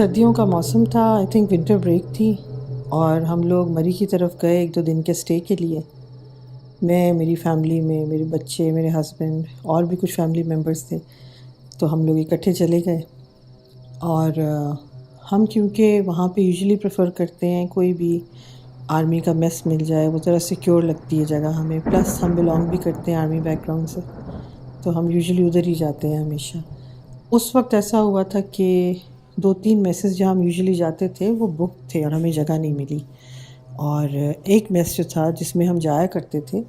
सर्दियों का मौसम था, आई थिंक विंटर ब्रेक थी और हम लोग मरी की तरफ गए 1-2 दिन के स्टे के लिए। मैं, मेरी फ़ैमिली में मेरे बच्चे, मेरे हस्बैंड और भी कुछ फ़ैमिली मेम्बर्स थे, तो हम लोग इकट्ठे चले गए। और हम क्योंकि वहाँ पे यूजुअली प्रेफर करते हैं कोई भी आर्मी का मेस मिल जाए, वो ज़रा सिक्योर लगती है जगह हमें, प्लस हम बिलोंग भी करते हैं आर्मी बैकग्राउंड से, तो हम यूजुअली उधर ही जाते हैं हमेशा। उस वक्त ऐसा हुआ था कि 2-3 मेसेस जहाँ हम यूजुअली जाते थे वो बुक थे और हमें जगह नहीं मिली। और एक मेस जो था जिसमें हम जाया करते थे,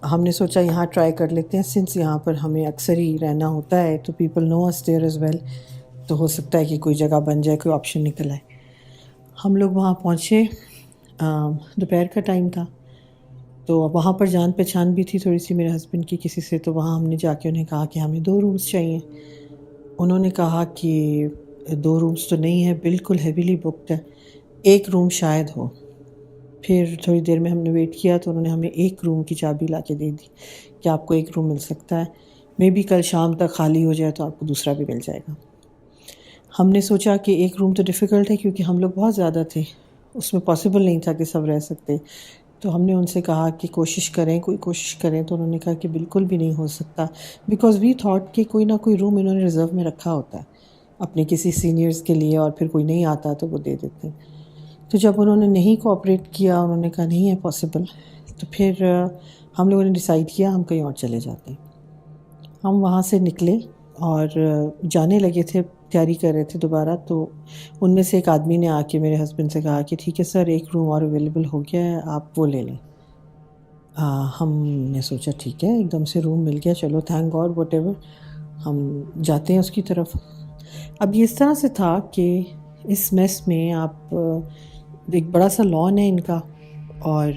हमने सोचा यहाँ ट्राई कर लेते हैं, सिंस यहाँ पर हमें अक्सर ही रहना होता है तो people know us there as well, तो हो सकता है कि कोई जगह बन जाए, कोई ऑप्शन निकल आए। हम लोग वहाँ पहुँचे, दोपहर का टाइम था, तो वहाँ पर जान पहचान भी थी थोड़ी सी मेरे हस्बैंड की किसी से, तो वहाँ हमने जाके उन्हें कहा कि हमें 2 रूम्स चाहिए। उन्होंने कहा कि 2 रूम्स तो नहीं है, बिल्कुल हेवीली बुक्ड है, 1 रूम शायद हो। फिर थोड़ी देर में हमने वेट किया तो उन्होंने हमें 1 रूम की चाबी ला के दे दी कि आपको 1 रूम मिल सकता है, मेबी कल शाम तक खाली हो जाए तो आपको दूसरा भी मिल जाएगा। हमने सोचा कि 1 रूम तो डिफ़िकल्ट है क्योंकि हम लोग बहुत ज़्यादा थे, उसमें पॉसिबल नहीं था कि सब रह सकते। तो हमने उनसे कहा कि कोशिश करें, कोई कोशिश करें, तो उन्होंने कहा कि बिल्कुल भी नहीं हो सकता, बिकॉज़ वी थॉट कि कोई ना कोई रूम इन्होंने रिज़र्व में रखा होता है अपने किसी सीनियर्स के लिए, और फिर कोई नहीं आता तो वो दे देते हैं। तो जब उन्होंने नहीं कोऑपरेट किया, उन्होंने कहा नहीं है पॉसिबल, तो फिर हम लोगों ने डिसाइड किया हम कहीं और चले जाते हैं। हम वहाँ से निकले और जाने लगे थे, तैयारी कर रहे थे दोबारा, तो उनमें से एक आदमी ने आके मेरे हस्बैंड से कहा कि ठीक है सर, 1 रूम और अवेलेबल हो गया है, आप वो ले लें। हमने सोचा ठीक है, एकदम से रूम मिल गया, चलो थैंक गॉड, व्हाटएवर, हम जाते हैं उसकी तरफ। अब ये इस तरह से था कि इस मेस में एक बड़ा सा लॉन है इनका, और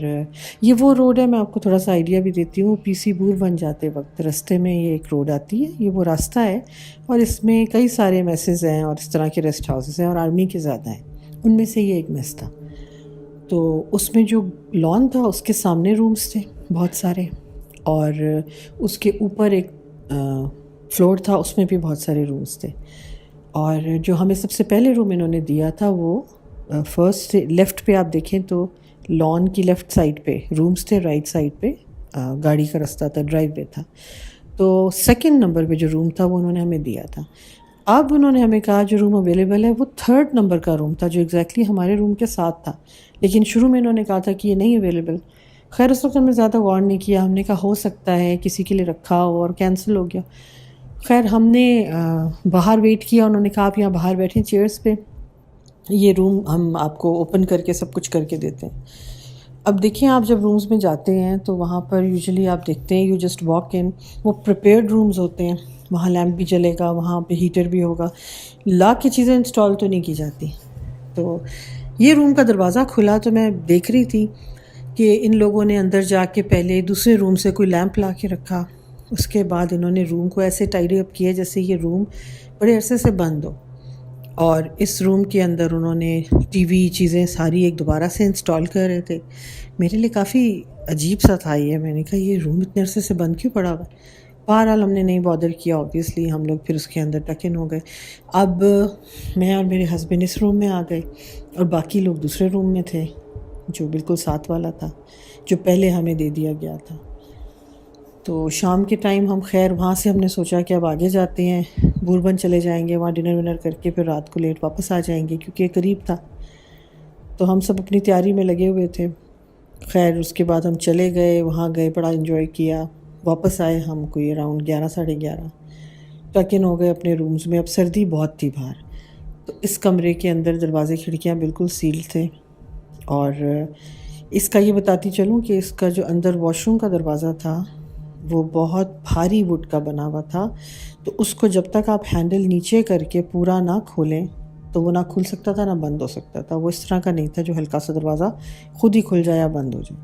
ये वो रोड है, मैं आपको थोड़ा सा आइडिया भी देती हूँ, पीसी बूर बन जाते वक्त रास्ते में ये एक रोड आती है, ये वो रास्ता है, और इसमें कई सारे मेसेस हैं और इस तरह के रेस्ट हाउसेस हैं और आर्मी के ज़्यादा हैं, उनमें से ये एक मेस था। तो उसमें जो लॉन था उसके सामने रूम्स थे बहुत सारे, और उसके ऊपर एक फ्लोर था, उसमें भी बहुत सारे रूम्स थे। और जो हमें सबसे पहले रूम इन्होंने दिया था वो फर्स्ट से लेफ़्ट पे आप देखें तो लॉन की लेफ़्ट साइड पे रूम्स थे, राइट साइड पे गाड़ी का रास्ता था, ड्राइववे था। तो सेकंड नंबर पे जो रूम था वो उन्होंने हमें दिया था। अब उन्होंने हमें कहा जो रूम अवेलेबल है वो थर्ड नंबर का रूम था, जो एग्जैक्टली हमारे रूम के साथ था, लेकिन शुरू में इन्होंने कहा था कि ये नहीं अवेलेबल। खैर उस वक्त हमने ज़्यादा गौर नहीं किया, हमने कहा हो सकता है किसी के लिए रखा हो और कैंसिल हो गया। खैर हमने बाहर वेट किया, उन्होंने कहा आप यहाँ बाहर बैठें चेयर्स पे, ये रूम हम आपको ओपन करके सब कुछ करके देते हैं। अब देखिए, आप जब रूम्स में जाते हैं तो वहाँ पर यूजुअली आप देखते हैं, यू जस्ट वॉक इन, वो प्रिपेयर्ड रूम्स होते हैं, वहाँ लैम्प भी जलेगा, वहाँ पे हीटर भी होगा, ला के चीज़ें इंस्टॉल तो नहीं की जाती। तो ये रूम का दरवाज़ा खुला तो मैं देख रही थी कि इन लोगों ने अंदर जाके पहले दूसरे रूम से कोई लैंप ला के रखा, उसके बाद इन्होंने रूम को ऐसे टाइडी अप किया जैसे ये रूम बड़े अरसे से बंद हो, और इस रूम के अंदर उन्होंने टीवी चीज़ें सारी एक दोबारा से इंस्टॉल कर रहे थे। मेरे लिए काफ़ी अजीब सा था ये, मैंने कहा ये रूम इतने अरसे से बंद क्यों पड़ा हुआ है। बहरहाल हमने नहीं बॉदर किया, ऑब्वियसली हम लोग फिर उसके अंदर टक इन हो गए। अब मैं और मेरे हस्बैंड इस रूम में आ गए और बाकी लोग दूसरे रूम में थे जो बिल्कुल साथ वाला था, जो पहले हमें दे दिया गया था। तो शाम के टाइम हम खैर वहाँ से हमने सोचा कि अब आगे जाते हैं, बूरबन चले जाएंगे, वहाँ डिनर विनर करके फिर रात को लेट वापस आ जाएंगे क्योंकि ये करीब था। तो हम सब अपनी तैयारी में लगे हुए थे। खैर उसके बाद हम चले गए, वहाँ गए, बड़ा इन्जॉय किया, वापस आए हम कोई अराउंड 11 साढ़े 11, टक इन हो गए अपने रूम्स में। अब सर्दी बहुत थी बाहर, तो इस कमरे के अंदर दरवाज़े खिड़कियाँ बिल्कुल सील थे, और इसका ये बताती चलूँ कि इसका जो अंदर वॉशरूम का दरवाज़ा था वो बहुत भारी वुड का बना हुआ था, तो उसको जब तक आप हैंडल नीचे करके पूरा ना खोलें तो वो ना खुल सकता था ना बंद हो सकता था। वो इस तरह का नहीं था जो हल्का सा दरवाज़ा खुद ही खुल जाए या बंद हो जाए।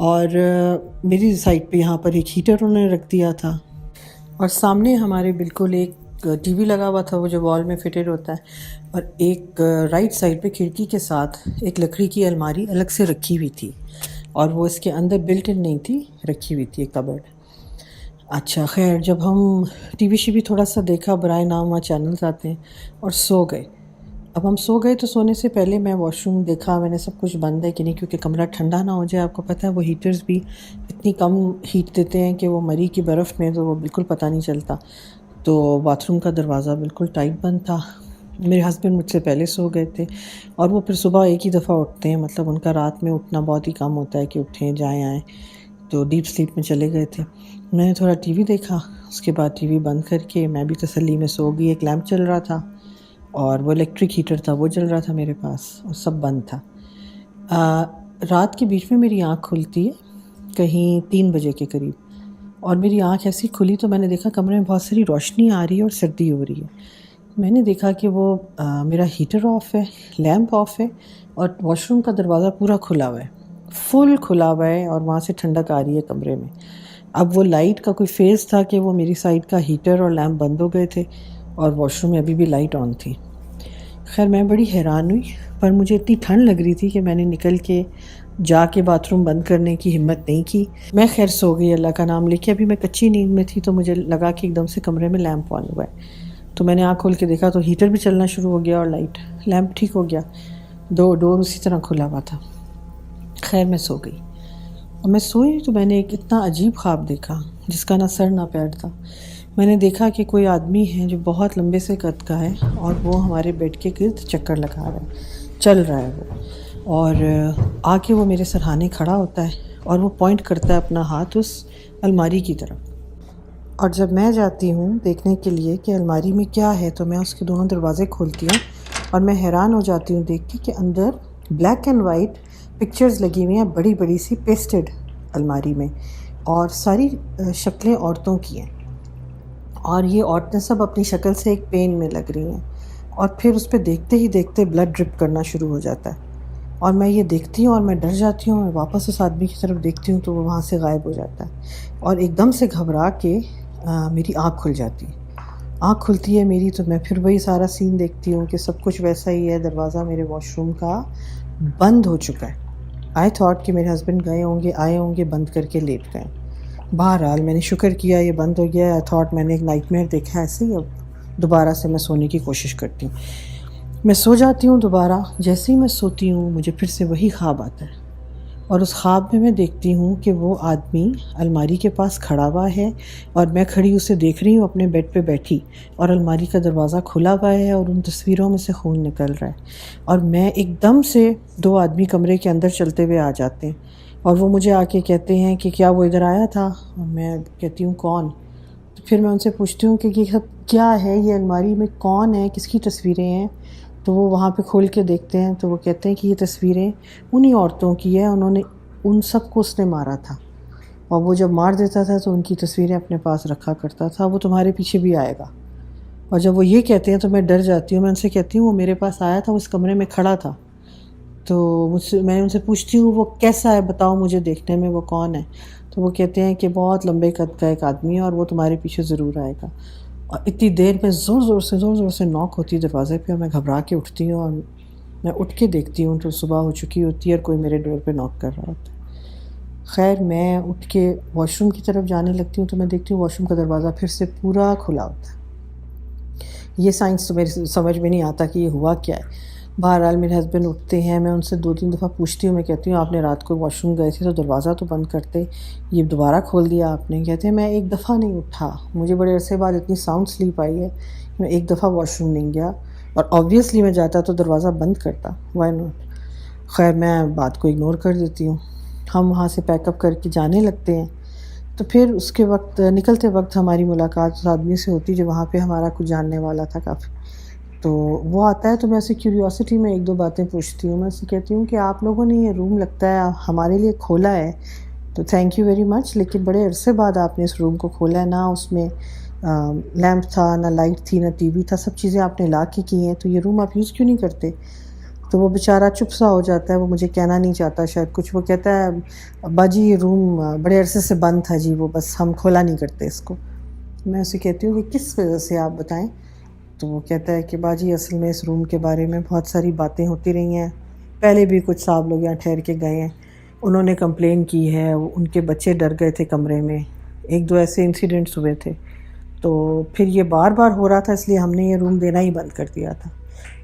और मेरी साइड पे यहाँ पर एक हीटर उन्होंने रख दिया था, और सामने हमारे बिल्कुल एक टीवी लगा हुआ था, वो जो वॉल में फिटेड होता है, और एक राइट साइड पे खिड़की के साथ एक लकड़ी की अलमारी अलग से रखी हुई थी, और वो इसके अंदर बिल्ट इन नहीं थी, रखी हुई थी एक कबर्ड। अच्छा खैर, जब हम टीवी शीवी थोड़ा सा देखा, बराए नाम वहाँ चैनल्स आते हैं, और सो गए। अब हम सो गए तो सोने से पहले मैं वॉशरूम देखा, मैंने सब कुछ बंद है कि नहीं, क्योंकि कमरा ठंडा ना हो जाए। आपको पता है वो हीटर्स भी इतनी कम हीट देते हैं कि वो मरी की बर्फ़ में तो वो बिल्कुल पता नहीं चलता। तो बाथरूम का दरवाज़ा बिल्कुल टाइट बंद था। मेरे हस्बैंड मुझसे पहले सो गए थे और वो फिर सुबह एक ही दफ़ा उठते हैं, मतलब उनका रात में उठना बहुत ही कम होता है कि उठें जाएँ आएँ, तो डीप स्लीप में चले गए थे। मैंने थोड़ा टीवी देखा, उसके बाद टीवी बंद करके मैं भी तसल्ली में सो गई। एक लैंप चल रहा था और वो इलेक्ट्रिक हीटर था, वो चल रहा था मेरे पास और सब बंद था। रात के बीच में मेरी आँख खुलती है कहीं 3 बजे के करीब, और मेरी आँख ऐसी खुली तो मैंने देखा कमरे में बहुत सारी रोशनी आ रही है और सर्दी हो रही है। मैंने देखा कि वो मेरा हीटर ऑफ़ है, लैंप ऑफ़ है और वॉशरूम का दरवाज़ा पूरा खुला हुआ है, फुल खुला हुआ है और वहाँ से ठंडक आ रही है कमरे में। अब वो लाइट का कोई फ़ेज़ था कि वो मेरी साइड का हीटर और लैंप बंद हो गए थे और वॉशरूम में अभी भी लाइट ऑन थी। ख़ैर मैं बड़ी हैरान हुई, पर मुझे इतनी ठंड लग रही थी कि मैंने निकल के जाके बाथरूम बंद करने की हिम्मत नहीं की। मैं ख़ैर सो गई अल्लाह का नाम लेके। अभी मैं कच्ची नींद में थी तो मुझे लगा कि एकदम से कमरे में लैंप ऑन हुआ है। तो मैंने आँख खोल के देखा तो हीटर भी चलना शुरू हो गया और लाइट लैंप ठीक हो गया। डोर उसी तरह खुला हुआ था। खैर मैं सो गई। और मैं सोई तो मैंने एक इतना अजीब ख्वाब देखा जिसका ना सर ना पैर था। मैंने देखा कि कोई आदमी है जो बहुत लंबे से कद का है और वो हमारे बेड के गिर्द चक्कर लगा रहा है, चल रहा है वो, और आके वो मेरे सरहाने खड़ा होता है और वो पॉइंट करता है अपना हाथ उस अलमारी की तरफ। और जब मैं जाती हूँ देखने के लिए कि अलमारी में क्या है तो मैं उसके दोनों दरवाज़े खोलती हूँ और मैं हैरान हो जाती हूँ देख के कि अंदर ब्लैक एंड वाइट पिक्चर्स लगी हुई हैं, बड़ी बड़ी सी पेस्टेड अलमारी में, और सारी शक्लें औरतों की हैं और ये औरतें सब अपनी शक्ल से एक पेन में लग रही हैं। और फिर उस पर देखते ही देखते ब्लड ड्रिप करना शुरू हो जाता है और मैं ये देखती हूँ और मैं डर जाती हूँ। मैं वापस उस आदमी की तरफ देखती हूँ तो वो वहाँ से गायब हो जाता है और एकदम से घबरा के मेरी आँख खुल जाती है। आँख खुलती है मेरी तो मैं फिर वही सारा सीन देखती हूँ कि सब कुछ वैसा ही है। दरवाज़ा मेरे वॉशरूम का बंद हो चुका है। आई थॉट कि मेरे हस्बैंड गए होंगे, आए होंगे, बंद करके लेट गए। बहरहाल मैंने शुक्र किया ये बंद हो गया। आई थॉट मैंने एक नाइटमेयर देखा ऐसे ही। अब दोबारा से मैं सोने की कोशिश करती हूँ। मैं सो जाती हूँ दोबारा। जैसे ही मैं सोती हूँ मुझे फिर से वही ख्वाब आता है और उस ख्वाब में मैं देखती हूँ कि वो आदमी अलमारी के पास खड़ा हुआ है और मैं खड़ी उसे देख रही हूँ अपने बेड पे बैठी, और अलमारी का दरवाज़ा खुला हुआ है और उन तस्वीरों में से खून निकल रहा है। और मैं एकदम से, दो आदमी कमरे के अंदर चलते हुए आ जाते हैं और वो मुझे आके कहते हैं कि क्या वो इधर आया था। और मैं कहती हूँ कौन। तो फिर मैं उनसे पूछती हूँ कि ये सब क्या है, ये अलमारी में कौन है, किसकी तस्वीरें हैं। तो वो वहाँ पे खोल के देखते हैं तो वो कहते हैं कि ये तस्वीरें उन्हीं औरतों की है, उन्होंने उन सब को उसने मारा था और वो जब मार देता था तो उनकी तस्वीरें अपने पास रखा करता था, वो तुम्हारे पीछे भी आएगा। और जब वो ये कहते हैं तो मैं डर जाती हूँ। मैं उनसे कहती हूँ वो मेरे पास आया था, उस कमरे में खड़ा था। तो मैं उनसे पूछती हूँ वो कैसा है, बताओ मुझे, देखने में वो कौन है। तो वो कहते हैं कि बहुत लंबे कद का एक आदमी है और वो तुम्हारे पीछे ज़रूर आएगा। और इतनी देर में ज़ोर ज़ोर से नॉक होती है दरवाज़े पे और मैं घबरा के उठती हूँ और मैं उठ के देखती हूँ तो सुबह हो चुकी होती है और कोई मेरे डोर पे नॉक कर रहा होता है। खैर मैं उठ के वॉशरूम की तरफ जाने लगती हूँ तो मैं देखती हूँ वॉशरूम का दरवाज़ा फिर से पूरा खुला होता है। ये साइंस तो मेरे समझ में नहीं आता कि ये हुआ क्या है। बहरहाल मेरे हस्बैंड उठते हैं, मैं उनसे 2-3 दफ़ा पूछती हूँ। मैं कहती हूँ आपने रात को वॉशरूम गए थे तो दरवाज़ा तो बंद करते, ये दोबारा खोल दिया आपने। कहते हैं मैं एक दफ़ा नहीं उठा, मुझे बड़े अरसे बाद इतनी साउंड स्लीप आई है, मैं एक दफ़ा वॉशरूम नहीं गया और ऑब्वियसली मैं जाता तो दरवाज़ा बंद करता, व्हाई नॉट। खैर मैं बात को इग्नोर कर देती हूँ। हम वहाँ से पैकअप करके जाने लगते हैं। तो फिर उसके वक्त, निकलते वक्त हमारी मुलाकात उस आदमी से होती जो वहाँ पे हमारा कुछ जानने वाला था काफ़ी। तो वो आता है तो मैं उससे क्यूरियोसिटी में 1-2 बातें पूछती हूँ। मैं उससे कहती हूँ कि आप लोगों ने ये रूम लगता है हमारे लिए खोला है, तो थैंक यू वेरी मच, लेकिन बड़े अरसे बाद आपने इस रूम को खोला है। ना उसमें लैंप था, ना लाइट थी, ना टीवी था, सब चीज़ें आपने ला के की हैं, तो ये रूम आप यूज़ क्यों नहीं करते? तो वो बेचारा चुप सा हो जाता है, वो मुझे कहना नहीं चाहता शायद कुछ। वो कहता है अब्बा जी ये रूम बड़े अरसे से बंद था जी, वो बस हम खोला नहीं करते इसको। मैं उसे कहती हूँ कि किस वजह से आप बताएं। तो वो कहता है कि बाजी असल में इस रूम के बारे में बहुत सारी बातें होती रही हैं, पहले भी कुछ साहब लोग यहाँ ठहर के गए हैं, उन्होंने कंप्लेन की है, उनके बच्चे डर गए थे कमरे में, 1-2 ऐसे इंसिडेंट्स हुए थे, तो फिर ये बार बार हो रहा था इसलिए हमने ये रूम देना ही बंद कर दिया था।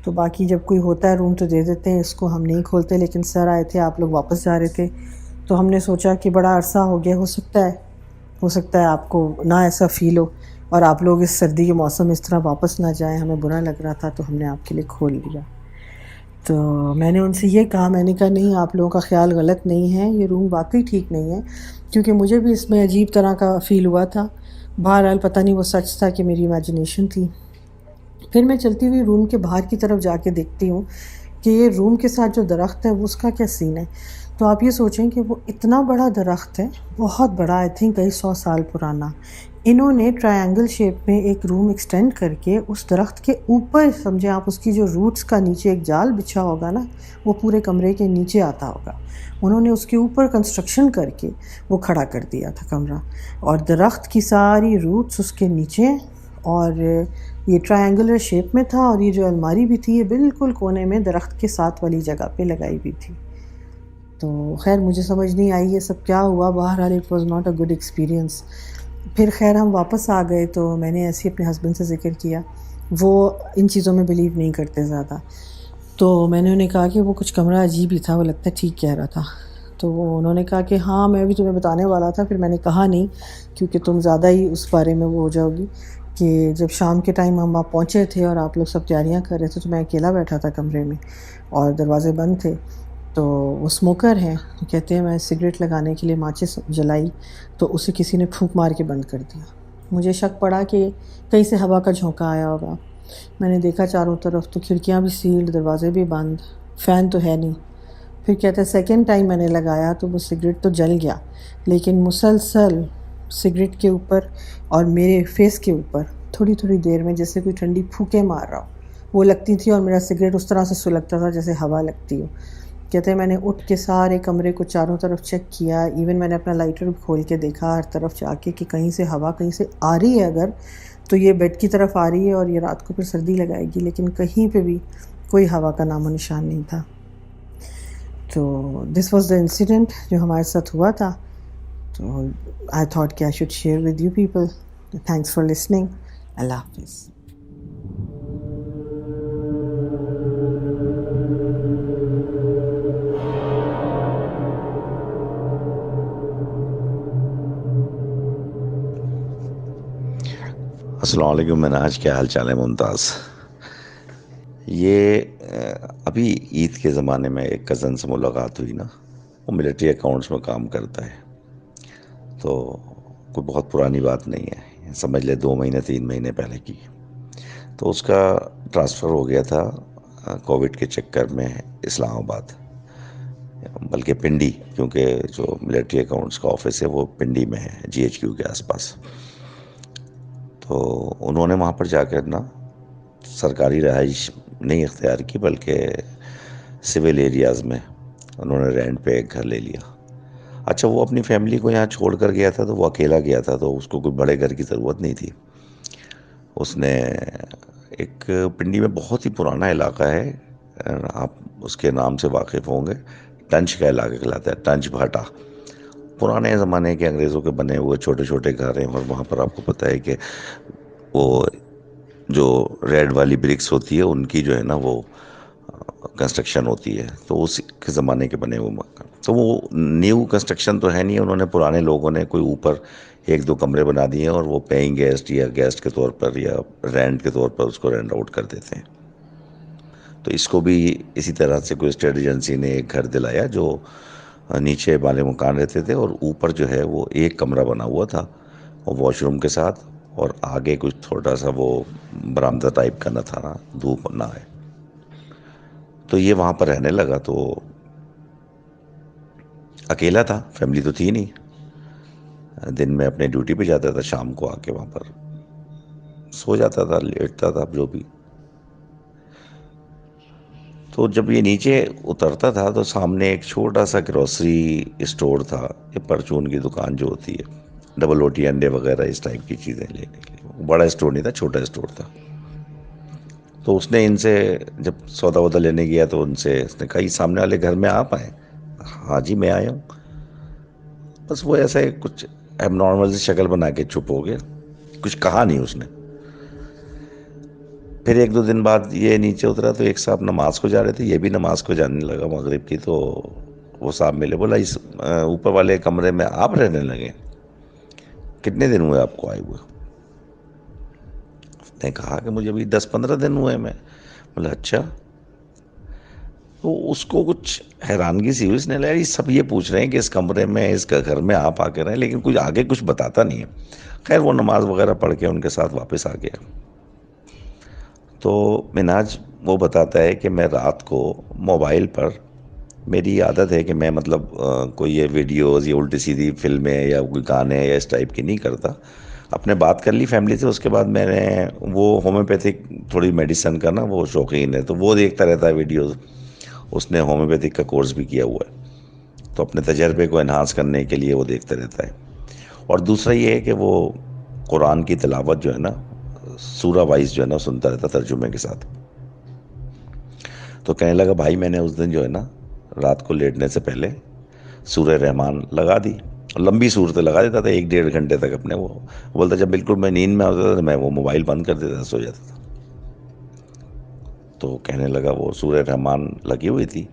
तो बाकी जब कोई होता है रूम तो दे देते हैं, इसको हम नहीं खोलते। लेकिन सर आए थे, आप लोग वापस जा रहे थे, तो हमने सोचा कि बड़ा अरसा हो गया, हो सकता है आपको ना ऐसा फ़ील हो और आप लोग इस सर्दी के मौसम में इस तरह वापस ना जाएं। हमें बुरा लग रहा था तो हमने आपके लिए खोल लिया। तो मैंने उनसे ये कहा, मैंने कहा नहीं, आप लोगों का ख़्याल गलत नहीं है, ये रूम वाकई ठीक नहीं है, क्योंकि मुझे भी इसमें अजीब तरह का फ़ील हुआ था। बहरहाल पता नहीं वो सच था कि मेरी इमेजिनेशन थी। फिर मैं चलती हुई रूम के बाहर की तरफ जाके देखती हूँ कि ये रूम के साथ जो दरख्त है वो उसका क्या सीन है। तो आप ये सोचें कि वो इतना बड़ा दरख्त है, बहुत बड़ा, आई थिंक कई 100 साल पुराना। इन्होंने ट्रायंगल शेप में एक रूम एक्सटेंड करके उस दरख्त के ऊपर, समझे आप, उसकी जो रूट्स का नीचे एक जाल बिछा होगा ना, वो पूरे कमरे के नीचे आता होगा, उन्होंने उसके ऊपर कंस्ट्रक्शन करके वो खड़ा कर दिया था कमरा। और दरख्त की सारी रूट्स उसके नीचे, और ये ट्रायंगुलर शेप में था। और ये जो अलमारी भी थी, ये बिल्कुल कोने में दरख्त के साथ वाली जगह पे लगाई हुई थी। तो खैर मुझे समझ नहीं आई ये सब क्या हुआ। बहरहाल it was not a good experience. फिर खैर हम वापस आ गए, तो मैंने ऐसे ही अपने हस्बैंड से ज़िक्र किया। वो इन चीज़ों में बिलीव नहीं करते ज़्यादा। तो मैंने उन्हें कहा कि वो कुछ कमरा अजीब ही था, वो लगता है ठीक कह रहा था। तो वो उन्होंने कहा कि हाँ, मैं भी तुम्हें बताने वाला था, फिर मैंने कहा नहीं, क्योंकि तुम ज़्यादा ही उस बारे में वो हो जाओगी। कि जब शाम के टाइम हम वहाँ पहुँचे थे और आप लोग सब तैयारियाँ कर रहे थे, तो मैं अकेला बैठा था कमरे में और दरवाज़े बंद थे। तो वो स्मोकर हैं, तो कहते हैं मैं सिगरेट लगाने के लिए माचिस जलाई, तो उसे किसी ने फूंक मार के बंद कर दिया। मुझे शक पड़ा कि कहीं से हवा का झोंका आया होगा। मैंने देखा चारों तरफ, तो खिड़कियाँ भी सील्ड, दरवाजे भी बंद, फ़ैन तो है नहीं। फिर कहते हैं सेकेंड टाइम मैंने लगाया तो वो सिगरेट तो जल गया, लेकिन मुसलसल सिगरेट के ऊपर और मेरे फेस के ऊपर थोड़ी थोड़ी देर में जैसे कोई ठंडी फूंके मार रहा हो वो लगती थी, और मेरा सिगरेट उस तरह से सुलगता था जैसे हवा लगती हो। कहते हैं मैंने उठ के सारे कमरे को चारों तरफ चेक किया, इवन मैंने अपना लाइटर भी खोल के देखा हर तरफ जाके कि कहीं से हवा कहीं से आ रही है अगर, तो ये बेड की तरफ आ रही है और ये रात को फिर सर्दी लगाएगी। लेकिन कहीं पे भी कोई हवा का नामो निशान नहीं था। तो दिस वाज द इंसिडेंट जो हमारे साथ हुआ था। तो आई थॉट कि I should share with you people. Thanks for listening. Allah हाफिज़। अस्सलाम वालेकुम मिनाज, क्या हाल चाल है मुमताज़। ये अभी ईद के ज़माने में एक कज़न से मुलाकात हुई ना, वो मिलिट्री अकाउंट्स में काम करता है। तो कोई बहुत पुरानी बात नहीं है, समझ ले 2 महीने 3 महीने पहले की। तो उसका ट्रांसफ़र हो गया था कोविड के चक्कर में इस्लामाबाद, बल्कि पिंडी, क्योंकि जो मिलिट्री अकाउंट्स का ऑफिस है वो पिंडी में है, जीएचक्यू के आसपास। तो उन्होंने वहाँ पर जाकर ना सरकारी रहाइश नहीं इख्तियार की, बल्कि सिविल एरियाज़ में उन्होंने रेंट पे एक घर ले लिया। अच्छा, वो अपनी फैमिली को यहाँ छोड़ कर गया था, तो वो अकेला गया था, तो उसको कोई बड़े घर की ज़रूरत नहीं थी। उसने एक पिंडी में बहुत ही पुराना इलाका है, आप उसके नाम से वाकिफ़ होंगे, टंच का इलाका कहलाता है, टंच भाटा। पुराने ज़माने के अंग्रेज़ों के बने हुए छोटे छोटे घर हैं, और वहाँ पर आपको पता है कि वो जो रेड वाली ब्रिक्स होती है उनकी जो है ना वो कंस्ट्रक्शन होती है, तो उस के ज़माने के बने हुए मकान। तो वो न्यू कंस्ट्रक्शन तो है नहीं, उन्होंने पुराने लोगों ने कोई ऊपर 1-2 कमरे बना दिए और वो पेइंग गेस्ट या गेस्ट के तौर पर या रेंट के तौर पर उसको रेंट आउट कर देते हैं। तो इसको भी इसी तरह से कोई स्टेट एजेंसी ने एक घर दिलाया जो नीचे वाले मकान रहते थे, और ऊपर जो है वो एक कमरा बना हुआ था और वॉशरूम के साथ, और आगे कुछ थोड़ा सा वो बरामदा टाइप का न था ना, धूप ना आए। तो ये वहाँ पर रहने लगा। तो अकेला था, फैमिली तो थी नहीं। दिन में अपने ड्यूटी पे जाता था, शाम को आके वहाँ पर सो जाता था, लेटता था, जो भी। तो जब ये नीचे उतरता था तो सामने एक छोटा सा ग्रोसरी स्टोर था, ये परचून की दुकान जो होती है, डबल रोटी अंडे वगैरह इस टाइप की चीज़ें लेने के लिए। बड़ा स्टोर नहीं था, छोटा स्टोर था। तो उसने इनसे जब सौदा वौदा लेने गया तो उनसे उसने कहा, ये सामने वाले घर में आप आए? हाँ जी, मैं आया हूँ। बस वो ऐसा कुछ एबनॉर्मल सी शक्ल बना के चुप हो गया, कुछ कहा नहीं उसने। फिर 1-2 दिन बाद ये नीचे उतरा तो एक साहब नमाज को जा रहे थे, ये भी नमाज को जाने लगा मगरिब की। तो वो साहब मिले, बोला इस ऊपर वाले कमरे में आप रहने लगे, कितने दिन हुए आपको आए हुए? उसने कहा कि मुझे अभी 10-15 दिन हुए। मैं बोला अच्छा। तो उसको कुछ हैरानगी सी हुई, उसने लगा ये सब ये पूछ रहे हैं कि इस कमरे में, इस घर में आप आके रहे, लेकिन कुछ आगे कुछ बताता नहीं है। खैर वो नमाज वगैरह पढ़ के उनके साथ वापस आ गया। तो मिनाज वो बताता है कि मैं रात को मोबाइल पर, मेरी आदत है कि मैं मतलब कोई ये वीडियोस या उल्टी सीधी फिल्में या कोई गाने या इस टाइप की नहीं करता। अपने बात कर ली फैमिली से, उसके बाद मैंने, वो होम्योपैथिक थोड़ी मेडिसिन का ना वो शौकीन है, तो वो देखता रहता है वीडियोस। उसने होम्योपैथिक का कोर्स भी किया हुआ है, तो अपने तजर्बे को एनहांस करने के लिए वो देखता रहता है। और दूसरा ये है कि वो कुरान की तिलावत जो है ना, सूरा वाइज जो है ना, सुनता रहता तर्जुमे के साथ। तो कहने लगा भाई मैंने उस दिन जो है ना, रात को लेटने से पहले सूरह रहमान लगा दी। लंबी सूरतें लगा देता था 1-1.5 घंटे तक अपने। वो बोलता जब बिल्कुल मैं नींद में होता था तो मैं वो मोबाइल बंद कर देता था, सो जाता था। तो कहने लगा वो सूरह रहमान लगी हुई थी,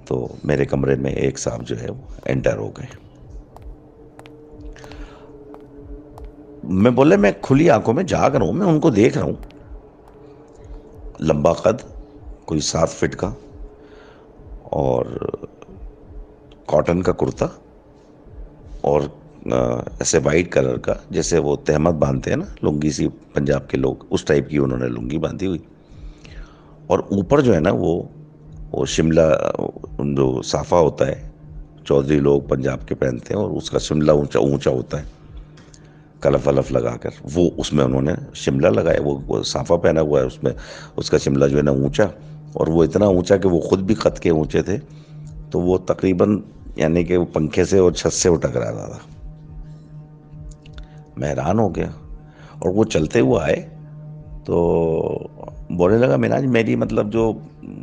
तो मेरे कमरे में एक साहब जो है वो एंटर हो गए। मैं बोले मैं खुली आंखों में जाग रहा हूँ, मैं उनको देख रहा हूँ। लंबा कद, कोई 7 फीट का, और कॉटन का कुर्ता, और ऐसे वाइट कलर का, जैसे वो तहमत बांधते हैं ना लुंगी सी, पंजाब के लोग उस टाइप की उन्होंने लुंगी बांधी हुई। और ऊपर जो है ना वो शिमला, जो साफा होता है चौधरी लोग पंजाब के पहनते हैं, और उसका शिमला ऊंचा ऊंचा होता है, कलफ वलफ लगाकर, वो उसमें उन्होंने शिमला लगाया, वो साफा पहना हुआ है, उसमें उसका शिमला जो है ना ऊंचा, और वो इतना ऊंचा कि वो खुद भी कद के ऊंचे थे। तो वो तकरीबन, यानी कि वो पंखे से और छत से वो टकरा रहा था। मैं हैरान हो गया। और वो चलते हुए आए तो बोलने लगा मिनाज मेरी मतलब जो,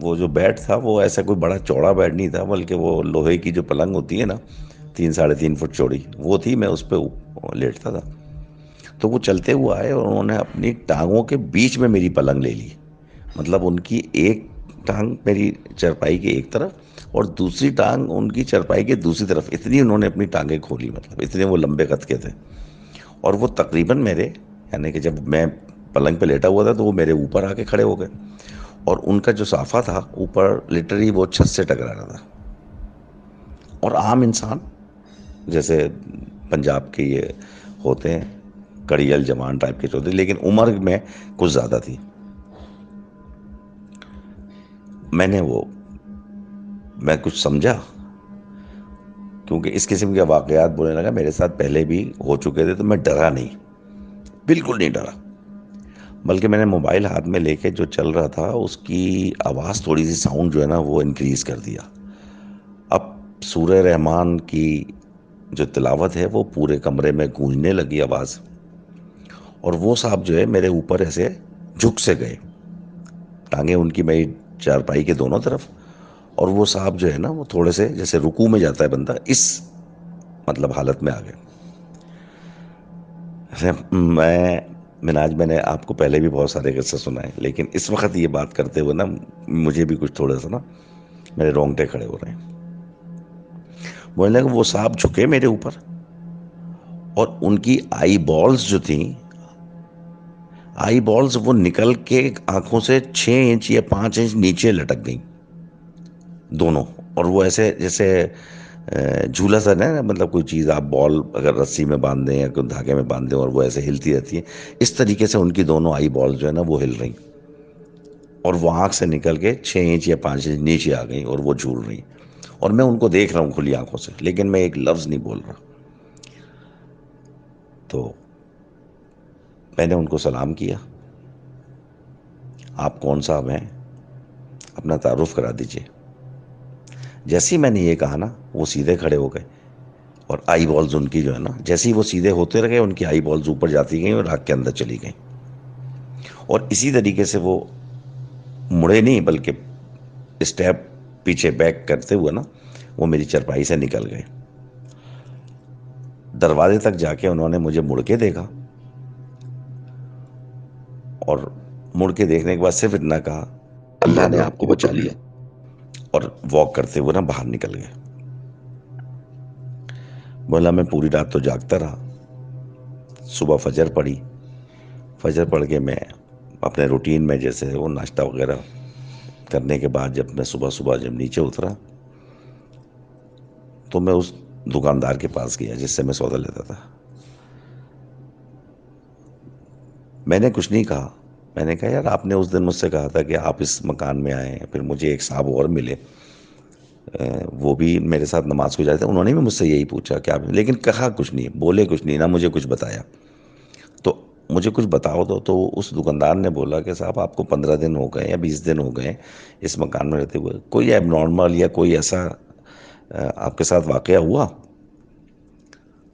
वो जो बेड था वो ऐसा कोई बड़ा चौड़ा बेड नहीं था, बल्कि वो लोहे की जो पलंग होती है ना, 3-3.5 फुट चौड़ी, वो थी। मैं उस पर लेटता था। तो वो चलते हुए आए और उन्होंने अपनी टांगों के बीच में मेरी पलंग ले ली। मतलब उनकी एक टांग मेरी चरपाई की एक तरफ और दूसरी टांग उनकी चरपाई के दूसरी तरफ, इतनी उन्होंने अपनी टांगें खोली, मतलब इतने वो लंबे कद के थे। और वो तकरीबन मेरे, यानी कि जब मैं पलंग पे लेटा हुआ था तो वो मेरे ऊपर आके खड़े हो गए। और उनका जो साफा था ऊपर, लिटरली वो छत से टकरा रहा था। और आम इंसान, जैसे पंजाब के ये होते हैं कड़ियल जवान टाइप के होते, लेकिन उम्र में कुछ ज़्यादा थी। मैंने वो, मैं कुछ समझा, क्योंकि इस किस्म के वाक़यात बोलने लगा मेरे साथ पहले भी हो चुके थे, तो मैं डरा नहीं, बिल्कुल नहीं डरा। बल्कि मैंने मोबाइल हाथ में लेके जो चल रहा था उसकी आवाज़, थोड़ी सी साउंड जो है ना वो इंक्रीज़ कर दिया। अब सूरह रहमान की जो तिलावत है वो पूरे कमरे में गूंजने लगी आवाज़। और वो साहब जो है मेरे ऊपर ऐसे झुक से गए, टांगे उनकी मेरी चारपाई के दोनों तरफ। और वो साहब जो है ना वो थोड़े से, जैसे रुकू में जाता है बंदा, इस मतलब हालत में आ गए। ऐसे मैं, मिनाज मैंने आपको पहले भी बहुत सारे किस्से सुनाए, लेकिन इस वक्त ये बात करते हुए ना मुझे भी कुछ थोड़ा सा ना मेरे रोंगटे खड़े हो रहे हैं। बोलने लगे वो साहब झुके मेरे ऊपर, और उनकी आई बॉल्स जो थी, आई बॉल्स वो निकल के आंखों से 6 इंच या 5 इंच नीचे लटक गई दोनों। और वो ऐसे जैसे झूला सा ना, मतलब कोई चीज़ आप बॉल अगर रस्सी में बांध दें या कोई धागे में बांध दें और वो ऐसे हिलती रहती है, इस तरीके से उनकी दोनों आई बॉल जो है ना वो हिल रही। और वो आँख से निकल के 6 इंच या 5 इंच नीचे आ गई और वो झूल रही। और मैं उनको देख रहा हूँ खुली आंखों से, लेकिन मैं एक लफ्ज़ नहीं बोल रहा। तो मैंने उनको सलाम किया, आप कौन साहब हैं, अपना तारुफ करा दीजिए। जैसे ही मैंने ये कहा ना वो सीधे खड़े हो गए, और आई बॉल्स उनकी जो है ना, जैसे ही वो सीधे होते रहे उनकी आई बॉल्स ऊपर जाती गई और आँख के अंदर चली गई। और इसी तरीके से वो मुड़े नहीं, बल्कि स्टेप पीछे बैक करते हुए ना वो मेरी चरपाई से निकल गए। दरवाजे तक जाके उन्होंने मुझे मुड़ के देखा, और मुड़ के देखने के बाद सिर्फ इतना कहा, अल्लाह ने आपको बचा लिया, और वॉक करते हुए ना बाहर निकल गए। बोला मैं पूरी रात तो जागता रहा, सुबह फजर पड़ी, फजर पढ़ के मैं अपने रूटीन में जैसे वो नाश्ता वगैरह करने के बाद जब मैं सुबह सुबह जब नीचे उतरा तो मैं उस दुकानदार के पास गया जिससे मैं सौदा लेता था। मैंने कुछ नहीं कहा, मैंने कहा यार आपने उस दिन मुझसे कहा था कि आप इस मकान में आए, फिर मुझे एक साहब और मिले, वो भी मेरे साथ नमाज को जाते थे, उन्होंने भी मुझसे यही पूछा कि आप, लेकिन कहा कुछ नहीं, बोले कुछ नहीं, ना मुझे कुछ बताया। तो मुझे कुछ बताओ तो उस दुकानदार ने बोला कि साहब आपको 15 दिन हो गए या 20 दिन हो गए इस मकान में रहते हुए, कोई एबनॉर्मल या कोई ऐसा आपके साथ वाकया हुआ?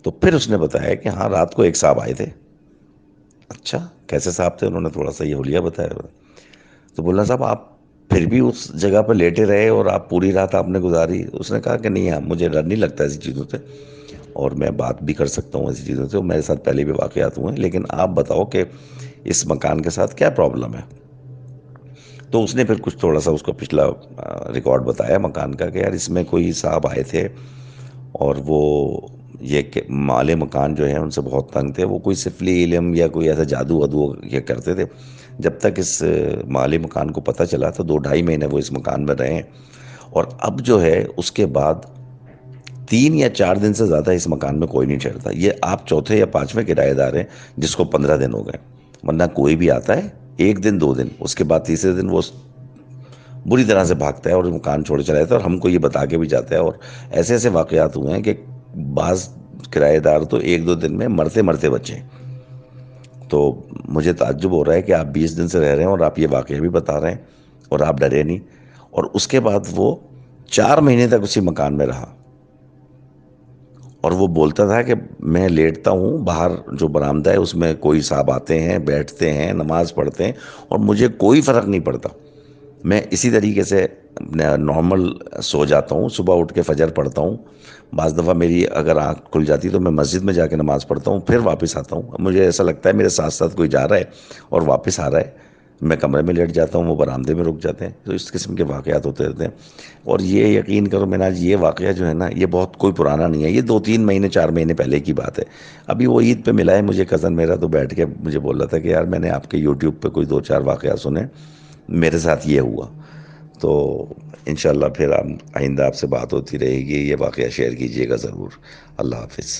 तो फिर उसने बताया कि हाँ रात को एक साहब आए थे। अच्छा, कैसे साहब थे? उन्होंने थोड़ा सा ये होलिया बताया। तो बोला साहब आप फिर भी उस जगह पर लेटे रहे और आप पूरी रात आपने गुजारी? उसने कहा कि नहीं, हाँ मुझे डर नहीं लगता ऐसी चीज़ों से, और मैं बात भी कर सकता हूँ ऐसी चीज़ों से, और मेरे साथ पहले भी वाकयात हुए हैं, लेकिन आप बताओ कि इस मकान के साथ क्या प्रॉब्लम है? तो उसने फिर कुछ थोड़ा सा उसका पिछला रिकॉर्ड बताया मकान का कि यार इसमें कोई साहब आए थे और वो माले मकान जो है उनसे बहुत तंग थे, वो कोई सिफली इलम या कोई ऐसा जादू वादू ये करते थे। जब तक इस माले मकान को पता चला तो 2 ढाई महीने वो इस मकान में रहे, और अब जो है उसके बाद 3 या 4 दिन से ज़्यादा इस मकान में कोई नहीं ठहरता। ये आप चौथे या पांचवें किराएदार हैं जिसको 15 दिन हो गए, वरना कोई भी आता है 1 दिन 2 दिन, उसके बाद तीसरे दिन वो बुरी तरह से भागता है और मकान छोड़ चला जाता है, और हमको ये बता के भी जाता है। और ऐसे ऐसे वाकयात हुए हैं कि बाज किराएदार तो 1 2 दिन में मरते मरते बचे। तो मुझे ताज्जुब हो रहा है कि आप 20 दिन से रह रहे हैं और आप ये वाकया भी बता रहे हैं और आप डरे नहीं। और उसके बाद वो 4 महीने तक उसी मकान में रहा, और वो बोलता था कि मैं लेटता हूँ बाहर, जो बरामदा है उसमें कोई साहब आते हैं, बैठते हैं, नमाज पढ़ते हैं, और मुझे कोई फ़र्क नहीं पड़ता। मैं इसी तरीके से नॉर्मल सो जाता हूँ, सुबह उठ के फजर पढ़ता हूँ, बाज़ दफ़ा मेरी अगर आँख खुल जाती तो मैं मस्जिद में जाके नमाज़ पढ़ता हूँ, फिर वापस आता हूँ। मुझे ऐसा लगता है मेरे साथ साथ कोई जा रहा है और वापस आ रहा है। मैं कमरे में लेट जाता हूँ, वो बरामदे में रुक जाते हैं। तो इस किस्म के वाक़यात होते रहते हैं। और ये यकीन करो मैंने आज ये वाक़या जो है ना, ये बहुत कोई पुराना नहीं है, ये 2 3 महीने 4 महीने पहले की बात है। अभी वो ईद पे मिला है मुझे कज़न मेरा, तो बैठ के मुझे बोल रहा था कि यार मैंने आपके यूट्यूब पे कोई 2 4 वाक़या सुने, मेरे साथ ये हुआ। तो इंशाल्लाह फिर हम आइंदा आपसे बात होती रहेगी, ये वाक़या शेयर कीजिएगा ज़रूर। अल्लाह हाफ़िज़।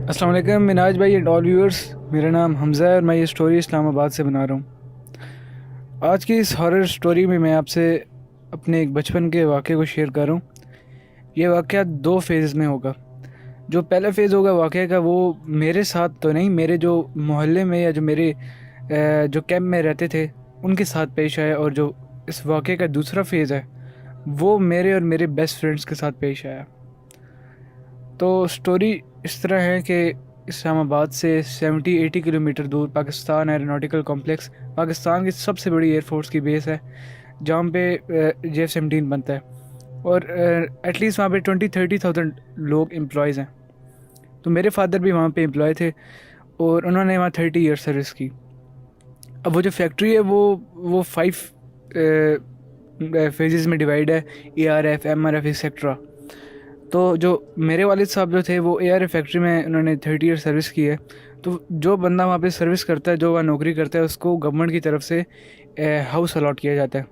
अस्सलाम वालेकुम मिनाज भाई एंड ऑल व्यूअर्स, मेरा नाम हमज़ा है और मैं ये स्टोरी इस्लामाबाद से बना रहा हूँ। आज की इस हॉरर स्टोरी में मैं आपसे अपने एक बचपन के वाक़े को शेयर कर रहा हूँ। ये वाक़या 2 फेज़ में होगा। जो पहला फेज़ होगा वाक़े का, वो मेरे साथ तो नहीं, मेरे जो मोहल्ले में या जो मेरे जो कैंप में रहते थे उनके साथ पेश आया, और जो इस वाक़े का दूसरा फेज़ है वो मेरे और मेरे बेस्ट फ्रेंड्स के साथ पेश आया। तो स्टोरी इस तरह है कि इस्लामाबाद से 70-80 किलोमीटर दूर पाकिस्तान एरोनॉटिकल कॉम्प्लेक्स, पाकिस्तान की सबसे बड़ी एयरफोर्स की बेस है, जहाँ पे JF-17 बनता है, और एटलीस्ट वहाँ पे 20-30,000 लोग एम्प्लॉयज़ हैं। तो मेरे फादर भी वहाँ पे एम्प्लॉय थे और उन्होंने वहाँ 30 ईयर सर्विस की। अब वो जो फैक्ट्री है वो 5 फेजेस में डिवाइड है, ARF, MRF एक्सेट्रा। तो जो मेरे वालिद साहब जो थे वो ARF फैक्ट्री में उन्होंने 30 ईयर सर्विस की है। तो जो बंदा वहाँ पे सर्विस करता है, जो वहाँ नौकरी करता है, उसको गवर्नमेंट की तरफ से हाउस अलॉट किया जाता है।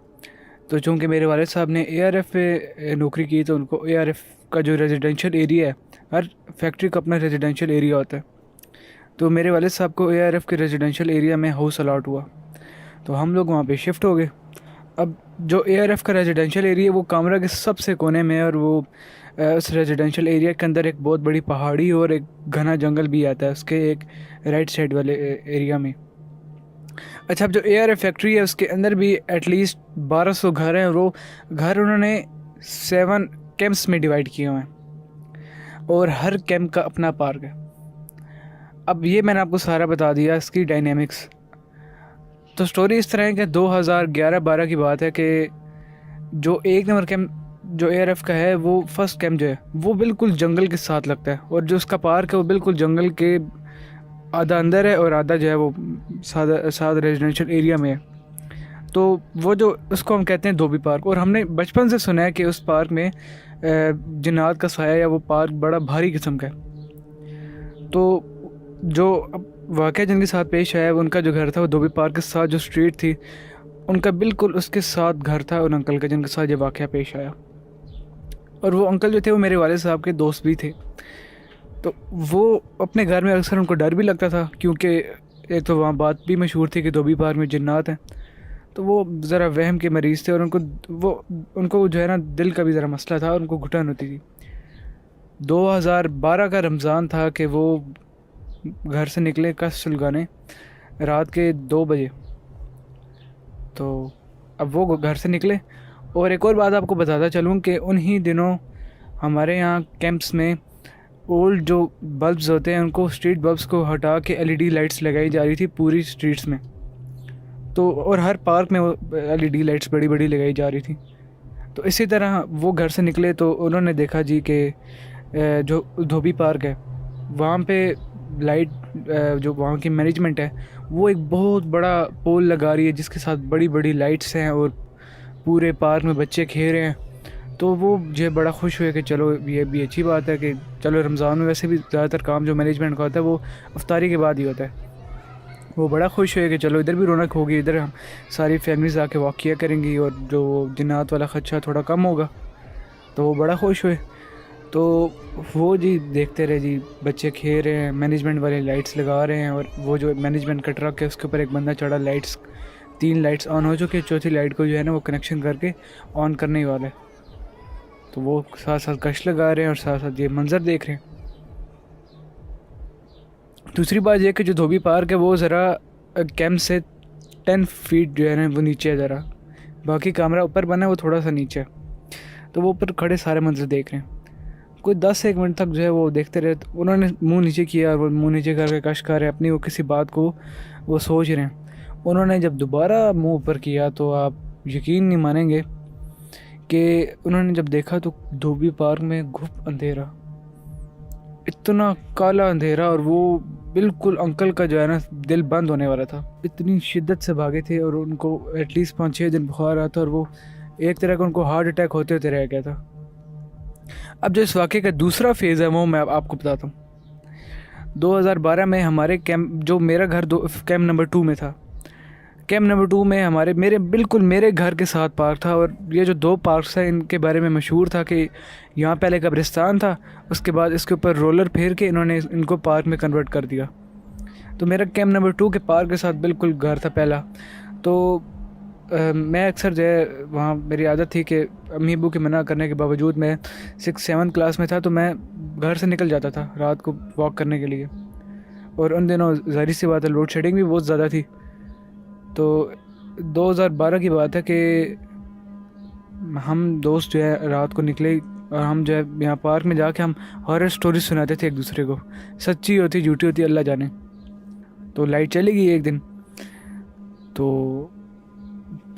तो चूँकि मेरे वालिद साहब ने ARF पे नौकरी की, तो उनको ARF का जो रेजिडेंशियल एरिया है, हर फैक्ट्री का अपना रेजिडेंशियल एरिया होता है, तो मेरे वालिद साहब को ARF के रेजिडेंशियल एरिया में हाउस अलॉट हुआ। तो हम लोग वहाँ पे शिफ्ट हो गए। अब जो ARF का रेजिडेंशियल एरिया है वो कामरा के सबसे कोने में है, और वो उस रेजिडेंशियल एरिया के अंदर एक बहुत बड़ी पहाड़ी और एक घना जंगल भी आता है उसके एक राइट साइड वाले एरिया में। अच्छा, अब जो ARF फैक्ट्री है उसके अंदर भी एटलीस्ट 1200 घर हैं, और वो घर उन्होंने 7 कैंप्स में डिवाइड किए हुए हैं और हर कैंप का अपना पार्क है। अब ये मैंने आपको सारा बता दिया इसकी डायनेमिक्स। तो स्टोरी इस तरह है कि 2011-12 की बात है कि जो 1 नंबर कैंप जो ARF का है, वो फर्स्ट कैंप जो है वो बिल्कुल जंगल के साथ लगता है, और जो उसका पार्क है वो बिल्कुल जंगल के आधा अंदर है और आधा जो है वो सादा रेजिडेंशियल एरिया में है। तो वो जो उसको हम कहते हैं धोबी पार्क, और हमने बचपन से सुना है कि उस पार्क में जिन्नात का साया या वो पार्क बड़ा भारी किस्म का है। तो जो अब वाक़या जिनके साथ पेश आया, उनका जो घर था वो धोबी पार्क के साथ जो स्ट्रीट थी उनका बिल्कुल उसके साथ घर था उन अंकल का जिनके साथ ये वाक़या पेश आया। और वो अंकल जो थे वो मेरे वाले साहब के दोस्त भी थे। तो वो अपने घर में अक्सर उनको डर भी लगता था, क्योंकि एक तो वहाँ बात भी मशहूर थी कि धोबी पार्क में जिन्नात हैं। तो वो ज़रा वहम के मरीज़ थे, और उनको जो है ना दिल का भी ज़रा मसला था और उनको घुटन होती थी। 2012 का रमज़ान था कि वो घर से निकले कस सुलगाने रात के 2 बजे। तो अब वो घर से निकले, और एक और बात आपको बताता चलूँ कि उन्हीं दिनों हमारे यहाँ कैंप्स में ओल्ड जो बल्ब्स होते हैं उनको, स्ट्रीट बल्ब्स को हटा के LED लाइट्स लगाई जा रही थी पूरी स्ट्रीट्स में। तो और हर पार्क में वो LED लाइट्स बड़ी बड़ी लगाई जा रही थी। तो इसी तरह वो घर से निकले तो उन्होंने देखा जी कि जो धोबी पार्क है वहाँ पे लाइट, जो वहाँ की मैनेजमेंट है वो एक बहुत बड़ा पोल लगा रही है जिसके साथ बड़ी बड़ी लाइट्स हैं, और पूरे पार्क में बच्चे खेल रहे हैं। तो वो जो है बड़ा खुश हुए कि चलो ये भी अच्छी बात है कि चलो रमज़ान में वैसे भी ज़्यादातर काम जो मैनेजमेंट का होता है वो इफ्तारी के बाद ही होता है। वो बड़ा खुश हुए कि चलो इधर भी रौनक होगी, इधर हम सारी फैमिलीज आके वॉक किया करेंगी और जो जिन्नात वाला खदशा थोड़ा कम होगा। तो वो बड़ा खुश हुए। तो वो जी देखते रहे जी, बच्चे खेल रहे हैं, मैनेजमेंट वाले लाइट्स लगा रहे हैं, और वो जो मैनेजमेंट का ट्रक है उसके ऊपर एक बंदा चढ़ा, लाइट्स 3 लाइट्स ऑन हो चुकी है, चौथी लाइट को जो है ना वो कनेक्शन करके ऑन करने ही वाला है। तो वो साथ साथ कश लगा रहे हैं और साथ साथ ये मंज़र देख रहे हैं। दूसरी बात यह कि जो धोबी पार्क है वो ज़रा कैंप से 10 फीट जो है ना वो नीचे है ज़रा, बाकी कमरा ऊपर बना है वो थोड़ा सा नीचे है। तो वो ऊपर खड़े सारे मंजर देख रहे हैं। कोई 10 से 1 मिनट तक जो है वो देखते रहे। तो उन्होंने मुंह नीचे किया और वो मुंह नीचे करके कश कर रहे अपनी, वो किसी बात को वो सोच रहे हैं। उन्होंने जब दोबारा मुंह ऊपर किया तो आप यकीन नहीं मानेंगे कि उन्होंने जब देखा तो धोबी पार्क में घुप अंधेरा, इतना काला अंधेरा, और वो बिल्कुल अंकल का जो है ना दिल बंद होने वाला था। इतनी शिद्दत से भागे थे और उनको एटलीस्ट 5-6 दिन बुखार आया था, और वो एक तरह का उनको हार्ट अटैक होते होते रह गया था। अब जो इस वाक़े का दूसरा फेज़ है वो मैं आपको बताता हूँ। 2012 में हमारे कैंप, जो मेरा घर कैंप नंबर 2 में था, कैंप नंबर 2 में मेरे घर के साथ पार्क था। और ये जो 2 पार्क्स हैं इनके बारे में मशहूर था कि यहाँ पहले कब्रिस्तान था, उसके बाद इसके ऊपर रोलर फेर के इन्होंने इनको पार्क में कन्वर्ट कर दिया। तो मेरा कैंप नंबर 2 के पार्क के साथ बिल्कुल घर था पहला। तो मैं अक्सर जो है वहाँ, मेरी आदत थी कि अम्मी अब्बू के मना करने के बावजूद, मैं 6-7 क्लास में था तो मैं घर से निकल जाता था रात को वॉक करने के लिए। और उन दिनों ज़ाहिर सी बात है लोड शेडिंग भी बहुत ज़्यादा थी। तो 2012 की बात है कि हम दोस्त जो है रात को निकले, और हम जो है यहाँ पार्क में जाके हम हॉरर स्टोरी सुनाते थे एक दूसरे को, सच्ची होती झूठी होती अल्लाह जाने। तो लाइट चली गई एक दिन, तो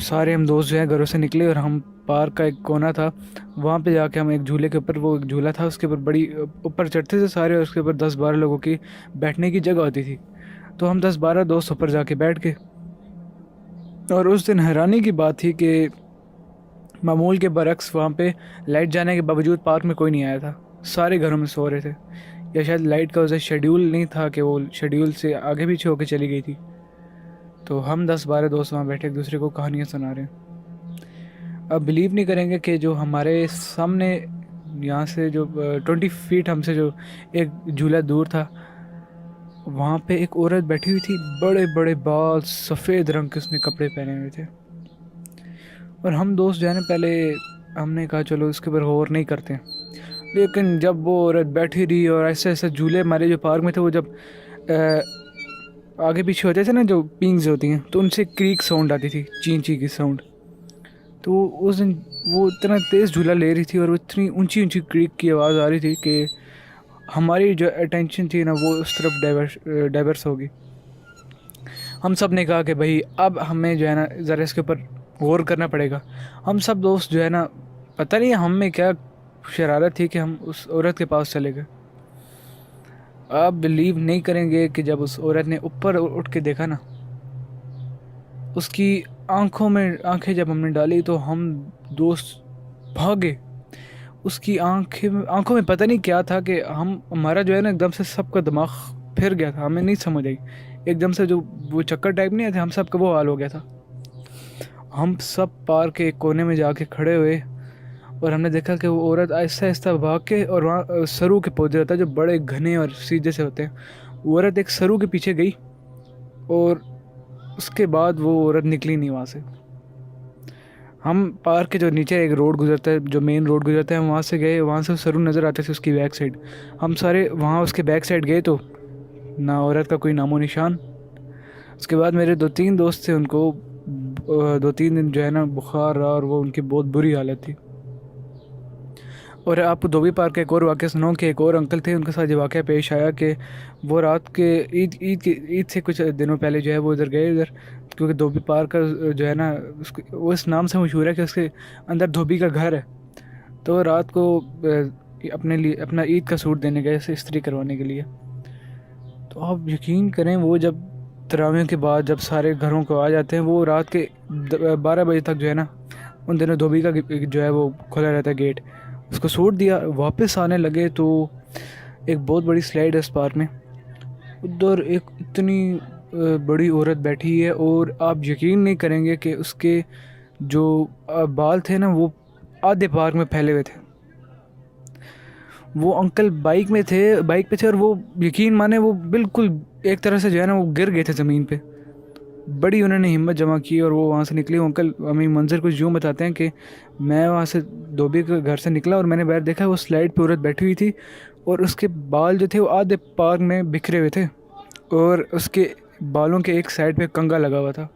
सारे हम दोस्त जो है घरों से निकले और हम पार्क का एक कोना था वहाँ पे जाके हम एक झूले के ऊपर, वो एक झूला था उसके ऊपर बड़ी ऊपर चढ़ते थे सारे, और उसके ऊपर 10-12 लोगों की बैठने की जगह होती थी। तो हम 10-12 दोस्त ऊपर जाके बैठ गए। और उस दिन हैरानी की बात थी कि मामूल के बरक्स वहाँ पे लाइट जाने के बावजूद पार्क में कोई नहीं आया था, सारे घरों में सो रहे थे, या शायद लाइट का उसे शेड्यूल नहीं था कि वो शेड्यूल से आगे पीछे होकर चली गई थी। तो हम 10-12 दोस्त वहाँ बैठे एक दूसरे को कहानियाँ सुना रहे हैं। अब बिलीव नहीं करेंगे कि जो हमारे सामने यहाँ से जो 20 फीट हमसे जो एक झूला दूर था, वहाँ पे एक औरत बैठी हुई थी, बड़े बड़े बाल, सफ़ेद रंग के उसने कपड़े पहने हुए थे। और हम दोस्त जो है ना, पहले हमने कहा चलो इसके ऊपर गौर नहीं करते, लेकिन जब वो औरत बैठी रही और ऐसे ऐसे झूले हमारे जो पार्क में थे वो जब आगे पीछे होते थे ना जो पिंग्स होती हैं, तो उनसे क्रीक साउंड आती थी, ची ची की साउंड। तो उस दिन वो इतना तेज़ झूला ले रही थी और वो इतनी ऊंची ऊंची क्रीक की आवाज़ आ रही थी कि हमारी जो अटेंशन थी ना वो उस तरफ डाइवर्स होगी। हम सब ने कहा कि भाई अब हमें जो है ना ज़रा इसके ऊपर गौर करना पड़ेगा। हम सब दोस्त जो है ना, पता नहीं हम में क्या शरारत थी कि हम उस औरत के पास चले गए। आप बिलीव नहीं करेंगे कि जब उस औरत ने ऊपर उठ के देखा ना, उसकी आंखों में आंखें जब हमने डाली तो हम दोस्त भागे। उसकी आंखों में पता नहीं क्या था कि हमारा जो है ना एकदम से सबका दिमाग फिर गया था, हमें नहीं समझ आई। एकदम से जो वो चक्कर टाइप नहीं आते, हम सब का वो हाल हो गया था। हम सब पार्क के एक कोने में जाके खड़े हुए और हमने देखा कि वो औरत आहिस्ता आहिस्ता भाग के, और वहाँ सरू के पौधे होता है जो बड़े घने और सीधे से होते हैं, वो औरत एक सरू के पीछे गई और उसके बाद वो औरत निकली नहीं वहाँ से। हम पार्क के जो नीचे एक रोड गुजरता है, जो मेन रोड गुजरता है, हम वहाँ से गए। वहाँ से सरू नज़र आते थे उसकी बैक साइड। हम सारे वहाँ उसके बैक साइड गए तो ना औरत का कोई नामो निशान। उसके बाद मेरे 2-3 दोस्त थे, उनको 2-3 दिन जो है ना बुखार रहा और वो उनकी बहुत बुरी हालत थी। और आपको धोबी पार्क का एक और वाक़या सुनाऊं कि एक और अंकल थे, उनके साथ ये वाक़या पेश आया कि वो रात के ईद से कुछ दिनों पहले जो है वो इधर गए इधर, क्योंकि धोबी पार्क का जो है ना उसको वो इस नाम से मशहूर है कि उसके अंदर धोबी का घर है। तो रात को अपने लिए अपना ईद का सूट देने गए इस्त्री करवाने के लिए। तो आप यकीन करें, वो जब तरावियों के बाद जब सारे घरों को आ जाते हैं, वो रात के 12 बजे तक जो है ना, उन दिनों धोबी का जो है वो खुला रहता है गेट। उसको सूट दिया, वापस आने लगे तो एक बहुत बड़ी स्लाइड है इस पार्क में, उधर एक इतनी बड़ी औरत बैठी है और आप यकीन नहीं करेंगे कि उसके जो बाल थे ना वो आधे पार्क में फैले हुए थे। वो अंकल बाइक पे थे और वो यकीन माने वो बिल्कुल एक तरह से जो है ना वो गिर गए थे ज़मीन पे। बड़ी उन्होंने हिम्मत जमा की और वो वहाँ से निकले। वो अंकल हमें मंजर कुछ यूँ बताते हैं कि मैं वहाँ से धोबी के घर से निकला और मैंने बाहर देखा वो स्लाइड पे औरत बैठी हुई थी और उसके बाल जो थे वो आधे पार्क में बिखरे हुए थे और उसके बालों के एक साइड पे कंघा लगा हुआ था।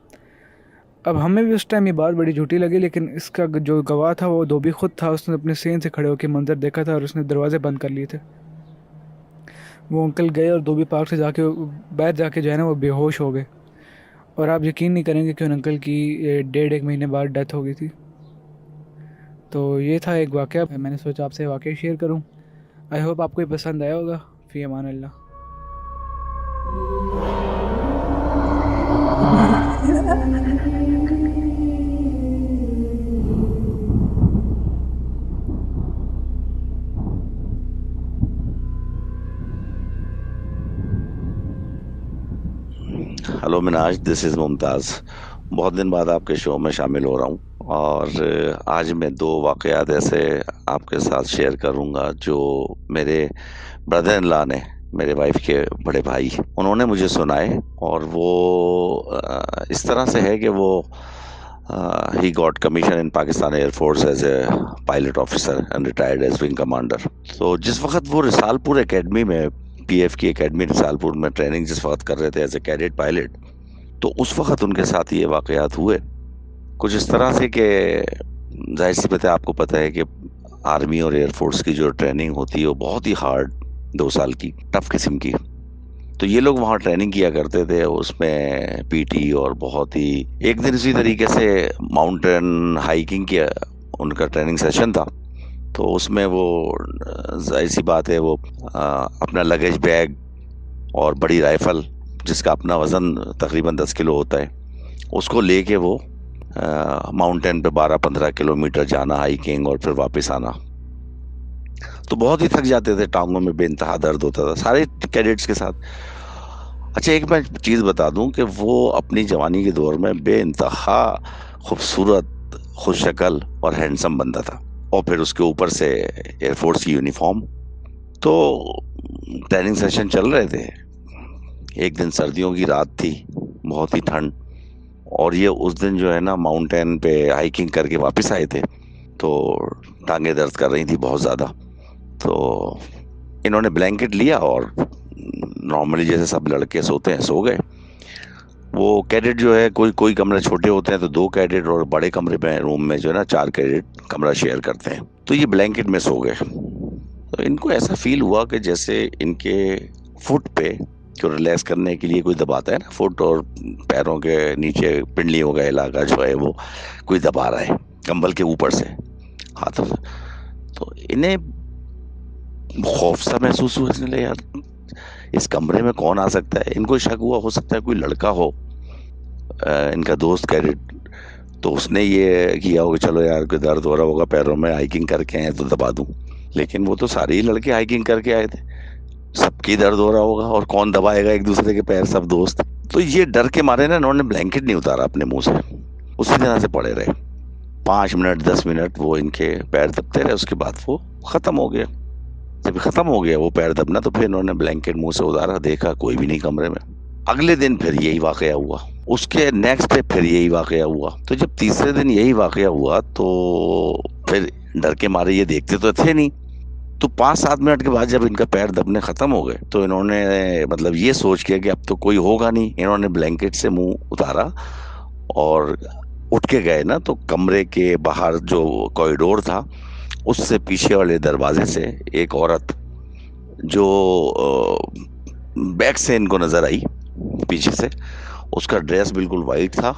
अब हमें भी उस टाइम ये बात बड़ी झूठी लगी, लेकिन इसका जो गवाह था वो धोबी खुद था। उसने अपने सेन से खड़े होकर मंजर देखा था और उसने दरवाजे बंद कर लिए थे। वो अंकल गए और धोबी पार्क से जाके बाहर जाके जो है ना वो बेहोश हो गए और आप यकीन नहीं करेंगे कि उन अंकल की 1.5 महीने बाद डेथ हो गई थी। तो ये था एक वाक़या, मैंने सोचा आपसे वाक़या शेयर करूं। आई होप आपको ये पसंद आया होगा। फ़ी अमान Allah. Hello Minaj, this is Mumtaz. बहुत दिन बाद आपके शो में शामिल हो रहा हूँ और आज मैं 2 वाक़यात ऐसे आपके साथ शेयर करूँगा जो मेरे ब्रदर इन लॉ ने, मेरे वाइफ के बड़े भाई, उन्होंने मुझे सुनाए। और वो इस तरह से है कि वो he got commission in Pakistan air force as a pilot officer and retired as wing commander. तो जिस वक्त वो रिसालपुर एकेडमी में, पीएफ की एकेडमी रिसालपुर में ट्रेनिंग जिस वक्त कर रहे थे एज ए कैडेट पायलट, तो उस वक्त उनके साथ ये वाक़यात हुए कुछ इस तरह से कि जाहिर सी बात है, आपको पता है कि आर्मी और एयरफोर्स की जो ट्रेनिंग होती है वो बहुत ही हार्ड, 2 साल की टफ किस्म की। तो ये लोग वहाँ ट्रेनिंग किया करते थे, उसमें पीटी और बहुत ही एक दिन इसी तरीके से माउंटेन हाइकिंग किया उनका ट्रेनिंग सेशन था। तो उसमें वो जाहिर सी बात है वो अपना लगेज बैग और बड़ी राइफल जिसका अपना वज़न तकरीबन 10 किलो होता है, उसको लेके वो माउंटेन पे 12-15 किलोमीटर जाना हाइकिंग और फिर वापस आना। तो बहुत ही थक जाते थे, टांगों में बेइंतहा दर्द होता था सारे कैडेट्स के साथ। अच्छा, एक मैं चीज़ बता दूं कि वो अपनी जवानी के दौर में बेइंतहा खूबसूरत, खुशशक्ल और हैंडसम बंदा था, और फिर उसके ऊपर से एयरफोर्स की यूनिफॉर्म। तो ट्रेनिंग सेशन चल रहे थे, एक दिन सर्दियों की रात थी, बहुत ही ठंड, और ये उस दिन जो है ना माउंटेन पे हाइकिंग करके वापस आए थे, तो टांगें दर्द कर रही थी बहुत ज़्यादा। तो इन्होंने ब्लैंकेट लिया और नॉर्मली जैसे सब लड़के सोते हैं सो गए। वो कैडेट जो है, कोई कोई कमरे छोटे होते हैं तो 2 कैडेट, और बड़े कमरे में रूम में जो है ना 4 कैडेट कमरा शेयर करते हैं। तो ये ब्लैंकेट मिस हो गए। तो इनको ऐसा फील हुआ कि जैसे इनके फुट पे जो रिलैक्स करने के लिए कोई दबाता है ना, फुट और पैरों के नीचे पिंडलियों का इलाका जो है वो कोई दबा रहा है कंबल के ऊपर से, हाथों से। तो इन्हें खौफ सा महसूस हुआ। इसने लगा यार इस कमरे में कौन आ सकता है। इनको शक हुआ हो सकता है कोई लड़का हो, इनका दोस्त कैडेट। तो उसने ये किया होगा चलो यार कोई दर्द हो रहा होगा पैरों में, हाइकिंग करके आए तो दबा दूं। लेकिन वो तो सारे ही लड़के हाइकिंग करके आए थे, सबकी दर्द हो रहा होगा, और कौन दबाएगा एक दूसरे के पैर, सब दोस्त। तो ये डर के मारे ना इन्होंने ब्लैंकेट नहीं उतारा अपने मुंह से, उसी तरह से पड़े रहे। 5 मिनट 10 मिनट वो इनके पैर दबते रहे, उसके बाद वो खत्म हो गया। जब खत्म हो गया वो पैर दबना, तो फिर इन्होंने ब्लैंकेट मुंह से उतारा, देखा कोई भी नहीं कमरे में। अगले दिन फिर यही वाकया हुआ, उसके नेक्स्ट डे फिर यही वाकया हुआ। तो जब तीसरे दिन यही वाकया हुआ तो फिर डर के मारे ये देखते तो थे नहीं। तो 5-7 मिनट के बाद जब इनका पैर दबने खत्म हो गए तो इन्होंने मतलब ये सोच किया कि अब तो कोई होगा नहीं। इन्होंने ब्लैंकेट से मुंह उतारा और उठ के गए ना, तो कमरे के बाहर जो कॉरिडोर था उससे पीछे वाले दरवाजे से एक औरत जो बैक से इनको नजर आई पीछे से, उसका ड्रेस बिल्कुल वाइट था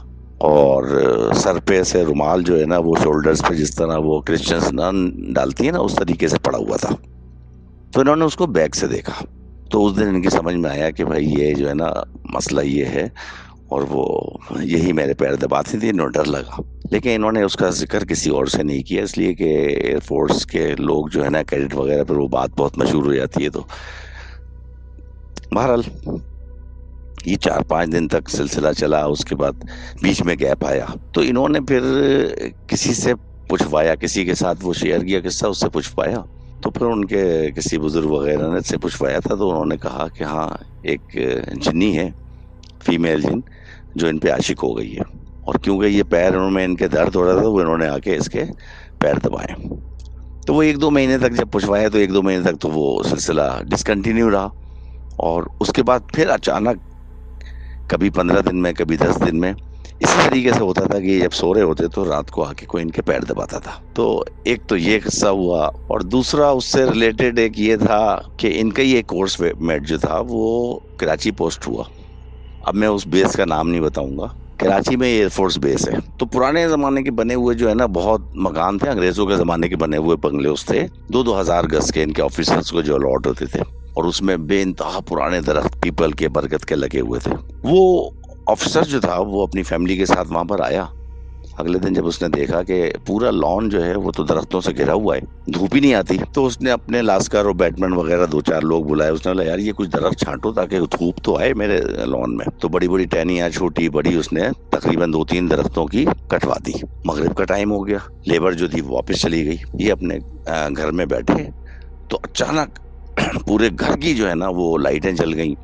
और सर पे ऐसे रुमाल जो है ना वो शोल्डर्स पे जिस तरह वो क्रिश्चियंस नन डालती है ना उस तरीके से पड़ा हुआ था। तो इन्होंने उसको बैक से देखा। तो उस दिन इनकी समझ में आया कि भाई ये जो है ना मसला ये है, और वो यही मेरे पैर दबाती थी, इन्होंने डर लगा। लेकिन इन्होंने उसका जिक्र किसी और से नहीं किया, इसलिए कि एयरफोर्स के लोग जो है ना कैडेट वगैरह पर वो बात बहुत मशहूर हो जाती है। तो बहरहाल ये 4-5 दिन तक सिलसिला चला। उसके बाद बीच में गैप आया, तो इन्होंने फिर किसी से पूछवाया, किसी के साथ वो शेयर किया किस्सा, उससे पूछवाया। तो फिर उनके किसी बुजुर्ग वगैरह ने से पूछवाया था, तो उन्होंने कहा कि हाँ एक जिन्नी है, फीमेल जिन, जो इन पे आशिक हो गई है। और क्योंकि ये पैर में इनके दर्द हो रहा था, वो इन्होंने आके इसके पैर दबाए। तो वो 1-2 महीने तक जब पूछवाया तो 1-2 महीने तक तो वो सिलसिला डिसकंटिन्यू रहा। और उसके बाद फिर अचानक कभी 15 दिन में, कभी 10 दिन में, इसी तरीके से होता था कि जब सो रहे होते तो रात को आके कोई इनके पैर दबाता था। तो एक तो ये किस्सा हुआ, और दूसरा उससे रिलेटेड एक ये था कि इनका ही एक कोर्स मेट जो था वो कराची पोस्ट हुआ। अब मैं उस बेस का नाम नहीं बताऊंगा। कराची में एयरफोर्स बेस है। तो पुराने जमाने के बने हुए जो है ना बहुत मकान थे, अंग्रेजों के जमाने के बने हुए बंगले थे, 2-2 हजार गज के इनके ऑफिसर्स को जो अलॉट होते थे, और उसमें बेइंतहा पुराने दरख्त पीपल के, बरगद के लगे हुए थे। वो ऑफिसर जो था वो अपनी फैमिली के साथ वहां पर आया। अगले दिन जब उसने देखा कि पूरा लॉन जो है वो तो दरख्तों से घिरा हुआ है, धूप ही नहीं आती, तो उसने अपने लास्कर और बैटमैन वगैरह 2-4 लोग बुलाए। उसने बोला यार ये कुछ दरख्त छांटो ताकि धूप तो आए मेरे लॉन में। तो बड़ी बड़ी टहनियां, छोटी बड़ी, उसने तकरीबन 2-3 दरख्तों की कटवा दी। मगरिब का टाइम हो गया, लेबर जो थी वो वापस चली गई, ये अपने घर में बैठे। तो अचानक पूरे घर की जो है ना वो लाइटें जल गई,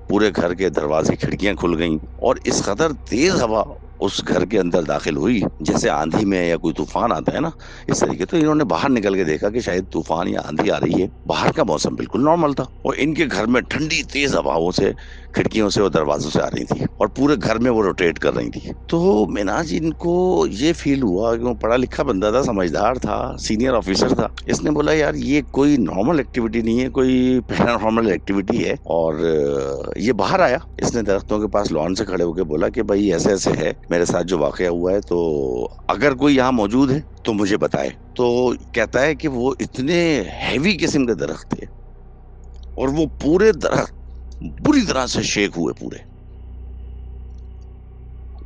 पूरे घर के दरवाजे खिड़कियां खुल गईं, और इस कदर तेज हवा उस घर के अंदर दाखिल हुई जैसे आंधी में या कोई तूफान आता है ना, इस तरीके। तो इन्होंने बाहर निकल के देखा कि शायद तूफान या आंधी आ रही है। बाहर का मौसम बिल्कुल नॉर्मल था, और इनके घर में ठंडी तेज हवाओं से, खिड़कियों से और दरवाजों से आ रही थी, और पूरे घर में वो रोटेट कर रही थी। तो मिनाज इनको ये फील हुआ कि वो पढ़ा लिखा बंदा था, समझदार था, सीनियर ऑफिसर था। इसने बोला यार ये कोई नॉर्मल एक्टिविटी नहीं है, कोई पैरानॉर्मल एक्टिविटी है। और ये बाहर आया, इसने दरख्तों के पास लॉन से खड़े होकर बोला कि भाई ऐसे ऐसे है मेरे साथ जो वाकया हुआ है, तो अगर कोई यहाँ मौजूद है तो मुझे बताए। तो कहता है कि वो इतने हैवी किस्म के दरख्त थे, और वो पूरे दरख्त बुरी तरह से शेक हुए पूरे।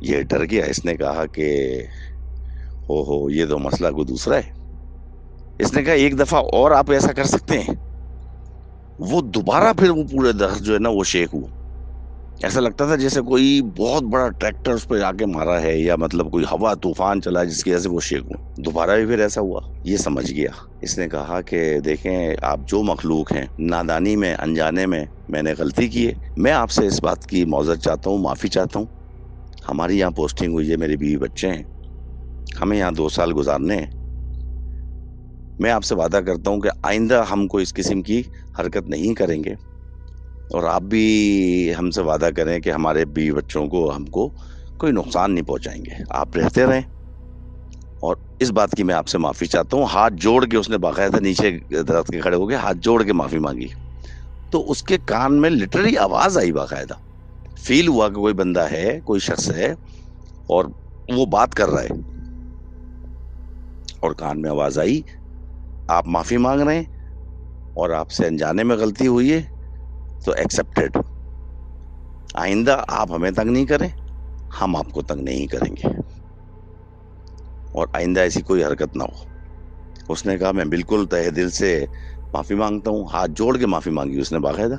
ये डर गया, इसने कहा कि ओहो ये तो मसला कोई दूसरा है। इसने कहा एक दफा और आप ऐसा कर सकते हैं। वो दोबारा फिर वो पूरे दरख्त जो है ना वो शेक हुआ। ऐसा लगता था जैसे कोई बहुत बड़ा ट्रैक्टर उस पर आके मारा है, या मतलब कोई हवा तूफान चला जिसकी वजह से वो शेक हुआ। दोबारा भी फिर ऐसा हुआ। ये समझ गया, इसने कहा कि देखें आप जो मखलूक हैं, नादानी में, अनजाने में मैंने गलती की है। मैं आपसे इस बात की मौजत चाहता हूँ, माफ़ी चाहता हूँ। हमारी यहाँ पोस्टिंग हुई है, मेरे बीवी बच्चे हैं, हमें यहाँ 2 साल गुजारने हैं। मैं आपसे वादा करता हूँ कि आइंदा हम कोई इस किस्म की हरकत नहीं करेंगे। और आप भी हमसे वादा करें कि हमारे बीवी बच्चों को हमको कोई नुकसान नहीं पहुंचाएंगे, आप रहते रहें। और इस बात की मैं आपसे माफ़ी चाहता हूँ। हाथ जोड़ के उसने बाकायदा नीचे दरख्त के खड़े हो गए, हाथ जोड़ के माफ़ी मांगी। तो उसके कान में लिटरली आवाज़ आई बाकायदा, फील हुआ कि कोई बंदा है, कोई शख्स है और वो बात कर रहा है। और कान में आवाज़ आई, आप माफ़ी मांग रहे हैं और आपसे अनजाने में गलती हुई है तो एक्सेप्टेड। आइंदा आप हमें तंग नहीं करें, हम आपको तंग नहीं करेंगे और आइंदा ऐसी कोई हरकत ना हो। उसने कहा मैं बिल्कुल तहे दिल से माफ़ी मांगता हूँ, हाथ जोड़ के माफ़ी मांगी उसने बाकायदा।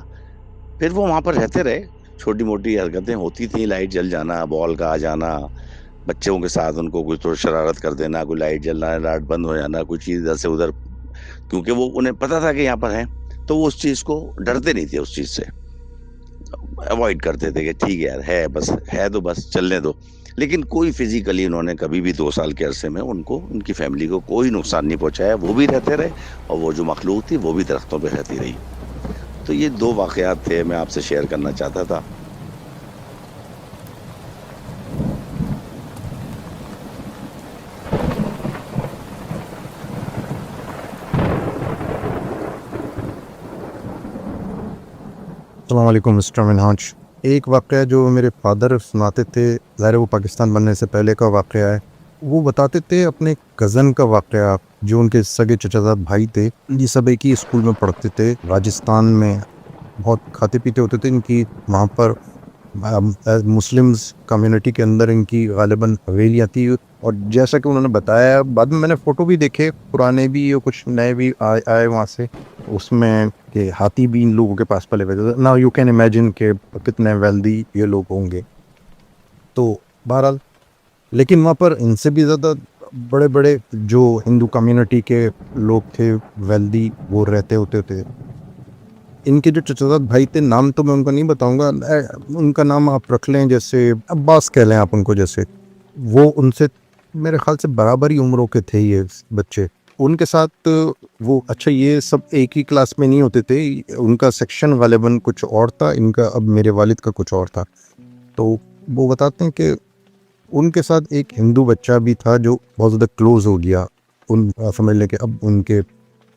फिर वो वहाँ पर रहते रहे, छोटी मोटी हरकतें होती थी, लाइट जल जाना, बॉल का आ जाना, बच्चों के साथ उनको कुछ तो शरारत कर देना, कोई लाइट जलना, लाइट बंद हो जाना, कोई चीज़ इधर से उधर, क्योंकि वो उन्हें पता था कि यहाँ पर है, तो वो उस चीज़ को डरते नहीं थे, उस चीज़ से अवॉइड करते थे कि ठीक है यार, है बस, है तो बस चलने दो। लेकिन कोई फिजिकली उन्होंने कभी भी 2 साल के अरसे में उनको, उनकी फैमिली को कोई नुकसान नहीं पहुंचाया। वो भी रहते रहे और वो जो मखलूक थी वो भी दरख्तों पे रहती रही। तो ये 2 वाक़यात थे, मैं आपसे शेयर करना चाहता था। अस्सलाम वालेकुम मिस्टर मिनहाज। एक वाक़या जो मेरे फादर सुनाते थे, ज़ाहिर है वो पाकिस्तान बनने से पहले का वाक़या है। वो बताते थे अपने कज़न का वाक़या, जो उनके सगे चचाज़ाद भाई थे। ये सब एक ही स्कूल में पढ़ते थे, राजस्थान में। बहुत खाते-पीते होते थे। इनकी वहाँ पर मुस्लिम्स कम्युनिटी के अंदर इनकी ग़ालिबन हवेलियाँ थी। और जैसा कि उन्होंने बताया, बाद में मैंने फ़ोटो भी देखे, पुराने भी और कुछ नए भी आए वहाँ से, उसमें कि हाथी भी इन लोगों के पास पले हुए थे। नाउ यू कैन इमेजिन कि कितने वेल्दी ये लोग होंगे। तो बहरहाल, लेकिन वहाँ पर इनसे भी ज़्यादा बड़े-बड़े जो हिंदू कम्युनिटी के लोग थे, वेल्दी, वो रहते होते थे। इनके जो चचाज़ाद भाई थे, नाम तो मैं उनका नहीं बताऊँगा, उनका नाम आप रख लें, जैसे अब्बास कह लें आप उनको। जैसे वो उनसे मेरे ख़्याल से बराबर ही उम्रों के थे ये बच्चे। उनके साथ वो, अच्छा, ये सब एक ही क्लास में नहीं होते थे, उनका सेक्शन ग़ालिबन कुछ और था, इनका अब मेरे वालिद का कुछ और था। तो वो बताते हैं कि उनके साथ एक हिंदू बच्चा भी था जो बहुत ज़्यादा क्लोज़ हो गया। समझ लें कि अब उनके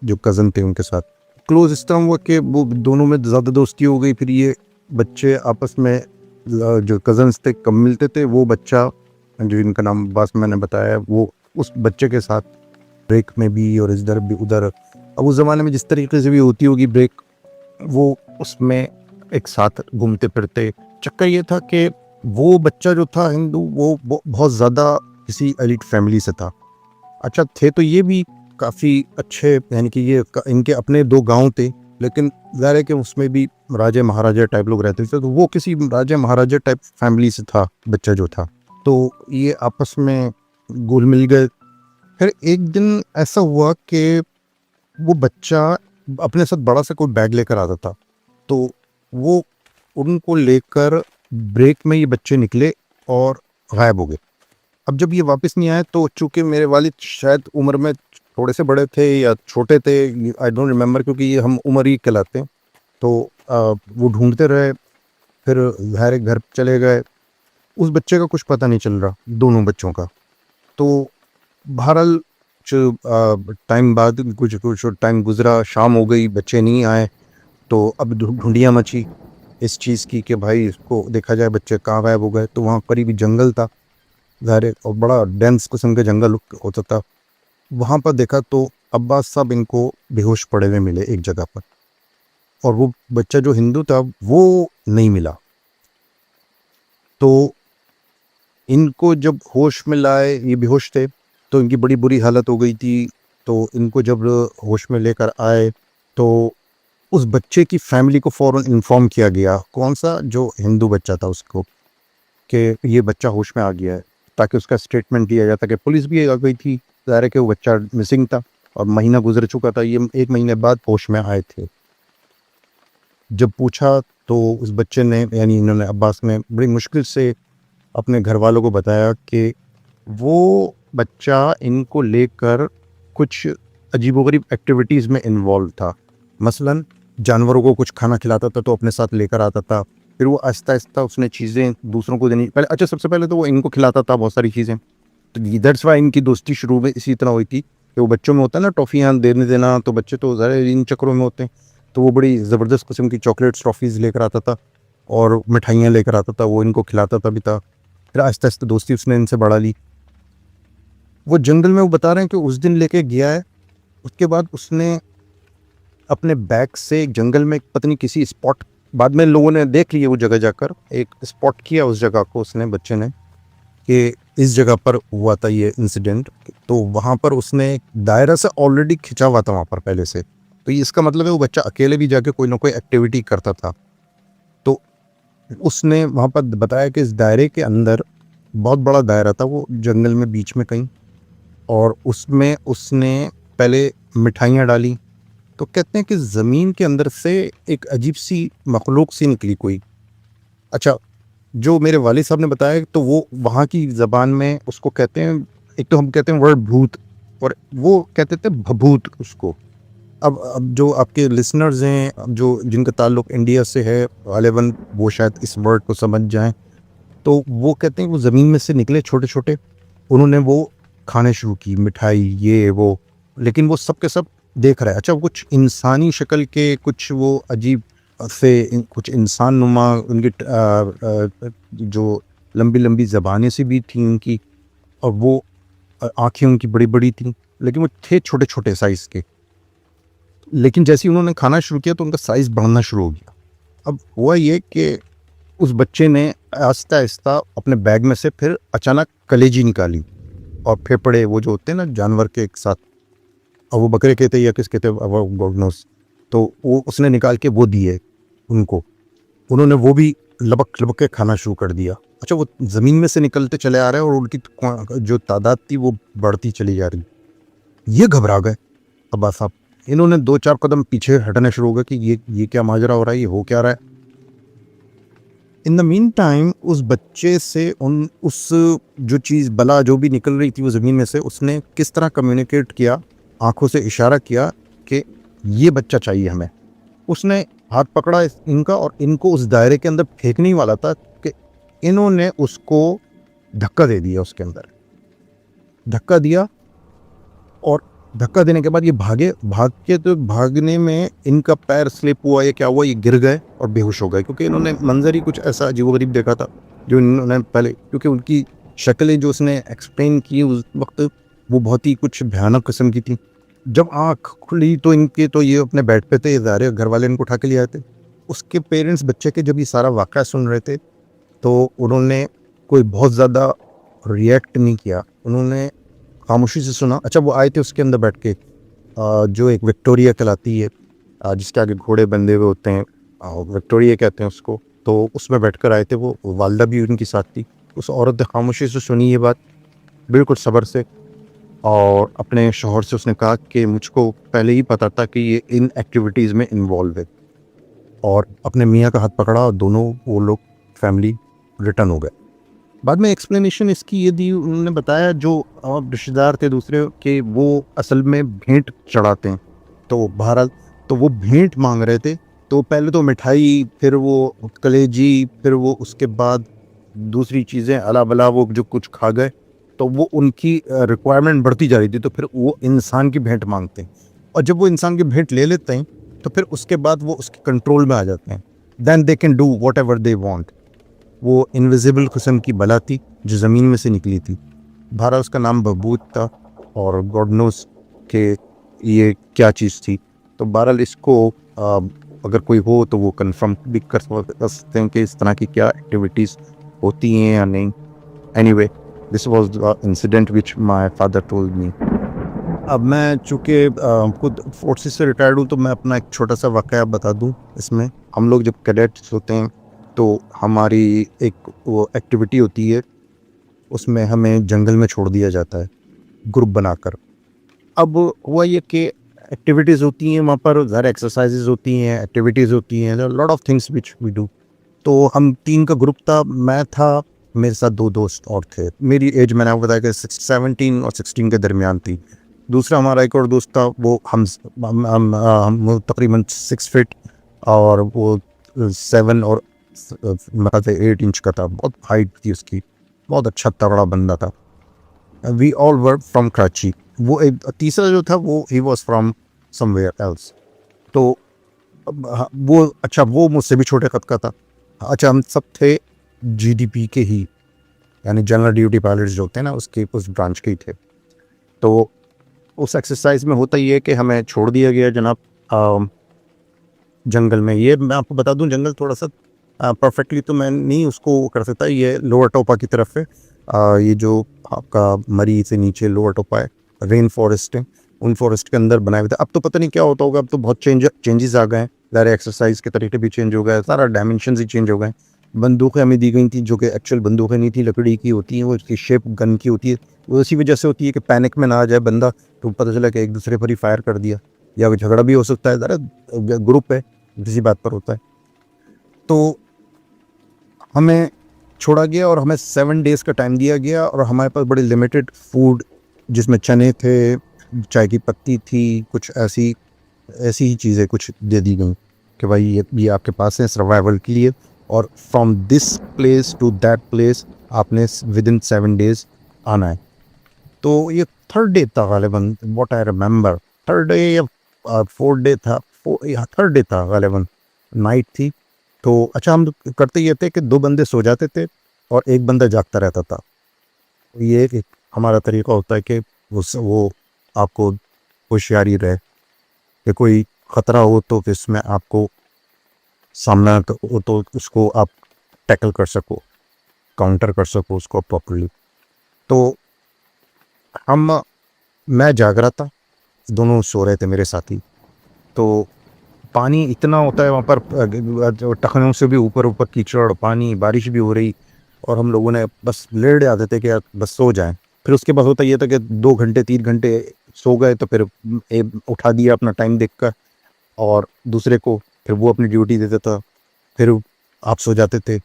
जो कज़न थे उनके साथ क्लोज़ इस तरह हुआ कि वो दोनों में ज़्यादा दोस्ती हो गई। फिर ये बच्चे आपस में, जो कज़न्स थे, कम मिलते थे। वो बच्चा जो इनका नाम अब्बास मैंने बताया, वो उस बच्चे के साथ ब्रेक में भी और इधर भी उधर, अब उस ज़माने में जिस तरीके से भी होती होगी ब्रेक, वो उसमें एक साथ घूमते फिरते। चक्कर ये था कि वो बच्चा जो था हिंदू, वो बहुत ज़्यादा किसी एलिट फैमिली से था। अच्छा, थे तो ये भी काफ़ी अच्छे, यानी कि ये इनके अपने 2 गांव थे, लेकिन ज़ाहिर है कि उसमें भी राजे महाराजा टाइप लोग रहते थे। तो वो किसी राजे महाराजा टाइप फैमिली से था बच्चा जो था। तो ये आपस में घुल मिल गए। फिर एक दिन ऐसा हुआ कि वो बच्चा अपने साथ बड़ा सा कोई बैग लेकर आता था। तो वो उनको लेकर ब्रेक में ये बच्चे निकले और गायब हो गए। अब जब ये वापस नहीं आए, तो चूँकि मेरे वालिद शायद उम्र में थोड़े से बड़े थे या छोटे थे, आई डोंट रिमेंबर, क्योंकि ये हम उम्र ही कहलाते हैं। तो वो ढूंढते रहे, फिर ज़ाहिर घर चले गए। उस बच्चे का कुछ पता नहीं चल रहा, दोनों बच्चों का। तो बहरहाल टाइम बाद, कुछ टाइम गुजरा, शाम हो गई, बच्चे नहीं आए। तो अब ढूंढियाँ मची इस चीज़ की कि भाई इसको देखा जाए, बच्चे कहाँ गायब हो गए। तो वहाँ करीबी जंगल था, ज़ाहिर है, और बड़ा डेंस किस्म का जंगल होता था। वहाँ पर देखा तो अब्बास साहब इनको बेहोश पड़े हुए मिले एक जगह पर, और वो बच्चा जो हिंदू था वो नहीं मिला। तो इनको जब होश में लाए, ये बेहोश थे, तो इनकी बड़ी बुरी हालत हो गई थी। तो इनको जब होश में लेकर आए, तो उस बच्चे की फैमिली को फ़ौरन इन्फॉर्म किया गया, कौन सा, जो हिंदू बच्चा था उसको, कि ये बच्चा होश में आ गया है, ताकि उसका स्टेटमेंट दिया जाता। कि पुलिस भी आ गई थी, ज़ाहिर है कि वो बच्चा मिसिंग था और महीना गुजर चुका था। ये 1 महीने बाद होश में आए थे। जब पूछा तो उस बच्चे ने, यानी इन्होंने, अब्बास ने, बड़ी मुश्किल से अपने घर वालों को बताया कि वो बच्चा इनको लेकर कुछ अजीबोगरीब एक्टिविटीज़ में इन्वॉल्व था। मसलन जानवरों को कुछ खाना खिलाता था तो अपने साथ लेकर आता था। फिर वो आहिस्ता आहिस्ता उसने चीज़ें दूसरों को देनी पहले, अच्छा सबसे पहले तो वो इनको खिलाता था बहुत सारी चीज़ें, तो दैट्स वाई इनकी दोस्ती शुरू में इसी तरह हुई थी कि वो बच्चों में होता है ना टॉफ़ियाँ देने देना, तो बच्चे तो ज़रा इन चक्करों में होते हैं, तो वो बड़ी ज़बरदस्त किस्म की चॉकलेट्स टॉफ़ीज़ लेकर आता था और मिठाइयाँ लेकर आता था, वो इनको खिलाता था भी था। फिर आहिस्ता आहिस्ता दोस्ती उसने इनसे बढ़ा ली। वो जंगल में वो बता रहे हैं कि उस दिन लेके गया है, उसके बाद उसने अपने बैग से एक जंगल में पता नहीं किसी स्पॉट, बाद में लोगों ने देख लिया वो जगह जाकर, एक स्पॉट किया उस जगह को उसने, बच्चे ने, कि इस जगह पर हुआ था ये इंसिडेंट। तो वहाँ पर उसने एक दायरा से ऑलरेडी खिंचा हुआ था वहाँ पर पहले से, तो ये इसका मतलब है वो बच्चा अकेले भी जाके कोई ना कोई एक्टिविटी करता था। तो उसने वहाँ पर बताया कि इस दायरे के अंदर बहुत बड़ा दायरा था, वो जंगल में बीच में कहीं, और उसमें उसने पहले मिठाइयाँ डाली। तो कहते हैं कि ज़मीन के अंदर से एक अजीब सी मखलूक सी निकली कोई। अच्छा, जो मेरे वालिद साहब ने बताया तो वो वहाँ की ज़बान में उसको कहते हैं, एक तो हम कहते हैं वर्ड भूत, और वो कहते थे भभूत उसको। अब जो आपके लिसनर्स हैं, जो जिनका ताल्लुक़ इंडिया से है गालिबन, वो शायद इस वर्ड को समझ जाएं। तो वो कहते हैं वो ज़मीन में से निकले छोटे छोटे, उन्होंने वो खाने शुरू की मिठाई ये वो, लेकिन वो सब के सब देख रहा है। अच्छा, कुछ इंसानी शक्ल के, कुछ वो अजीब से कुछ इंसान नुमा, उनकी जो लंबी लंबी ज़बानें सी भी थी उनकी, और वो आँखें उनकी बड़ी बड़ी थी, लेकिन वो थे छोटे छोटे साइज़ के। लेकिन जैसे ही उन्होंने खाना शुरू किया तो उनका साइज़ बढ़ना शुरू हो गया। अब हुआ ये कि उस बच्चे ने आहिस्ता आहिस्ता अपने बैग में से फिर अचानक कलेजी निकाली और फेफड़े, वो जो होते हैं ना जानवर के एक साथ, और वो बकरे के थे या किसके थे गॉड नोस, तो वो उसने निकाल के वो दिए उनको, उन्होंने वो भी लबक लबक के खाना शुरू कर दिया। अच्छा, वो ज़मीन में से निकलते चले आ रहे हैं और उनकी जो तादाद थी वो बढ़ती चली जा रही। ये घबरा गए अब्बास साहब, इन्होंने 2-4 कदम पीछे हटने शुरू हो गए कि ये क्या माजरा हो रहा है, ये हो क्या रहा है। इन द मीन टाइम उस बच्चे से उस जो चीज़ बला जो भी निकल रही थी वो ज़मीन में से, उसने किस तरह कम्युनिकेट किया, आंखों से इशारा किया कि ये बच्चा चाहिए हमें। उसने हाथ पकड़ा इनका और इनको उस दायरे के अंदर फेंकने ही वाला था कि इन्होंने उसको धक्का दे दिया, उसके अंदर धक्का दिया, और धक्का देने के बाद ये भाग के तो भागने में इनका पैर स्लिप हुआ, ये क्या हुआ, ये गिर गए और बेहोश हो गए, क्योंकि इन्होंने मंजर ही कुछ ऐसा अजीबोगरीब देखा था जो इन्होंने पहले, क्योंकि उनकी शक्लें जो उसने एक्सप्लेन की उस वक्त वो बहुत ही कुछ भयानक किस्म की थी। जब आँख खुली तो इनके, तो ये अपने बेड पे थे, ज़ाहिर है घर वाले इनको उठा के ले आए थे। उसके पेरेंट्स बच्चे के जब ये सारा वाक़या सुन रहे थे तो उन्होंने कोई बहुत ज़्यादा रिएक्ट नहीं किया, उन्होंने खामोशी से सुना। अच्छा, वो आए थे उसके अंदर बैठ के, जो एक विक्टोरिया कहलाती है, जिसके आगे घोड़े बंधे हुए होते हैं, विक्टोरिया कहते हैं उसको, तो उसमें बैठकर आए थे वो, वालदा भी उनकी साथ थी। उस औरत ने खामोशी से सुनी ये बात, बिल्कुल सब्र से, और अपने शौहर से उसने कहा कि मुझको पहले ही पता था कि ये इन एक्टिविटीज़ में इन्वॉल्व है, और अपने मियाँ का हाथ पकड़ा और दोनों वो लोग फैमिली रिटर्न हो गए। बाद में एक्सप्लेनेशन इसकी ये दी, उन्होंने बताया जो रिश्तेदार थे दूसरे के, वो असल में भेंट चढ़ाते हैं, तो बहरहाल तो वो भेंट मांग रहे थे, तो पहले तो मिठाई, फिर वो कलेजी, फिर वो उसके बाद दूसरी चीज़ें अला बला वो जो कुछ खा गए, तो वो उनकी रिक्वायरमेंट बढ़ती जा रही थी, तो फिर वो इंसान की भेंट मांगते हैं, और जब वो इंसान की भेंट ले लेते हैं तो फिर उसके बाद वो उसके कंट्रोल में आ जाते हैं, then they can do whatever they want. वो इनविजिबल किस्म की बला थी जो ज़मीन में से निकली थी, बहरहाल उसका नाम बबूत था, और गॉड नोस के ये क्या चीज़ थी। तो बहरहाल इसको अगर कोई हो तो वो कंफर्म भी कर सकते हैं कि इस तरह की क्या एक्टिविटीज़ होती हैं या नहीं। Anyway, this was the incident which my father told me. अब मैं चूँकि खुद फोर्सेस से रिटायर्ड हूँ, तो मैं अपना एक छोटा सा वाक़या बता दूँ इसमें। हम लोग जब कैडेट्स होते हैं तो हमारी एक वो एक्टिविटी होती है, उसमें हमें जंगल में छोड़ दिया जाता है ग्रुप बनाकर। अब हुआ ये कि एक्टिविटीज़ होती हैं वहाँ पर, ज़ाहिर एक्सरसाइजेज होती हैं, एक्टिविटीज़ होती हैं, lot of things which we do. तो हम 3 का ग्रुप था, मैं था, मेरे साथ 2 दोस्त और थे। मेरी एज मैंने आपको बताया कि 17 और 16 के दरमियान थी। दूसरा हमारा एक और दोस्त था, वो हम तकरीबन 6 फीट और वो 7 और मेरे से 8 इंच का था, बहुत हाइट थी उसकी, बहुत अच्छा तगड़ा बंदा था। We all were from Karachi. वो एक तीसरा जो था वो he was from somewhere else. तो वो अच्छा, वो मुझसे भी छोटे कद का था। अच्छा, हम सब थे जीडीपी के ही, यानी जनरल ड्यूटी पायलट्स जो होते हैं ना, उसके उस ब्रांच के ही थे। तो उस एक्सरसाइज में होता ये है कि हमें छोड़ दिया गया जनाब जंगल में। ये मैं आपको बता दूं, जंगल थोड़ा सा परफेक्टली तो मैं नहीं उसको कर सकता, ये लोअर टोपा की तरफ है। ये जो आपका मरी से नीचे लोअर टोपा है, रेन फॉरेस्ट है, उन फॉरेस्ट के अंदर बनाए हुए थे। अब तो पता नहीं क्या होता होगा, अब तो बहुत चेंजेस आ गए हैं, सारे एक्सरसाइज के तरीके भी चेंज हो गए, सारा डायमेंशन ही चेंज हो गए। बंदूकें हमें दी गई थी जो कि एक्चुअल बंदूकें नहीं थी, लकड़ी की होती हैं, वो उसकी शेप गन की होती है। वो इसी वजह से होती है कि पैनिक में ना आ जाए बंदा, तो पता चला कि एक दूसरे पर ही फायर कर दिया, या कोई झगड़ा भी हो सकता है, ज़रा ग्रुप है, किसी बात पर होता है। तो हमें छोड़ा गया और हमें 7 डेज़ का टाइम दिया गया, और हमारे पास बड़े लिमिटेड फूड, जिसमें चने थे, चाय की पत्ती थी, कुछ ऐसी ही चीज़ें कुछ दे दी गई कि भाई ये आपके पास है सर्वाइवल के लिए, और from this place to that place आपने विदिन 7 डेज़ आना है। तो ये 3rd डे था गालिबन, what I remember, 3rd day या 4th डे था, 3rd डे था गालिबन, नाइट थी। तो अच्छा, हम करते ये थे कि 2 बंदे सो जाते थे और एक बंदा जागता रहता था। ये एक हमारा तरीका होता है कि वो आपको होशियारी रहे कि कोई ख़तरा हो तो इसमें आपको सामना हो तो उसको आप टैकल कर सको, काउंटर कर सको उसको प्रॉपर्ली। तो मैं जाग रहा था, दोनों सो रहे थे मेरे साथी। तो पानी इतना होता है वहाँ पर, टखनों से भी ऊपर ऊपर कीचड़, पानी, बारिश भी हो रही, और हम लोगों ने बस लेट जाते थे कि यार बस सो जाएं। फिर उसके बाद होता ये था कि 2 घंटे 3 घंटे सो गए तो फिर उठा दिया अपना टाइम देखकर, और दूसरे को फिर वो अपनी ड्यूटी देता था, फिर आप सो जाते थे।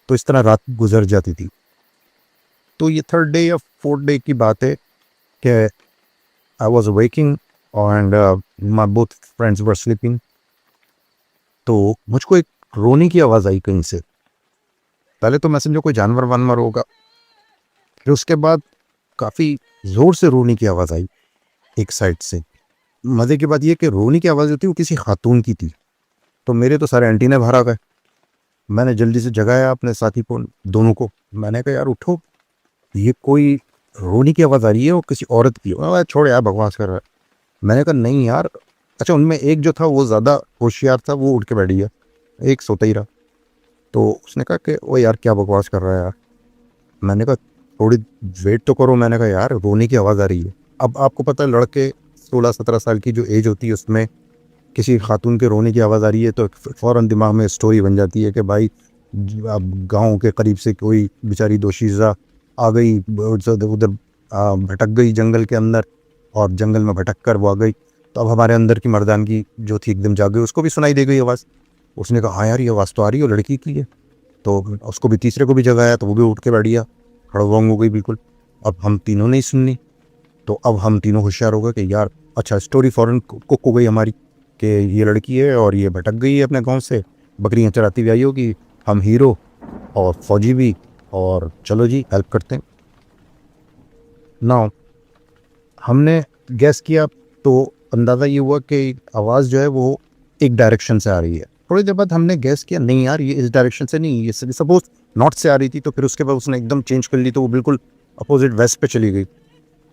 तो इस तरह रात गुजर जाती थी। तो ये 3rd डे या 4th डे की बात है कि I was waking and my both friends were sleeping. तो मुझको एक रोने की आवाज़ आई कहीं से। पहले तो मैं समझो कोई जानवर वानवर होगा, फिर उसके बाद काफ़ी ज़ोर से रोने की आवाज़ आई एक साइड से। मज़े की बात यह कि रोने की आवाज़ जो थी वो किसी खातून की थी। तो मेरे तो सारे एंटीने बाहर आ गए। मैंने जल्दी से जगाया अपने साथी को, दोनों को। मैंने कहा यार उठो, ये कोई रोने की आवाज़ आ रही है, वो किसी औरत की। छोड़ यार, बकवास कर रहा है। मैंने कहा नहीं यार। अच्छा, उनमें एक जो था वो ज़्यादा होशियार था, वो उठ के बैठ गया, एक सोता ही रहा। तो उसने कहा कि ओ यार क्या बकवास कर रहा है यार। मैंने कहा थोड़ी वेट तो करो। मैंने कहा यार रोने की आवाज़ आ रही है। अब आपको पता है, लड़के 16-17 साल की जो एज होती है उसमें किसी खातून के रोने की आवाज़ आ रही है तो फ़ौरन दिमाग में स्टोरी बन जाती है कि भाई अब गाँव के करीब से कोई बेचारी दोशीज़ा आ गई, उधर भटक गई जंगल के अंदर, और जंगल में भटक कर वो आ गई। तो अब हमारे अंदर की मर्दानगी जो थी एकदम जाग गई, उसको भी सुनाई दे गई आवाज़। उसने कहा हाँ यार ये आवाज़ तो आ रही है, लड़की की है। तो उसको भी, तीसरे को भी जगाया, तो वो भी उठ के बैठ गया, खड़बोंग हो गई बिल्कुल। अब हम तीनों ने ही सुननी, तो अब हम तीनों होशियार हो गए कि यार अच्छा, स्टोरी फ़ौरन कुक हो गई हमारी कि ये लड़की है और ये भटक गई है अपने गांव से, बकरियां चराती हुई आई होगी। हम हीरो और फौजी भी, और चलो जी हेल्प करते हैं ना। हमने गैस किया तो अंदाज़ा ये हुआ कि आवाज़ जो है वो एक डायरेक्शन से आ रही है। थोड़ी देर बाद हमने गैस किया, नहीं यार ये इस डायरेक्शन से नहीं, ये सपोज नॉर्थ से आ रही थी। तो फिर उसके बाद उसने एकदम चेंज कर ली, तो वो बिल्कुल अपोजिट वेस्ट पे चली गई,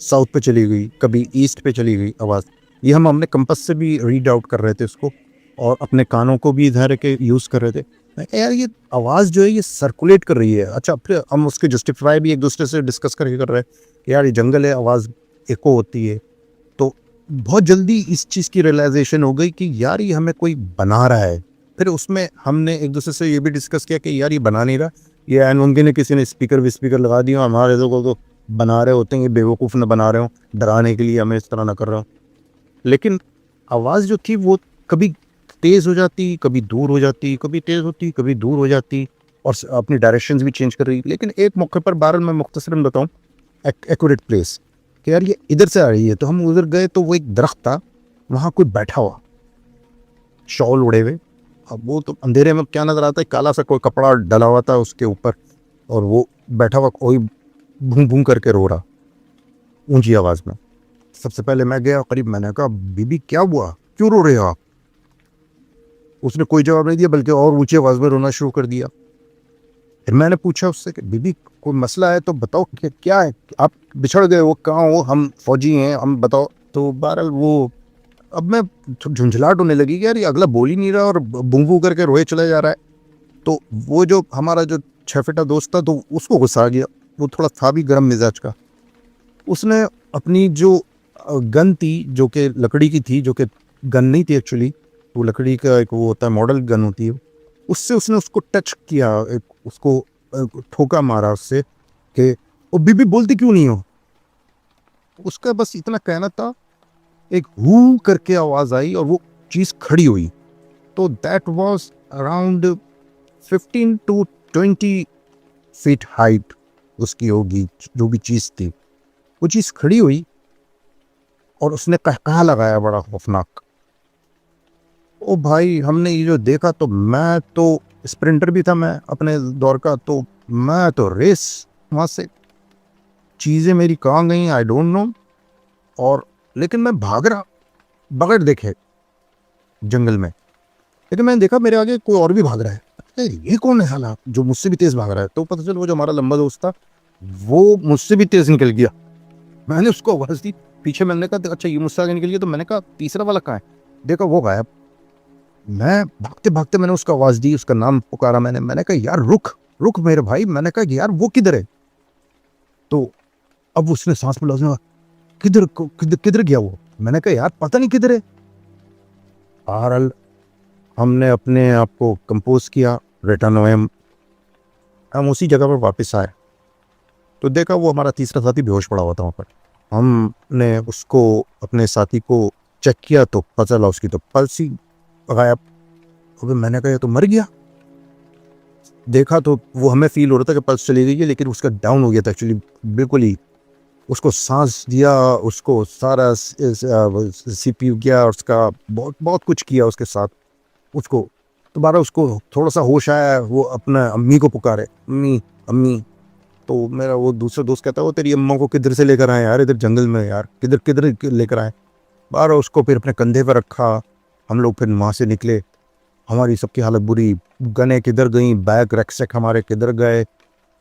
साउथ पे चली गई, कभी ईस्ट पे चली गई आवाज़। ये हमने कंपास से भी रीड आउट कर रहे थे उसको, और अपने कानों को भी इधर के यूज़ कर रहे थे। मैं कहा, यार ये आवाज़ जो है ये सर्कुलेट कर रही है। अच्छा, फिर हम उसके जस्टिफाई भी एक दूसरे से डिस्कस करके कर रहे हैं कि यार ये जंगल है, आवाज़ एको होती है। तो बहुत जल्दी इस चीज़ की रियलाइजेशन हो गई कि यार ये हमें कोई बना रहा है। फिर उसमें हमने एक दूसरे से ये भी डिस्कस किया कि यार ये बना नहीं रहा, ये अनमुमकिन है किसी ने स्पीकर लगा दिया, हमारे लोगों को बना रहे होते हैं, ये बेवकूफ़ न बना रहे हो, डराने के लिए हमें इस तरह ना कर रहा हूँ। लेकिन आवाज़ जो थी वो कभी तेज़ हो जाती, कभी दूर हो जाती, कभी तेज़ होती, कभी दूर हो जाती, और अपनी डायरेक्शंस भी चेंज कर रही। लेकिन एक मौके पर, बहरहाल मैं मुख्तसरन बताऊँ, एक्यूरेट प्लेस कि यार ये इधर से आ रही है। तो हम उधर गए तो वो एक दरख्त था, वहाँ कोई बैठा हुआ, शॉल उड़े हुए। अब वो तो अंधेरे में क्या नज़र आता है, काला सा कोई कपड़ा डला हुआ था उसके ऊपर, और वो बैठा हुआ कोई भूं भूं करके रो रहा ऊंची आवाज़ में। सबसे पहले मैं गया करीब, मैंने कहा बीबी क्या हुआ, क्यों रो रहे हो आप? उसने कोई जवाब नहीं दिया, बल्कि और ऊंची आवाज़ में रोना शुरू कर दिया। फिर मैंने पूछा उससे कि बीबी कोई मसला है तो बताओ, क्या है, आप बिछड़ गए हो, कहाँ हो? हम फौजी हैं, हम बताओ। तो बहरहाल वो, अब मैं झुंझलाहट होने लगी कि यार ये अगला बोल ही नहीं रहा और बूं बूं करके रोए चला जा रहा है। तो वो जो हमारा जो छफेटा दोस्त था, तो उसको गुस्सा आ गया, वो थोड़ा था भी गर्म मिजाज का। उसने अपनी जो गन थी, जो कि लकड़ी की थी, जो कि गन नहीं थी एक्चुअली, वो लकड़ी का एक वो होता है, मॉडल गन होती है, उससे उसने उसको टच किया, एक उसको ठोका मारा उससे कि ओ बीबी बोलती क्यों नहीं हो। उसका बस इतना कहना था, एक हू करके आवाज़ आई और वो चीज़ खड़ी हुई। तो that was around 15 to 20 feet height उसकी होगी, जो भी चीज़ थी। वो चीज़ खड़ी हुई और उसने कहकहा लगाया बड़ा खौफनाक। ओ भाई, हमने ये जो देखा, तो मैं तो स्प्रिंटर भी था मैं अपने दौर का, तो मैं तो रेस वहाँ से, चीज़ें मेरी कहाँ गई आई डोंट नो। और लेकिन मैं भाग रहा बगैर देखे जंगल में, लेकिन मैंने देखा मेरे आगे कोई और भी भाग रहा है। अरे ये कौन है साला जो मुझसे भी तेज भाग रहा है? तो पता चला वो जो हमारा लंबा दोस्त था, वो मुझसे भी तेज निकल गया। मैंने उसको आवाज़ दी पीछे, मैंने कहा अच्छा ये मुझसे आगे निकल गया। तो मैंने कहा तीसरा वाला कहाँ है? देखा वो गायब। मैं भागते भागते मैंने उसको आवाज़ दी, उसका नाम पुकारा मैंने कहा यार रुक रुक मेरे भाई। मैंने कहा यार वो किधर है? तो अब उसने सांस में लगा, किधर किधर किधर गया वो? मैंने कहा यार पता नहीं किधर है। बहरहाल हमने अपने आप को कंपोज किया, रिटर्न हुए, हम उसी जगह पर वापस आए तो देखा वो हमारा तीसरा साथी बेहोश पड़ा हुआ था वहाँ पर। हमने उसको, अपने साथी को चेक किया तो पता चला उसकी तो पल्स ही गायब। अबे मैंने कहा ये तो मर गया। देखा तो वो हमें फील हो रहा था कि पल्स चली गई है, लेकिन उसका डाउन हो गया था एक्चुअली, बिल्कुल ही। उसको सांस दिया, उसको सारा सीपीयू किया, और उसका बहुत बहुत कुछ किया उसके साथ। उसको दोबारा उसको थोड़ा सा होश आया, वो अपना अम्मी को पुकारे, अम्मी अम्मी। तो मेरा वो दूसरा दोस्त कहता है वो तेरी अम्मा को किधर से लेकर आए यार, इधर जंगल में यार, किधर किधर लेकर आए। बाहर उसको फिर अपने कंधे पर रखा, हम लोग फिर वहाँ से निकले। हमारी सबकी हालत बुरी, गने किधर गई, बैग रैकसैक हमारे किधर गए,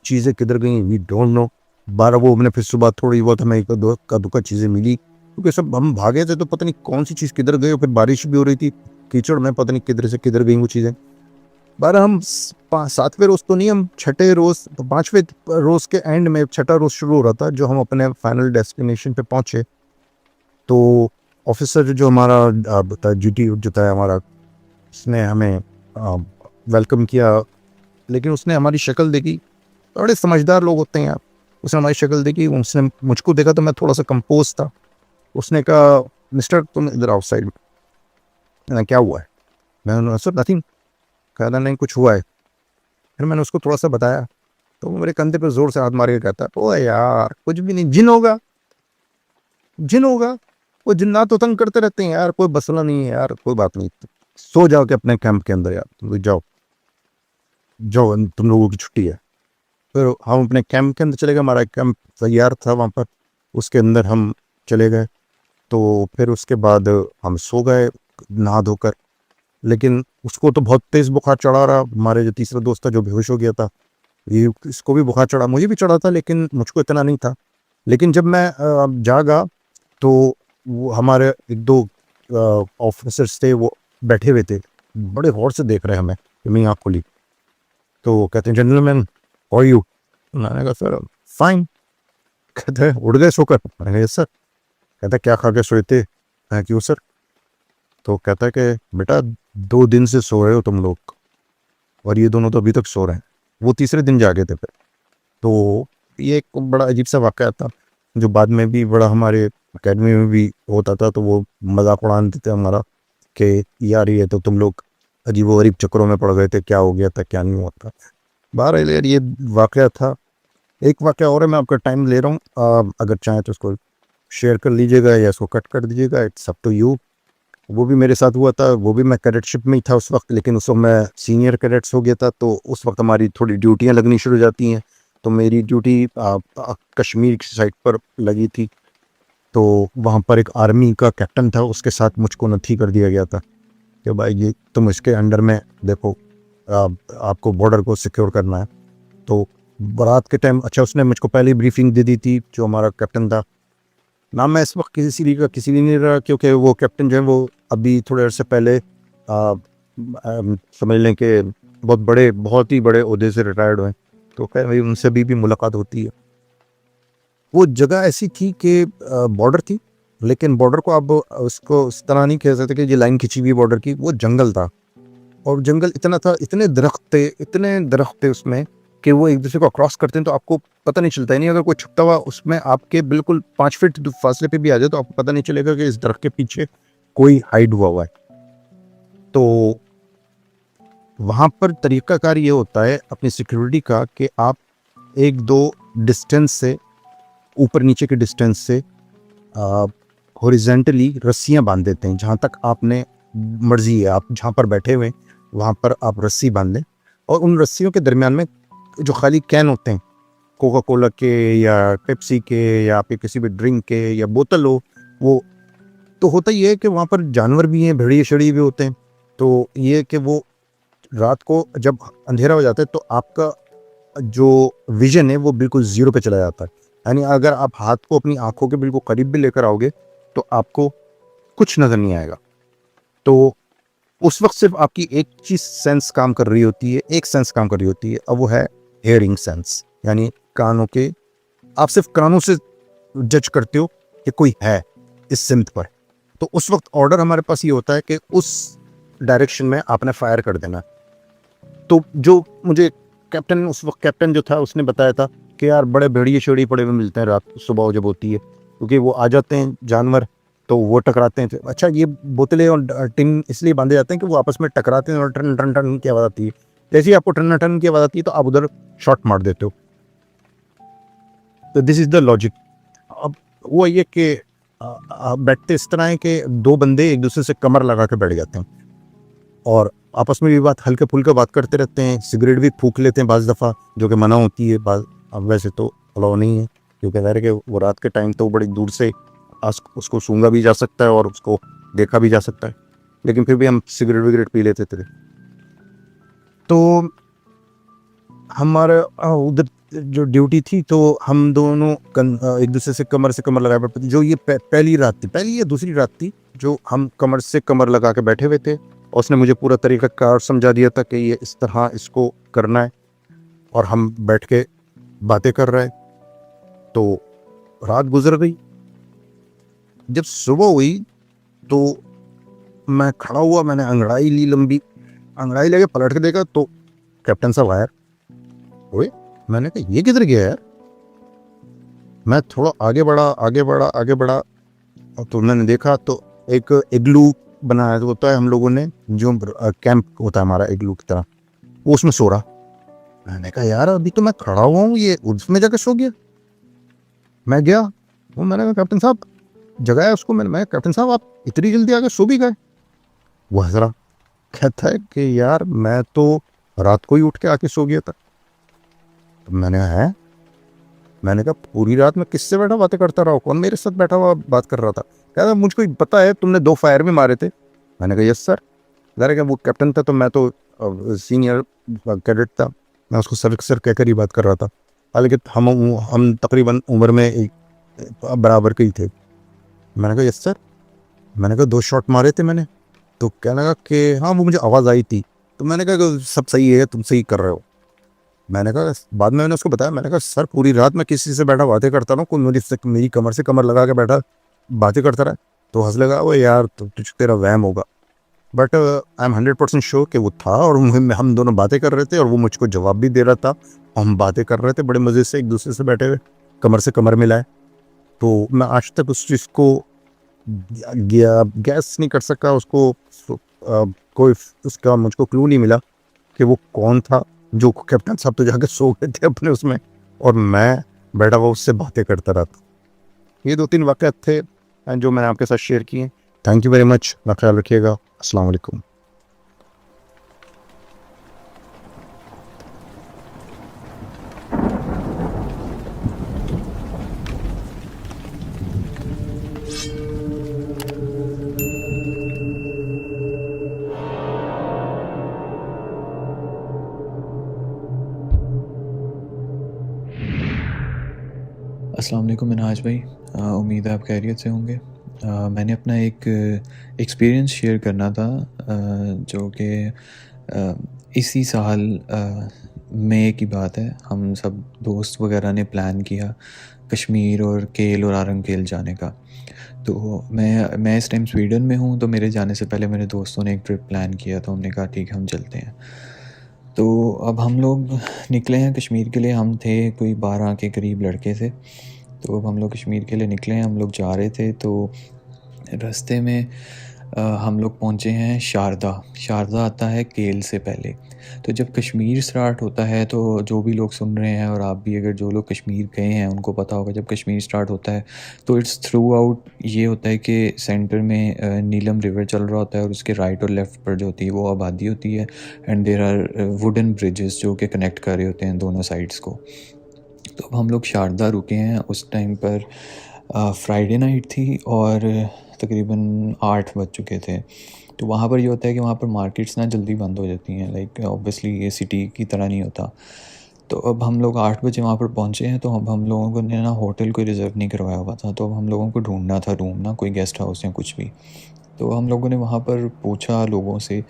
चीज़ें किधर गई, वी डोंट नो। बारह वो हमने फिर सुबह थोड़ी बहुत हमें एक दो का दुका चीज़ें मिली, क्योंकि सब हम भागे थे तो पता नहीं कौन सी चीज़ किधर गई। फिर बारिश भी हो रही थी, कीचड़ में पता नहीं किधर से किधर गई वो चीज़ें। बारह हम 7वें रोज़ तो नहीं, हम 6ठे रोज़, 5वें रोज़ के एंड में 6ठा रोज़ शुरू हो रहा था, जो हम अपने फाइनल डेस्टिनेशन पे पहुँचे। तो ऑफिसर जो हमारा ड्यूटी जो था हमारा, उसने हमें वेलकम किया, लेकिन उसने हमारी शक्ल देखी, बड़े समझदार लोग होते हैं यार। उसने हमारी शक्ल देखी, उसने मुझको देखा तो मैं थोड़ा सा कंपोज था। उसने कहा मिस्टर तुम इधर आओ साइड में। क्या हुआ है? मैंने सर नथिंग। कहना नहीं कुछ हुआ है। फिर मैंने उसको थोड़ा सा बताया, तो वो मेरे कंधे पर जोर से हाथ मार के कहता ओ यार कुछ भी नहीं, जिन होगा, जिन होगा। वो जिन्नात तो तंग करते रहते हैं यार, कोई मसला नहीं है यार, कोई बात नहीं, सो जाओ के अपने कैंप के अंदर यार, तुम लोग जाओ जाओ, तुम लोगों की छुट्टी है। फिर हम अपने कैंप के अंदर चले गए, हमारा कैंप तैयार था वहाँ पर, उसके अंदर हम चले गए। तो फिर उसके बाद हम सो गए नहा धोकर। लेकिन उसको तो बहुत तेज़ बुखार चढ़ा रहा, हमारे जो तीसरा दोस्त था जो बेहोश हो गया था, ये इसको भी बुखार चढ़ा, मुझे भी चढ़ा था, लेकिन मुझको इतना नहीं था। लेकिन जब मैं जागा तो वो हमारे एक दो ऑफिसर्स थे, वो बैठे हुए थे, बड़े गौर से देख रहे हैं हमें, मैं आँख खोली तो कहते हैं जेंटलमैन हाउ आर यू? मैंने कहा सर फाइन। कहते हैं उड़ गए सोकर? मैंने कहा यस सर। कहता क्या खा के सोए थे? मैं क्यों सर? तो कहता है कि बेटा 2 दिन से सो रहे हो तुम लोग, और ये दोनों तो अभी तक सो रहे हैं। वो तीसरे दिन जागे थे फिर। तो ये एक बड़ा अजीब सा वाक़या था, जो बाद में भी बड़ा हमारे अकेडमी में भी होता था। तो वो मजाक उड़ाते थे हमारा कि यार ये तो तुम लोग अजीब गरीब चक्करों में पड़ गए थे, क्या हो गया था क्या नहीं हुआ था। बहरहाल यार ये वाक़या था। एक वाक़या और है, मैं आपका टाइम ले रहा हूँ, अगर चाहें तो उसको शेयर कर लीजिएगा या इसको कट कर दीजिएगा, इट्स अप टू यू। वो भी मेरे साथ हुआ था, वो भी मैं कैडेटशिप में ही था उस वक्त, लेकिन उस वक्त मैं सीनियर कैडेट्स हो गया था, तो उस वक्त हमारी थोड़ी ड्यूटियाँ लगनी शुरू हो जाती हैं। तो मेरी ड्यूटी कश्मीर की साइड पर लगी थी, तो वहाँ पर एक आर्मी का कैप्टन था, उसके साथ मुझको नथी कर दिया गया था कि भाई ये तुम इसके अंडर में देखो, आपको बॉर्डर को सिक्योर करना है। तो बारात के टाइम अच्छा उसने मुझको पहले ब्रीफिंग दे दी थी, जो हमारा कैप्टन था। नाम मैं इस वक्त किसी भी नहीं रहा, क्योंकि वो कैप्टन जो है वो अभी थोड़े अर्से पहले समझ लें कि बहुत ही बड़े ओहदे से रिटायर्ड हुए। तो खैर भाई उनसे अभी भी मुलाकात होती है। वो जगह ऐसी थी कि बॉर्डर थी, लेकिन बॉर्डर को आप उसको इस तरह नहीं कह सकते कि ये लाइन खिंची हुई बॉर्डर की। वो जंगल था, और जंगल इतना था, इतने दरख्त थे उसमें कि वो एक दूसरे को क्रॉस करते हैं तो आपको पता नहीं चलता है। नहीं, अगर कोई छुपता हुआ उसमें आपके बिल्कुल 5 फीट फासले पे भी आ जाए तो आपको पता नहीं चलेगा कि इस दरख्त के पीछे कोई हाइड हुआ है। तो वहाँ पर तरीकाकार ये होता है अपनी सिक्योरिटी का कि आप 1-2 डिस्टेंस से, ऊपर नीचे के डिस्टेंस से हॉरिजेंटली रस्सियाँ बांध देते हैं। जहाँ तक आपने मर्जी है, आप जहाँ पर बैठे हुए वहाँ पर आप रस्सी बांध लें, और उन रस्सियों के दरमियान में जो खाली कैन होते हैं कोका कोला के या पेप्सी के या आपके किसी भी ड्रिंक के या बोतल हो, वो तो होता ही है कि वहाँ पर जानवर भी हैं, भेड़िए शड़ी भी होते हैं। तो ये कि वो रात को जब अंधेरा हो जाता है तो आपका जो विजन है वो बिल्कुल ज़ीरो पे चला जाता है। यानी अगर आप हाथ को अपनी आंखों के बिल्कुल करीब भी लेकर आओगे तो आपको कुछ नज़र नहीं आएगा। तो उस वक्त सिर्फ आपकी एक चीज़ सेंस काम कर रही होती है, एक सेंस काम कर रही होती है, अब वो है हेयरिंग सेंस, यानी कानों के, आप सिर्फ कानों से जज करते हो कि कोई है इस सिमत पर। तो उस वक्त ऑर्डर हमारे पास ये होता है कि उस डायरेक्शन में आपने फायर कर देना। तो जो मुझे कैप्टन, उस वक्त कैप्टन जो था उसने बताया था कि यार बड़े भेड़िए शेड़िए पड़े हुए मिलते हैं रात सुबह जब होती है, क्योंकि वो आ जाते हैं जानवर तो वो टकराते हैं। अच्छा, ये बोतलें और टिन इसलिए बांधे जाते हैं कि वो आपस में टकराते हैं और टन टन टन की आवाज़ आती है। जैसे ही आपको टन टन की आवाज़ आती है तो आप उधर शॉट मार देते हो। तो दिस इज़ द लॉजिक। अब वो ये कि बैठते इस तरह है कि 2 बंदे एक दूसरे से कमर लगा के बैठ जाते हैं और आपस में भी बात हल्के फुल्के बात करते रहते हैं। सिगरेट भी फूंक लेते हैं बाज़ दफ़ा, जो कि मना होती है। अब वैसे तो अलाउ नहीं है, क्योंकि ज़ाहिर है कि वो रात के टाइम तो बड़ी दूर से उसको सूंघा भी जा सकता है और उसको देखा भी जा सकता है, लेकिन फिर भी हम सिगरेट विगरेट पी लेते थे। तो हमारा उधर जो ड्यूटी थी तो हम दोनों एक दूसरे से कमर लगाए बैठे थे। जो ये पहली रात थी, पहली या दूसरी रात थी, जो हम कमर से कमर लगा के बैठे हुए थे, और उसने मुझे पूरा तरीका कार समझा दिया था कि ये इस तरह इसको करना है, और हम बैठ के बातें कर रहे। तो रात गुजर गई। जब सुबह हुई तो मैं खड़ा हुआ, मैंने अंगड़ाई ली, लंबी अंगड़ाई लेके पलट के देखा तो कैप्टन साहब आया। ओए, मैंने कहा ये किधर गया यार। मैं थोड़ा आगे बढ़ा तो मैंने देखा तो एक इग्लू बनाया होता है हम लोगों ने, जो कैंप होता है हमारा इग्लू की तरह, वो उसमें सो रहा। मैंने कहा यार अभी तो मैं खड़ा हुआ हूँ, ये उसमें जाकर सो गया। मैं गया, वो मैंने कहा कैप्टन साहब, जगाया उसको। मैं कैप्टन साहब आप इतनी जल्दी आकर सो भी गए। वो हंस रहा, कहता है कि यार मैं तो रात को ही उठ के आके सो गया था। तो मैंने कहा है, मैंने कहा पूरी रात में किससे बैठा बातें करता रहा, कौन मेरे साथ बैठा हुआ बात कर रहा था। कहता मुझको पता है तुमने 2 फायर भी मारे थे। मैंने कहा यस सर। ज़रा क्या वो कैप्टन था तो मैं तो सीनियर कैडेट था, मैं उसको सर कहकर ही बात कर रहा था। हालांकि हम तकरीबन उम्र में एक बराबर के ही थे। मैंने कहा यस सर। मैंने कहा 2 शॉट मारे थे मैंने। तो कहने लगा कि हाँ वो मुझे आवाज़ आई थी। तो मैंने कहा सब सही है, तुम सही कर रहे हो। मैंने कहा, बाद में मैंने उसको बताया, मैंने कहा सर पूरी रात मैं किसी से बैठा बातें करता रहा हूँ, कोई मेरी कमर से कमर लगा के बैठा बातें करता रहा। तो हंस लगा, वो यार तुझ तेरा वहम होगा। बट आई एम 100% श्योर कि वो था, और हम दोनों बातें कर रहे थे और वो मुझको जवाब भी दे रहा था। हम बातें कर रहे थे बड़े मज़े से, एक दूसरे से बैठे हुए, कमर से कमर मिलाए। तो मैं आज तक उस चीज़ को गैस नहीं कर सका, उसको कोई उसका मुझको क्लू नहीं मिला कि वो कौन था। जो कैप्टन साहब तो जाकर सो गए थे अपने उसमें, और मैं बैठा हुआ उससे बातें करता रहा था। ये 2-3 वाक़यात थे जो मैंने आपके साथ शेयर किए। Thank you very much. अपना ख्याल रखिएगा। अस्सलाम वालेकुम। अस्सलाम वालेकुम मिनहाज भाई, उम्मीद है आप खैरियत से होंगे। मैंने अपना एक एक्सपीरियंस शेयर करना था, जो कि इसी साल मई की बात है। हम सब दोस्त वगैरह ने प्लान किया कश्मीर और केल और आरंगकेल जाने का। तो मैं इस टाइम स्वीडन में हूँ, तो मेरे जाने से पहले मेरे दोस्तों ने एक ट्रिप प्लान किया, तो हमने कहा ठीक है हम चलते हैं। तो अब हम लोग निकले हैं कश्मीर के लिए। हम थे कोई 12 के करीब लड़के थे। तो अब हम लोग कश्मीर के लिए निकले हैं, हम लोग जा रहे थे। तो रास्ते में हम लोग पहुँचे हैं शारदा। शारदा आता है केल से पहले। तो जब कश्मीर स्टार्ट होता है, तो जो भी लोग सुन रहे हैं और आप भी अगर जो लोग कश्मीर गए हैं उनको पता होगा, जब कश्मीर स्टार्ट होता है तो इट्स थ्रू आउट ये होता है कि सेंटर में नीलम रिवर चल रहा होता है और उसके राइट और लेफ़्ट पर जो होती है वो आबादी होती है। And there are wooden bridges जो कि कनेक्ट कर रहे होते हैं दोनों साइड्स को। तो अब हम लोग शारदा रुके हैं। उस टाइम पर फ्राइडे नाइट थी और तकरीबन 8 बज चुके थे। तो वहाँ पर ये होता है कि वहाँ पर मार्केट्स ना जल्दी बंद हो जाती हैं, लाइक ऑब्वियसली ये सिटी की तरह नहीं होता। तो अब हम लोग 8 बजे वहाँ पर पहुँचे हैं। तो अब हम लोगों ने ना होटल कोई रिज़र्व नहीं करवाया हुआ था, तो अब हम लोगों को ढूंढना था रूम, ना कोई गेस्ट हाउस या कुछ भी। तो हम लोगों ने वहाँ पर पूछा लोगों से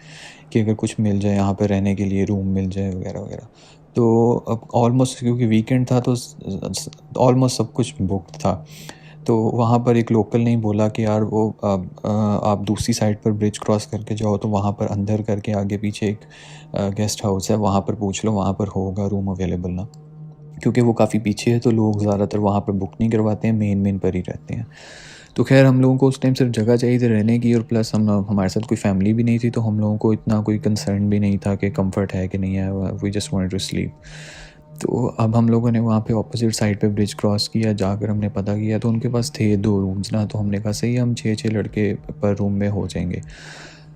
कि अगर कुछ मिल जाए यहाँ पर रहने के लिए, रूम मिल जाए वगैरह वगैरह। तो अब ऑलमोस्ट क्योंकि वीकेंड था तो ऑलमोस्ट सब कुछ बुक्ड था। तो वहाँ पर एक लोकल ने बोला कि यार वो आप दूसरी साइड पर ब्रिज क्रॉस करके जाओ, तो वहाँ पर अंदर करके आगे पीछे एक गेस्ट हाउस है, वहाँ पर पूछ लो, वहाँ पर होगा रूम अवेलेबल ना। क्योंकि वो काफ़ी पीछे है तो लोग ज़्यादातर वहाँ पर बुक नहीं करवाते हैं, मेन पर ही रहते हैं। तो खैर हम लोगों को उस टाइम सिर्फ जगह चाहिए थी रहने की, और प्लस हमारे साथ कोई फैमिली भी नहीं थी, तो हम लोगों को इतना कोई कंसर्न भी नहीं था कि कंफर्ट है कि नहीं है। We just wanted to sleep. तो अब हम लोगों ने वहाँ पे ऑपोजिट साइड पे ब्रिज क्रॉस किया, जाकर हमने पता किया तो उनके पास थे 2 रूम्स ना। तो हमने कहा सही, हम 6 लड़के पर रूम में हो जाएंगे।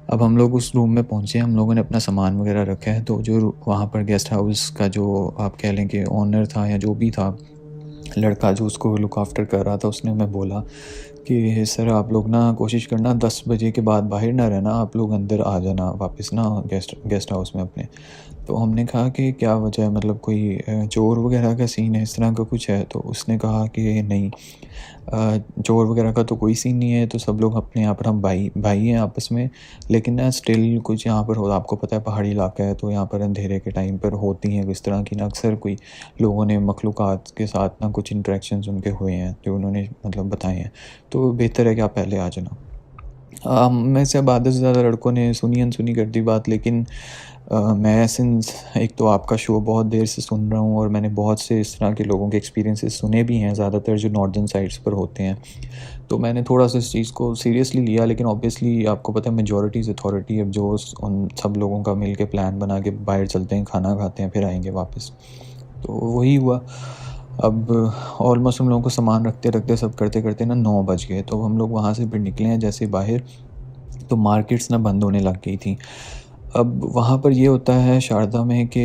अब हम लोग उस रूम में पहुँचे, हम लोगों ने अपना सामान वगैरह रखा है। तो जो वहाँ पर गेस्ट हाउस का जो आप कह लें कि ओनर था या जो भी था, लड़का जो उसको लुक आफ्टर कर रहा था, उसने हमें बोला कि सर आप लोग ना कोशिश करना 10 बजे के बाद बाहर ना रहना, आप लोग अंदर आ जाना वापस ना गेस्ट हाउस में अपने। तो हमने कहा कि क्या वजह है, मतलब कोई चोर वगैरह का सीन है, इस तरह का कुछ है? तो उसने कहा कि नहीं, चोर वगैरह का तो कोई सीन नहीं है, तो सब लोग अपने यहाँ पर हम भाई भाई हैं आपस में। लेकिन ना स्टिल कुछ यहाँ पर हो, आपको पता है पहाड़ी इलाका है, तो यहाँ पर अंधेरे के टाइम पर होती हैं इस तरह की ना, अक्सर कोई लोगों ने मखलूक़ात के साथ ना कुछ इंटरेक्शंस उनके हुए हैं जो उन्होंने मतलब बताए हैं। तो बेहतर है कि आप पहले आ जाना। में से अब आधे से ज़्यादा लड़कों ने सुनी अनसुनी कर दी बात। लेकिन मैं सिंस एक तो आपका शो बहुत देर से सुन रहा हूँ और मैंने बहुत से इस तरह के लोगों के एक्सपीरियंसेस सुने भी हैं, ज़्यादातर जो नॉर्दर्न साइड्स पर होते हैं, तो मैंने थोड़ा सा इस चीज़ को सीरियसली लिया। लेकिन ऑब्वियसली आपको पता है मेजॉरिटी इज़ अथॉरिटी। अब जो उन सब लोगों का मिल के प्लान बना के बाहर चलते हैं, खाना खाते हैं, फिर आएंगे वापस, तो वही हुआ। अब ऑलमोस्ट हम लोगों को सामान रखते रखते सब करते करते ना 9 बज गए। तो हम लोग वहाँ से फिर निकले हैं जैसे बाहर, तो मार्केट्स ना बंद होने लग गई थी। अब वहाँ पर ये होता है शारदा में कि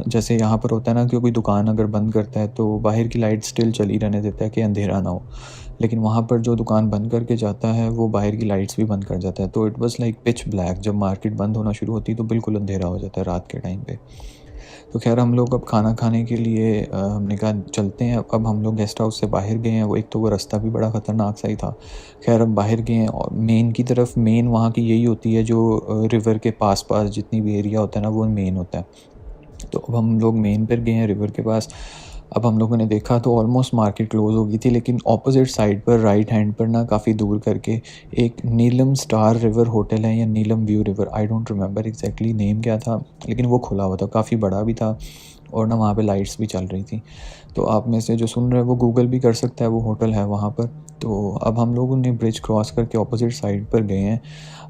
जैसे यहाँ पर होता है ना कि कोई दुकान अगर बंद करता है तो बाहर की लाइट स्टिल चली रहने देता है कि अंधेरा ना हो। लेकिन वहाँ पर जो दुकान बंद करके जाता है वो बाहर की लाइट्स भी बंद कर जाता है। तो it was like pitch black. जब मार्केट बंद होना शुरू होती है तो बिल्कुल अंधेरा हो जाता है रात के टाइम पे। तो खैर हम लोग अब खाना खाने के लिए हमने कहा चलते हैं। अब हम लोग गेस्ट हाउस से बाहर गए हैं। वो एक तो वो रास्ता भी बड़ा ख़तरनाक सा ही था। खैर अब बाहर गए हैं और मेन की तरफ, मेन वहाँ की यही होती है जो रिवर के पास पास जितनी भी एरिया होता है ना वो मेन होता है। तो अब हम लोग मेन पर गए हैं रिवर के पास। अब हम लोगों ने देखा तो ऑलमोस्ट मार्केट क्लोज़ हो गई थी, लेकिन ऑपोजिट साइड पर राइट हैंड पर ना काफ़ी दूर करके एक नीलम स्टार रिवर होटल है या Neelam view river, I don't remember exactly name क्या था, लेकिन वो खुला हुआ था, काफ़ी बड़ा भी था और ना वहाँ पे लाइट्स भी चल रही थी। तो आप में से जो सुन रहे हैं वो गूगल भी कर सकता है, वो होटल है वहाँ पर। तो अब हम लोगों ने ब्रिज क्रॉस करके ऑपोजिट साइड पर गए हैं।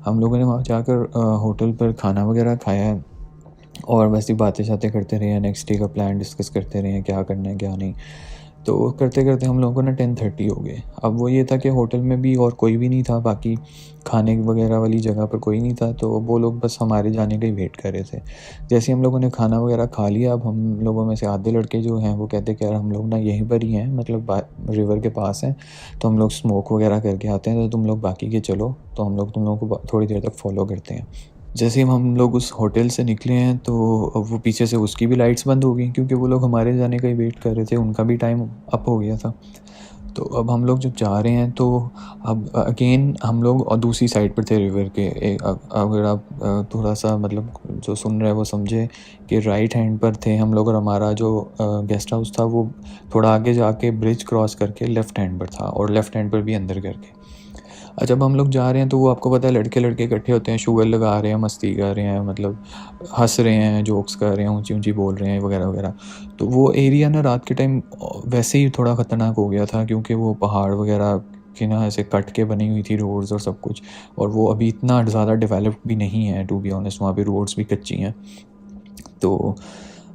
हम लोगों ने वहाँ जाकर होटल पर खाना वगैरह खाया है और वैसी बातें शातें करते रहे हैं, नेक्स्ट डे का प्लान डिस्कस करते रहे हैं क्या करना है क्या नहीं। तो करते करते हम लोगों को ना 10:30 हो गए। अब वो ये था कि होटल में भी और कोई भी नहीं था, बाकी खाने वगैरह वाली जगह पर कोई नहीं था, तो वो लोग बस हमारे जाने का ही वेट कर रहे थे। जैसे ही हम लोगों ने खाना वगैरह खा लिया, अब हम लोगों में से आधे लड़के जो हैं वो कहते कि यार हम लोग ना यहीं पर ही हैं, मतलब रिवर के पास हैं, तो हम लोग स्मोक वगैरह करके आते हैं, तो तुम लोग बाकी के चलो, तो हम लोग तुम लोगों को थोड़ी देर तक फॉलो करते हैं। जैसे ही हम लोग उस होटल से निकले हैं, तो अब वो पीछे से उसकी भी लाइट्स बंद हो गई, क्योंकि वो लोग हमारे जाने का ही वेट कर रहे थे, उनका भी टाइम अप हो गया था। तो अब हम लोग जब जा रहे हैं, तो अब अगेन हम लोग और दूसरी साइड पर थे रिवर के। अगर आप थोड़ा सा मतलब जो सुन रहे हैं वो समझे कि राइट हैंड पर थे हम लोग, और हमारा जो गेस्ट हाउस था वो थोड़ा आगे जाके ब्रिज क्रॉस करके लेफ़्ट हैंड पर था, और लेफ़्ट हैंड पर भी अंदर करके। जब हम लोग जा रहे हैं, तो वो आपको पता है लड़के लड़के इकट्ठे होते हैं, शुगर लगा रहे हैं, मस्ती कर रहे हैं, मतलब हंस रहे हैं, जोक्स कर रहे हैं, ऊंची ऊंची बोल रहे हैं वगैरह वगैरह। तो वो एरिया ना रात के टाइम वैसे ही थोड़ा ख़तरनाक हो गया था, क्योंकि वो पहाड़ वगैरह की ना ऐसे कट के बनी हुई थी रोड्स और सब कुछ, और वो अभी इतना ज़्यादा डेवलप्ड भी नहीं है, टू बी ऑनेस्ट। वहाँ पे रोड्स भी कच्ची हैं। तो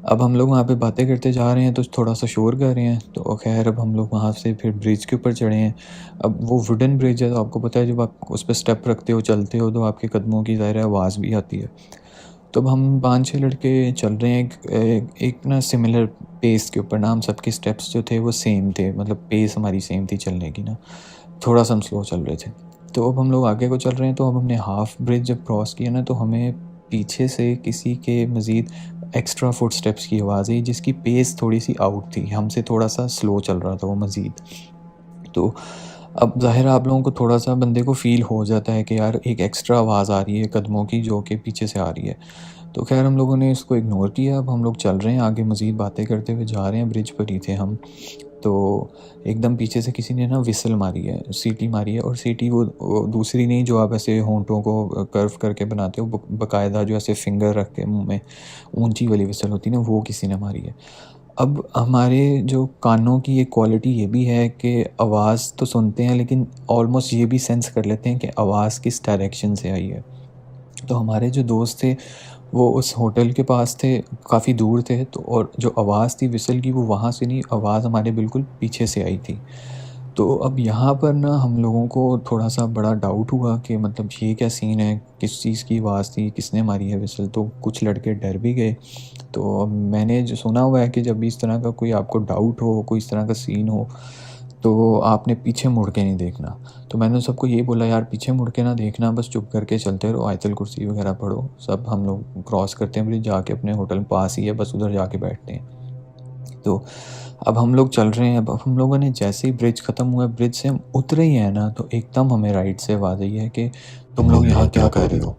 अब हम लोग वहाँ पे बातें करते जा रहे हैं, तो थोड़ा सा शोर कर रहे हैं, तो खैर अब हम लोग वहाँ से फिर ब्रिज के ऊपर चढ़े हैं। अब वो वुडन ब्रिज है, तो आपको पता है जब आप उस पर स्टेप रखते हो, चलते हो, तो आपके कदमों की ज़ाहिर है आवाज़ भी आती है। तो अब हम 5-6 लड़के चल रहे हैं एक ना सिमिलर पेस के ऊपर ना, हम सबके स्टेप्स जो थे वो सेम थे, मतलब पेस हमारी सेम थी चलने की ना, थोड़ा सा हम स्लो चल रहे थे। तो अब हम लोग आगे को चल रहे हैं, तो अब हमने हाफ ब्रिज जब क्रॉस किया ना, तो हमें पीछे से किसी के मज़ीद एक्स्ट्रा फुट स्टेप्स की आवाज़ आई, जिसकी पेस थोड़ी सी आउट थी, हमसे थोड़ा सा स्लो चल रहा था वो मज़ीद। तो अब ज़ाहिर है आप लोगों को थोड़ा सा बंदे को फ़ील हो जाता है कि यार एक एक्स्ट्रा आवाज़ आ रही है कदमों की, जो कि पीछे से आ रही है। तो खैर हम लोगों ने इसको इग्नोर किया। अब हम लोग चल रहे हैं आगे, मज़ीद बातें करते हुए जा रहे हैं, ब्रिज पर ही थे हम। तो एकदम पीछे से किसी ने ना विसल मारी है, सीटी मारी है, और सीटी वो दूसरी नहीं जो आप ऐसे होंठों को कर्व करके बनाते हो, बाकायदा जो ऐसे फिंगर रख के मुंह में ऊंची वाली विसल होती है ना, वो किसी ने मारी है। अब हमारे जो कानों की एक क्वालिटी ये भी है कि आवाज़ तो सुनते हैं, लेकिन ऑलमोस्ट ये भी सेंस कर लेते हैं कि आवाज़ किस डायरेक्शन से आई है। तो हमारे जो दोस्त थे वो उस होटल के पास थे, काफ़ी दूर थे, तो और जो आवाज़ थी विसल की वो वहाँ से नहीं, आवाज़ हमारे बिल्कुल पीछे से आई थी। तो अब यहाँ पर ना हम लोगों को थोड़ा सा बड़ा डाउट हुआ कि मतलब ये क्या सीन है, किस चीज़ की आवाज़ थी, किसने मारी है विसल। तो कुछ लड़के डर भी गए। तो अब मैंने जो सुना हुआ है कि जब भी इस तरह का कोई आपको डाउट हो, कोई इस तरह का सीन हो, तो आपने पीछे मुड़ के नहीं देखना। तो मैंने सबको यही बोला, यार पीछे मुड़ के ना देखना, बस चुप करके चलते रहो, आयतल कुर्सी वगैरह पढ़ो। सब हम लोग क्रॉस करते हैं ब्रिज, जाके अपने होटल पास ही है, बस उधर जाके बैठते हैं। तो अब हम लोग चल रहे हैं। अब हम लोगों ने जैसे ही ब्रिज ख़त्म हुआ, ब्रिज से हम उतरे ही हैं ना, तो एकदम हमें राइट से आवाज़ आई है कि तुम लोग यहाँ क्या कर रहे हो।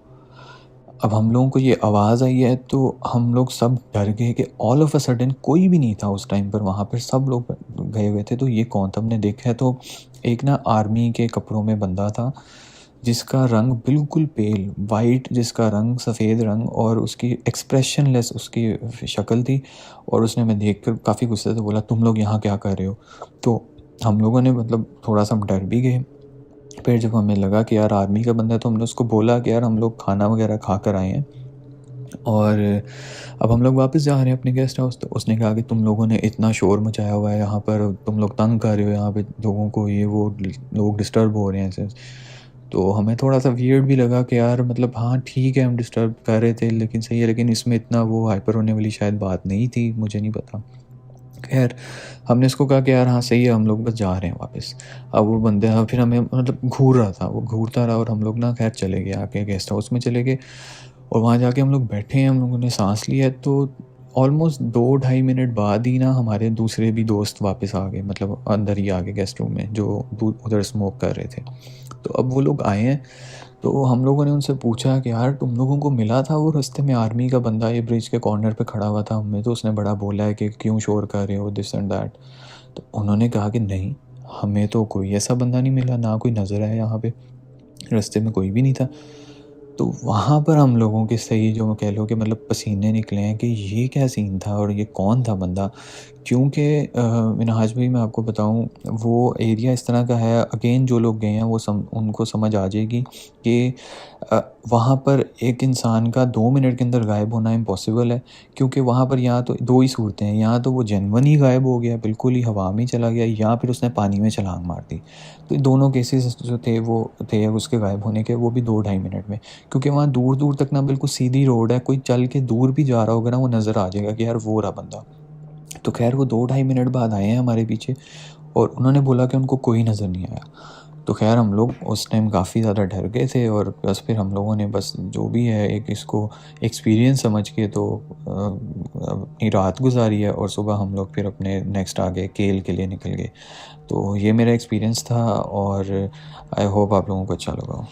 अब हम लोगों को ये आवाज़ आई है, तो हम लोग सब डर गए कि ऑल ऑफ अ सडन कोई भी नहीं था उस टाइम पर वहाँ पर, सब लोग गए हुए थे। तो ये कौन था, हमने देखा है तो एक ना आर्मी के कपड़ों में बंदा था, जिसका रंग बिल्कुल पेल वाइट, जिसका रंग सफ़ेद रंग, और उसकी एक्सप्रेशनलेस उसकी शक्ल थी। और उसने हमें देखकर काफ़ी गुस्से से बोला, तुम लोग यहाँ क्या कर रहे हो। तो हम लोगों ने मतलब थोड़ा सा डर भी गए। फिर जब हमें लगा कि यार आर्मी का बंदा है, तो हमने उसको बोला कि यार हम लोग खाना वगैरह खा कर आए हैं, और अब हम लोग वापस जा रहे हैं अपने गेस्ट हाउस। तो उसने कहा कि तुम लोगों ने इतना शोर मचाया हुआ है यहाँ पर, तुम लोग तंग कर रहे हो यहाँ पे लोगों को, ये वो लोग डिस्टर्ब हो रहे हैं ऐसे। तो हमें थोड़ा सा वियर्ड भी लगा कि यार मतलब हाँ ठीक है हम डिस्टर्ब कर रहे थे, लेकिन सही है, लेकिन इसमें इतना वो हाइपर होने वाली शायद बात नहीं थी, मुझे नहीं पता। खैर हमने इसको कहा कि यार हाँ सही है, हम लोग बस जा रहे हैं वापस। अब वो बंदा फिर हमें मतलब घूर रहा था, वो घूरता रहा, और हम लोग ना खैर चले गए, आके गेस्ट हाउस में चले गए। और वहाँ जाके हम लोग बैठे हैं, हम लोगों ने सांस लिया है, तो ऑलमोस्ट 2-2.5 मिनट बाद ही ना हमारे दूसरे भी दोस्त वापस आ गए, मतलब अंदर ही आ गए गेस्ट रूम में, जो उधर स्मोक कर रहे थे। तो अब वो लोग आए हैं, तो हम लोगों ने उनसे पूछा कि यार तुम लोगों को मिला था वो रास्ते में आर्मी का बंदा, ये ब्रिज के कॉर्नर पे खड़ा हुआ था, हमें तो उसने बड़ा बोला है कि क्यों शोर कर रहे हो, दिस एंड दैट। तो उन्होंने कहा कि नहीं, हमें तो कोई ऐसा बंदा नहीं मिला, ना कोई नज़र आया यहाँ पे, रास्ते में कोई भी नहीं था। तो वहाँ पर हम लोगों के सही जो कह लो कि मतलब पसीने निकले हैं कि ये क्या सीन था, और ये कौन था बंदा, क्योंकि मिनहाज भाई, मैं आपको बताऊं, वो एरिया इस तरह का है, अगेन जो लोग गए हैं वो उनको समझ आ जाएगी कि वहाँ पर एक इंसान का 2 मिनट के अंदर गायब होना इम्पॉसिबल है। क्योंकि वहाँ पर या तो दो ही सूरतें हैं, या तो वो जेन्युइन ही गायब हो गया, बिल्कुल ही हवा में चला गया, या फिर उसने पानी में छलांग मार दी। तो दोनों केसेस जो थे वो थे उसके गायब होने के, वो भी 2-2.5 मिनट में। क्योंकि वहाँ दूर दूर तक ना बिल्कुल सीधी रोड है, कोई चल के दूर भी जा रहा होगा ना, वो नज़र आ जाएगा कि यार वो रहा बंदा। तो खैर वो 2-2.5 मिनट बाद आए हैं हमारे पीछे, और उन्होंने बोला कि उनको कोई नज़र नहीं आया। तो खैर हम लोग उस टाइम काफ़ी ज़्यादा डर गए थे, और बस फिर हम लोगों ने बस जो भी है एक इसको एक्सपीरियंस समझ के तो अपनी रात गुजारी है, और सुबह हम लोग फिर अपने नेक्स्ट आगे केल के लिए निकल गए। तो ये मेरा एक्सपीरियंस था, और आई होप आप लोगों को अच्छा लगा हो।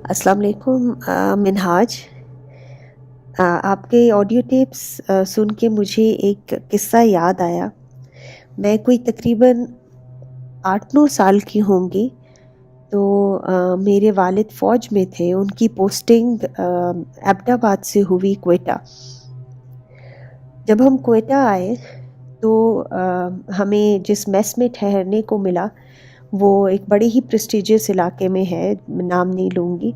अस्सलाम वालेकुम मिनहाज। आपके ऑडियो टेप्स सुन के मुझे एक किस्सा याद आया। मैं कोई तकरीबन 8-9 साल की होंगी। तो मेरे वालिद फ़ौज में थे, उनकी पोस्टिंग एबटाबाद से हुई क्वेटा। जब हम क्वेटा आए तो हमें जिस मेस में ठहरने को मिला वो एक बड़े ही प्रेस्टिजियस इलाके में है, नाम नहीं लूँगी।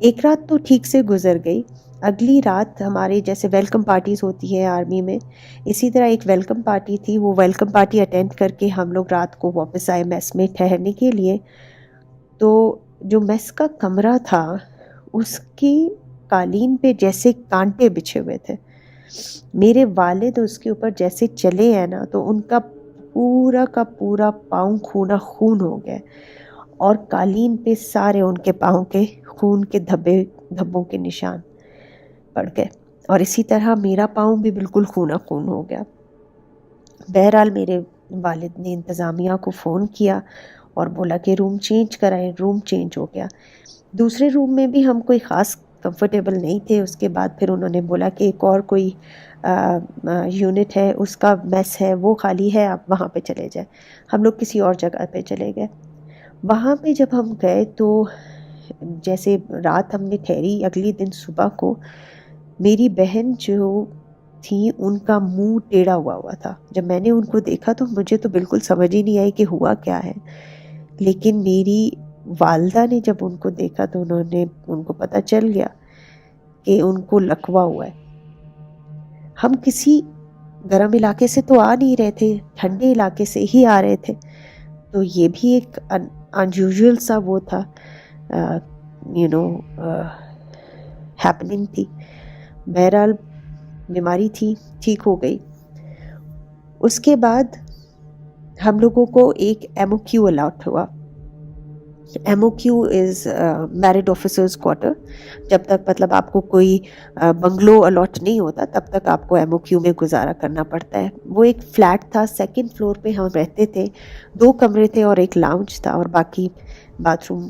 एक रात तो ठीक से गुजर गई। अगली रात हमारे जैसे वेलकम पार्टीज़ होती है आर्मी में, इसी तरह एक वेलकम पार्टी थी। वो वेलकम पार्टी अटेंड करके हम लोग रात को वापस आए मेस में ठहरने के लिए। तो जो मेस का कमरा था उसकी कालीन पे जैसे कांटे बिछे हुए थे। मेरे वालिद उसके ऊपर जैसे चले हैं ना, तो उनका पूरा का पूरा पाँव खूना खून हो गया, और कालीन पे सारे उनके पाँव के खून के धब्बों के निशान पड़ गए, और इसी तरह मेरा पाँव भी बिल्कुल खूना खून हो गया। बहरहाल मेरे वालिद ने इंतज़ामिया को फ़ोन किया और बोला कि रूम चेंज कराएं। रूम चेंज हो गया। दूसरे रूम में भी हम कोई ख़ास कंफर्टेबल नहीं थे। उसके बाद फिर उन्होंने बोला कि एक और कोई यूनिट है, उसका मेस है, वो खाली है, आप वहाँ पे चले जाएं। हम लोग किसी और जगह पे चले गए। वहाँ पे जब हम गए तो जैसे रात हमने ठहरी, अगली दिन सुबह को मेरी बहन जो थी उनका मुंह टेढ़ा हुआ था। जब मैंने उनको देखा तो मुझे तो बिल्कुल समझ ही नहीं आई कि हुआ क्या है। लेकिन मेरी वालदा ने जब उनको देखा तो उनको पता चल गया कि उनको लकवा हुआ है। हम किसी गर्म इलाके से तो आ नहीं रहे थे, ठंडे इलाके से ही आ रहे थे। तो ये भी एक अनयूजुअल सा वो था, हैपनिंग थी। बहरहाल बीमारी थी, ठीक हो गई। उसके बाद हम लोगों को एक MOQ अलॉट हुआ। MOQ is married officers quarter. जब तक मतलब आपको कोई बंगलो अलॉट नहीं होता तब तक आपको MOQ में गुजारा करना पड़ता है। वो एक फ्लैट था, 2nd फ्लोर पे हम रहते थे। 2 कमरे थे और एक लाउंज था, और बाकी बाथरूम,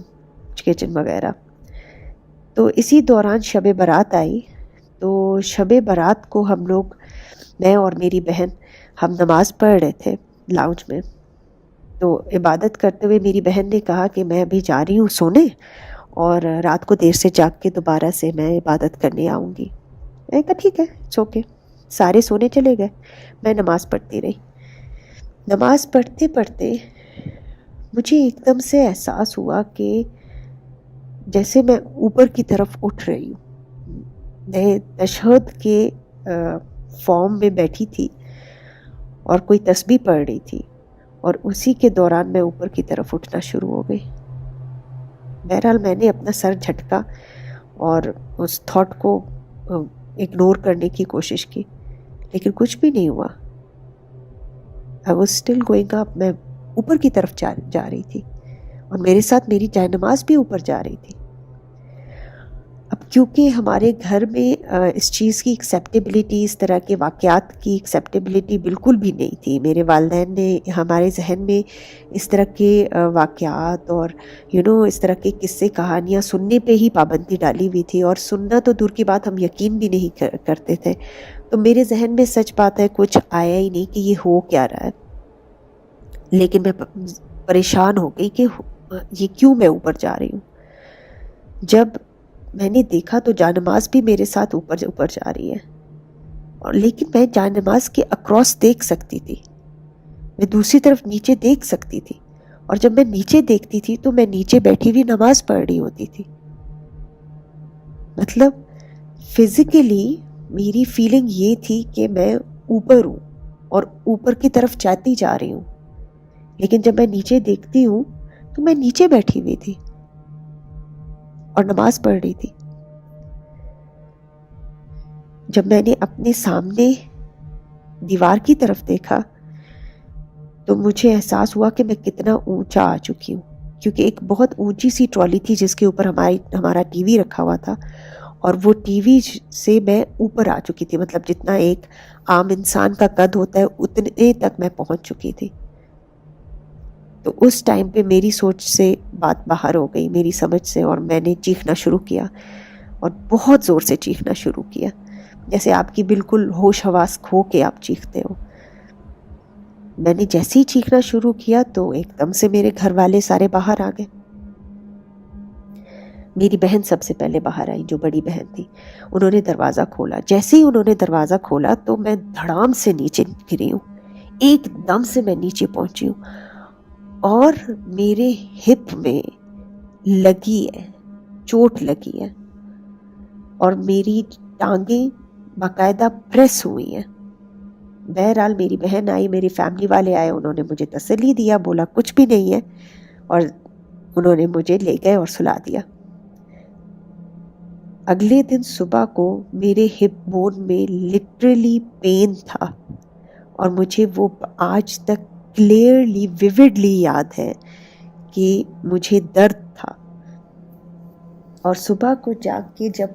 किचन वगैरह। तो इसी दौरान शब बारात आई। तो शब बारात को हम लोग, मैं और मेरी बहन, हम नमाज़ पढ़ रहे थे लाउंज में। तो इबादत करते हुए मेरी बहन ने कहा कि मैं अभी जा रही हूँ सोने, और रात को देर से जाग के दोबारा से मैं इबादत करने आऊँगी। मैंने कहा ठीक है, इट्स ओके। सारे सोने चले गए, मैं नमाज़ पढ़ती रही। नमाज़ पढ़ते पढ़ते मुझे एकदम से एहसास हुआ कि जैसे मैं ऊपर की तरफ उठ रही हूँ। मैं तशहद के फॉर्म में बैठी थी और कोई तस्बीह पढ़ रही थी, और उसी के दौरान मैं ऊपर की तरफ उठना शुरू हो गई। बहरहाल मैंने अपना सर झटका और उस थॉट को इग्नोर करने की कोशिश की, लेकिन कुछ भी नहीं हुआ। I was still going up. मैं ऊपर की तरफ जा रही थी, और मेरे साथ मेरी जायनमाज भी ऊपर जा रही थी। अब क्योंकि हमारे घर में इस चीज़ की एक्सेप्टेबिलिटी, इस तरह के वाक़यात की एक्सेप्टेबिलिटी बिल्कुल भी नहीं थी। मेरे वालिदैन ने हमारे ज़हन में इस तरह के वाक़यात और इस तरह के किस्से कहानियाँ सुनने पे ही पाबंदी डाली हुई थी, और सुनना तो दूर की बात, हम यकीन भी नहीं करते थे। तो मेरे ज़हन में सच बात है कुछ आया ही नहीं कि ये हो क्या रहा है। लेकिन मैं परेशान हो गई कि ये क्यों मैं ऊपर जा रही हूँ। जब मैंने देखा तो जानमाज़ भी मेरे साथ ऊपर ऊपर जा रही है, और लेकिन मैं जानमाज़ के अक्रॉस देख सकती थी, मैं दूसरी तरफ नीचे देख सकती थी, और जब मैं नीचे देखती थी तो मैं नीचे बैठी हुई नमाज पढ़ रही होती थी। मतलब फिजिकली मेरी फीलिंग ये थी कि मैं ऊपर हूँ और ऊपर की तरफ जाती जा रही हूँ, लेकिन जब मैं नीचे देखती हूँ तो मैं नीचे बैठी हुई थी और नमाज पढ़ रही थी। जब मैंने अपने सामने दीवार की तरफ देखा तो मुझे एहसास हुआ कि मैं कितना ऊंचा आ चुकी हूँ, क्योंकि एक बहुत ऊंची सी ट्रॉली थी जिसके ऊपर हमारा टीवी रखा हुआ था, और वो टीवी से मैं ऊपर आ चुकी थी। मतलब जितना एक आम इंसान का कद होता है उतने तक मैं पहुंच चुकी थी। तो उस टाइम पे मेरी सोच से बात बाहर हो गई, मेरी समझ से, और मैंने चीखना शुरू किया, और बहुत ज़ोर से चीखना शुरू किया, जैसे आपकी बिल्कुल होश हवास खो के आप चीखते हो। मैंने जैसे ही चीखना शुरू किया तो एकदम से मेरे घर वाले सारे बाहर आ गए। मेरी बहन सबसे पहले बाहर आई, जो बड़ी बहन थी। उन्होंने दरवाज़ा खोला। जैसे ही उन्होंने दरवाज़ा खोला तो मैं धड़ाम से नीचे गिरी हूँ, एकदम से मैं नीचे पहुंची हूँ, और मेरे हिप में लगी है, चोट लगी है, और मेरी टांगें बाकायदा प्रेस हुई हैं। बहरहाल मेरी बहन आई, मेरी फैमिली वाले आए, उन्होंने मुझे तसल्ली दिया, बोला कुछ भी नहीं है, और उन्होंने मुझे ले गए और सुला दिया। अगले दिन सुबह को मेरे हिप बोन में लिटरली पेन था, और मुझे वो आज तक क्लियरली विविडली याद है कि मुझे दर्द था। और सुबह को जाग के जब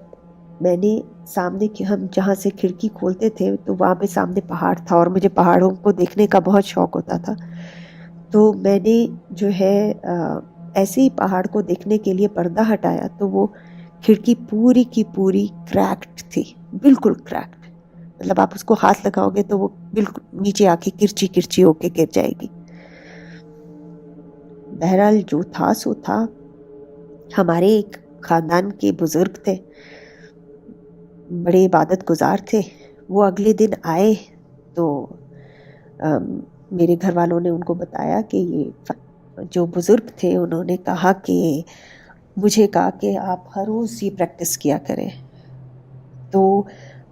मैंने सामने की, हम जहाँ से खिड़की खोलते थे तो वहाँ पे सामने पहाड़ था, और मुझे पहाड़ों को देखने का बहुत शौक होता था। तो मैंने जो है ऐसे ही पहाड़ को देखने के लिए पर्दा हटाया तो वो खिड़की पूरी की पूरी क्रैक्ड थी, बिल्कुल क्रैक्ड। मतलब आप उसको हाथ लगाओगे तो वो बिल्कुल नीचे आके किरची किरची होके गिर जाएगी। बहरहाल जो था सो था। हमारे एक खानदान के बुजुर्ग थे, बड़े इबादत गुजार थे। वो अगले दिन आए तो मेरे घर वालों ने उनको बताया कि ये जो बुजुर्ग थे उन्होंने कहा कि मुझे कहा कि आप हर रोज़ ये प्रैक्टिस किया करें तो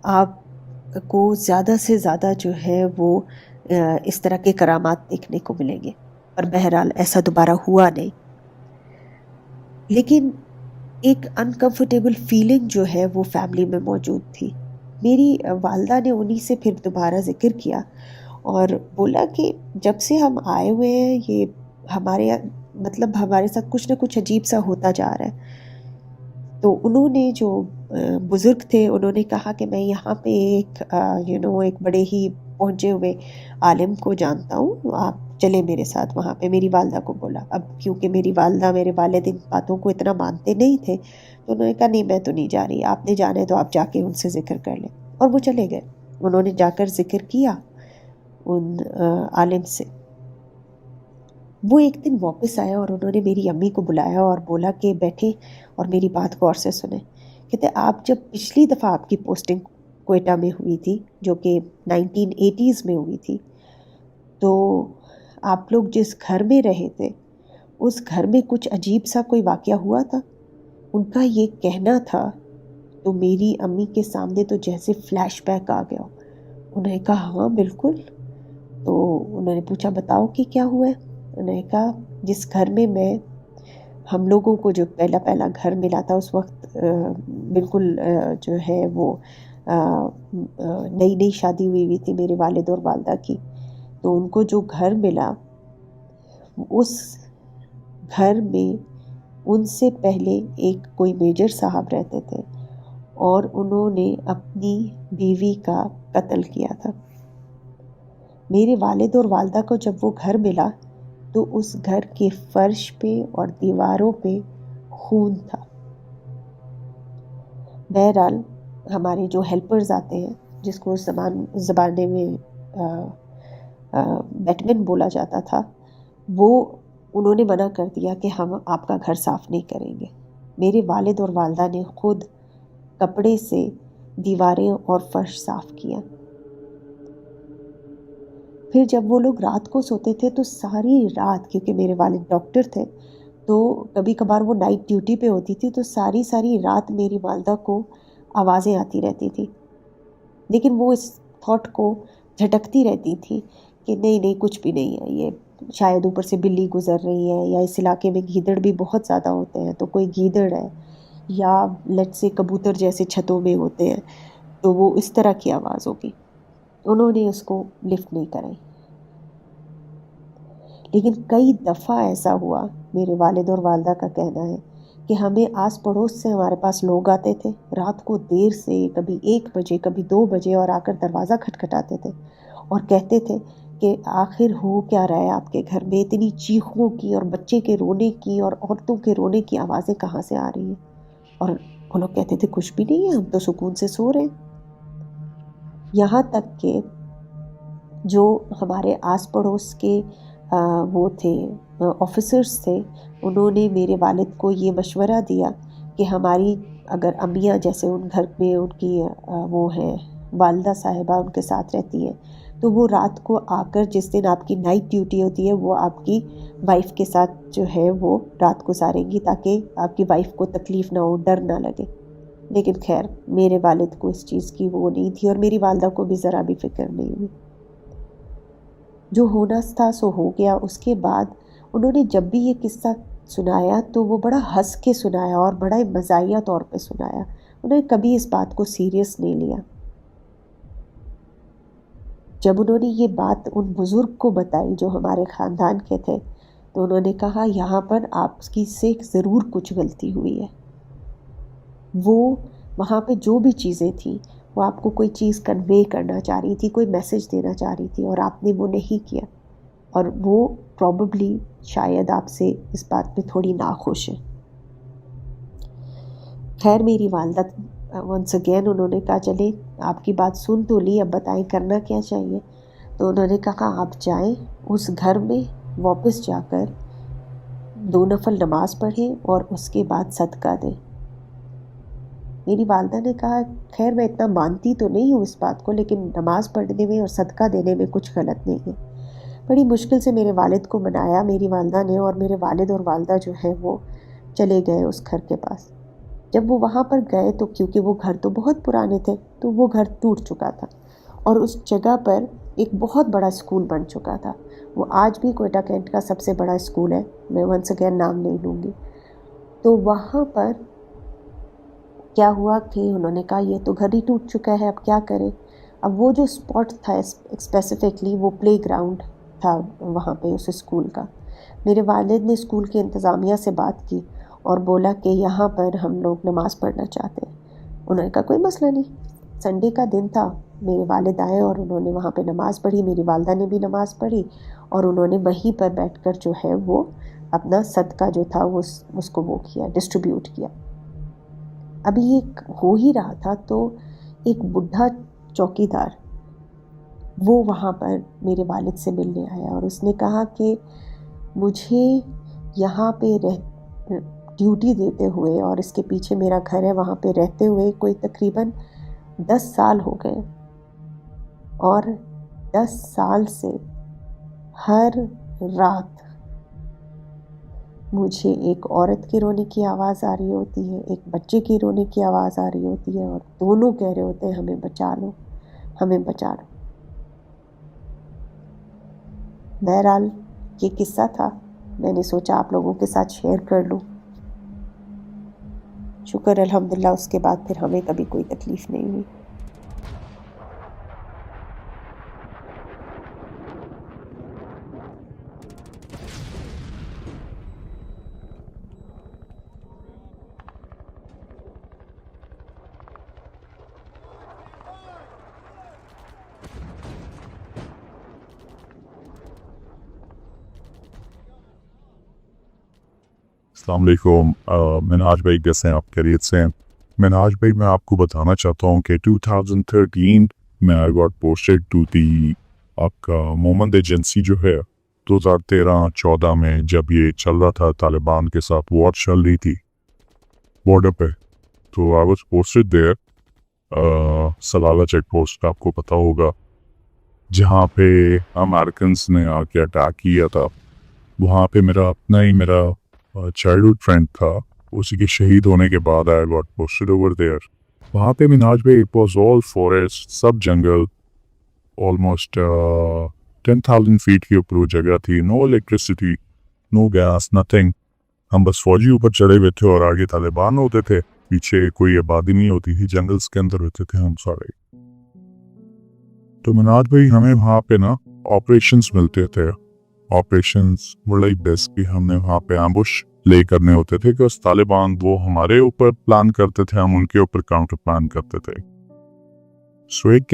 आपको ज़्यादा से ज़्यादा जो है वो इस तरह के करामात देखने को मिलेंगे। पर बहरहाल ऐसा दोबारा हुआ नहीं। लेकिन एक अनकंफर्टेबल फीलिंग जो है वो फैमिली में मौजूद थी। मेरी वालदा ने उन्हीं से फिर दोबारा ज़िक्र किया और बोला कि जब से हम आए हुए हैं ये हमारे साथ कुछ ना कुछ अजीब सा होता जा रहा है। तो उन्होंने जो बुज़ुर्ग थे उन्होंने कहा कि मैं यहाँ पे एक बड़े ही पहुँचे हुए आलिम को जानता हूँ, आप चले मेरे साथ वहाँ पे। मेरी वालदा को बोला। अब क्योंकि मेरी वालदा मेरे वालिद इन बातों को इतना मानते नहीं थे तो उन्होंने कहा नहीं मैं तो नहीं जा रही, आपने जाना है तो आप जाके उनसे ज़िक्र कर लें। और वो चले गए। उन्होंने जाकर ज़िक्र किया उन आलिम से। वो एक दिन वापस आया और उन्होंने मेरी अम्मी को बुलाया और बोला कि बैठे और मेरी बात गौर से सुने। कहते आप जब पिछली दफ़ा आपकी पोस्टिंग क्वेटा में हुई थी जो कि 1980s में हुई थी, तो आप लोग जिस घर में रहे थे उस घर में कुछ अजीब सा कोई वाक़या हुआ था। उनका ये कहना था। तो मेरी अम्मी के सामने तो जैसे फ्लैशबैक आ गया। उन्होंने कहा हाँ बिल्कुल। तो उन्होंने पूछा बताओ कि क्या हुआ है। उन्होंने कहा जिस घर में हम लोगों को जो पहला घर मिला था उस वक्त बिल्कुल जो है वो नई शादी हुई थी मेरे वालिद और वालदा की। तो उनको जो घर मिला उस घर में उनसे पहले एक कोई मेजर साहब रहते थे और उन्होंने अपनी बीवी का कत्ल किया था। मेरे वालिद और वालदा को जब वो घर मिला तो उस घर के फर्श पे और दीवारों पे खून था। बहरहाल हमारे जो हेल्पर्स आते हैं, जिसको उस ज़माने में बैटमैन बोला जाता था, वो उन्होंने मना कर दिया कि हम आपका घर साफ़ नहीं करेंगे। मेरे वालिद और वालदा ने खुद कपड़े से दीवारें और फर्श साफ़ किया। फिर जब वो लोग रात को सोते थे तो सारी रात, क्योंकि मेरे वालिद डॉक्टर थे तो कभी कभार वो नाइट ड्यूटी पे होती थी, तो सारी सारी रात मेरी वालदा को आवाज़ें आती रहती थी, लेकिन वो इस थॉट को झटकती रहती थी कि नहीं नहीं कुछ भी नहीं है, ये शायद ऊपर से बिल्ली गुजर रही है, या इस इलाके में गीदड़ भी बहुत ज़्यादा होते हैं तो कोई गीदड़ है, या लेट से कबूतर जैसे छतों में होते हैं तो वो इस तरह की आवाज़ होगी। उन्होंने उसको लिफ्ट नहीं कराई। लेकिन कई दफ़ा ऐसा हुआ, मेरे वालिद और वालदा का कहना है कि हमें आस पड़ोस से हमारे पास लोग आते थे रात को देर से, कभी 1 बजे कभी 2 बजे, और आकर दरवाज़ा खटखटाते थे और कहते थे कि आखिर हो क्या रहा है आपके घर में, इतनी चीखों की और बच्चे के रोने की और औरतों के रोने की आवाज़ें कहाँ से आ रही हैं। और वो लोग कहते थे कुछ भी नहीं है, हम तो सुकून से सो रहे हैं। यहाँ तक कि जो हमारे आस पड़ोस के वो थे ऑफिसर्स थे, उन्होंने मेरे वालिद को ये मशवरा दिया कि हमारी अगर अम्मियाँ, जैसे उन घर में उनकी वो हैं वालदा साहिबा उनके साथ रहती हैं, तो वो रात को आकर, जिस दिन आपकी नाइट ड्यूटी होती है, वो आपकी वाइफ के साथ जो है वो रात गुजारेंगी ताकि आपकी वाइफ को तकलीफ़ ना हो, डर ना लगे। लेकिन खैर मेरे वालिद को इस चीज़ की वो नहीं थी और मेरी वालदा को भी ज़रा भी फ़िक्र नहीं हुई। जो होना था सो हो गया। उसके बाद उन्होंने जब भी ये किस्सा सुनाया तो वो बड़ा हंस के सुनाया और बड़ा ही मज़ाहिया तौर पे सुनाया। उन्होंने कभी इस बात को सीरियस नहीं लिया। जब उन्होंने ये बात उन बुज़ुर्ग को बताई जो हमारे ख़ानदान के थे, तो उन्होंने कहा यहाँ पर आपकी से ज़रूर कुछ गलती हुई है। वो वहाँ पे जो भी चीज़ें थी, वो आपको कोई चीज़ कन्वे करना चाह रही थी, कोई मैसेज देना चाह रही थी, और आपने वो नहीं किया, और वो प्रॉबेबली शायद आपसे इस बात पे थोड़ी नाखुश है। खैर मेरी वालदा वंस अगेन उन्होंने कहा चले आपकी बात सुन तो ली, अब बताएं करना क्या चाहिए। तो उन्होंने कहा आप जाएं उस घर में, वापस जाकर 2 नफल नमाज पढ़ें और उसके बाद सदका दें। मेरी वालदा ने कहा खैर मैं इतना मानती तो नहीं हूँ इस बात को, लेकिन नमाज़ पढ़ने में और सदका देने में कुछ गलत नहीं है। बड़ी मुश्किल से मेरे वालिद को मनाया मेरी वालदा ने, और मेरे वालिद और वालदा जो है वो चले गए उस घर के पास। जब वो वहाँ पर गए तो क्योंकि वो घर तो बहुत पुराने थे, तो वो घर टूट चुका था और उस जगह पर एक बहुत बड़ा स्कूल बन चुका था। वो आज भी क्वेटा कैंट का सबसे बड़ा स्कूल है, मैं वंस अगेन नाम नहीं लूँगी। तो वहाँ पर क्या हुआ कि उन्होंने कहा ये तो घर ही टूट चुका है, अब क्या करें। अब वो जो स्पॉट था स्पेसिफिकली वो प्लेग्राउंड था वहाँ पे उस स्कूल का। मेरे वालिद ने स्कूल के इंतज़ामिया से बात की और बोला कि यहाँ पर हम लोग नमाज़ पढ़ना चाहते हैं। उन्होंने कहा कोई मसला नहीं। संडे का दिन था, मेरे वालिद आए और उन्होंने वहाँ पे नमाज़ पढ़ी, मेरी वालदा ने भी नमाज़ पढ़ी, और उन्होंने वहीं पर बैठकर जो है वो अपना सदका जो था वो उसको वो किया, डिस्ट्रीब्यूट किया। अभी ये हो ही रहा था तो एक बुढ़ा चौकीदार वो वहाँ पर मेरे वालिद से मिलने आया और उसने कहा कि मुझे यहाँ पे ड्यूटी देते हुए और इसके पीछे मेरा घर है, वहाँ पे रहते हुए कोई तकरीबन 10 साल हो गए, और 10 साल से हर रात मुझे एक औरत के रोने की आवाज़ आ रही होती है, एक बच्चे की रोने की आवाज़ आ रही होती है, और दोनों कह रहे होते हैं हमें बचा लो, हमें बचा लो। बहरहाल ये किस्सा था, मैंने सोचा आप लोगों के साथ शेयर कर लूँ। शुक्र अल्हम्दुलिल्लाह उसके बाद फिर हमें कभी कोई तकलीफ़ नहीं हुई। अस्सलाम वालेकुम। मिनहाज भाई कैसे हैं आप? खैरियत से हैं? मिनहाज भाई मैं आपको बताना चाहता हूँ कि 2013 में I got posted to the आपका मोहम्मद एजेंसी जो है 2013-14 में जब ये चल रहा था, तालिबान के साथ वॉर चल रही थी बॉर्डर पे, तो I was posted there Salala check post, आपको पता होगा, जहाँ पे अमेरिकन ने आके अटैक किया था। वहाँ पे मेरा अपना ही मेरा चाइल्डहुड फ्रेंड था, उसी के शहीद होने के बाद I got posted over there. वहाँ पे मिनाज भाई इट वाज ऑल फॉरेस्ट, सब जंगल, ऑलमोस्ट 10,000 फीट के ऊपर वो जगह थी, no electricity, no gas, nothing. हम बस फौजी ऊपर चढ़े हुए थे और आगे तालिबान होते थे, पीछे कोई आबादी नहीं होती थी, जंगल्स के अंदर होते थे हम सारे। तो मिनाज भाई हमें वहाँ पे ना ऑपरेशंस मिलते थे, ऑपरेशंस लाइक दिस कि हमने वहाँ पे एम्बुश ले करने होते थे कि तालिबान वो हमारे ऊपर प्लान करते थे, हम उनके ऊपर काउंटर प्लान करते थे। सो एक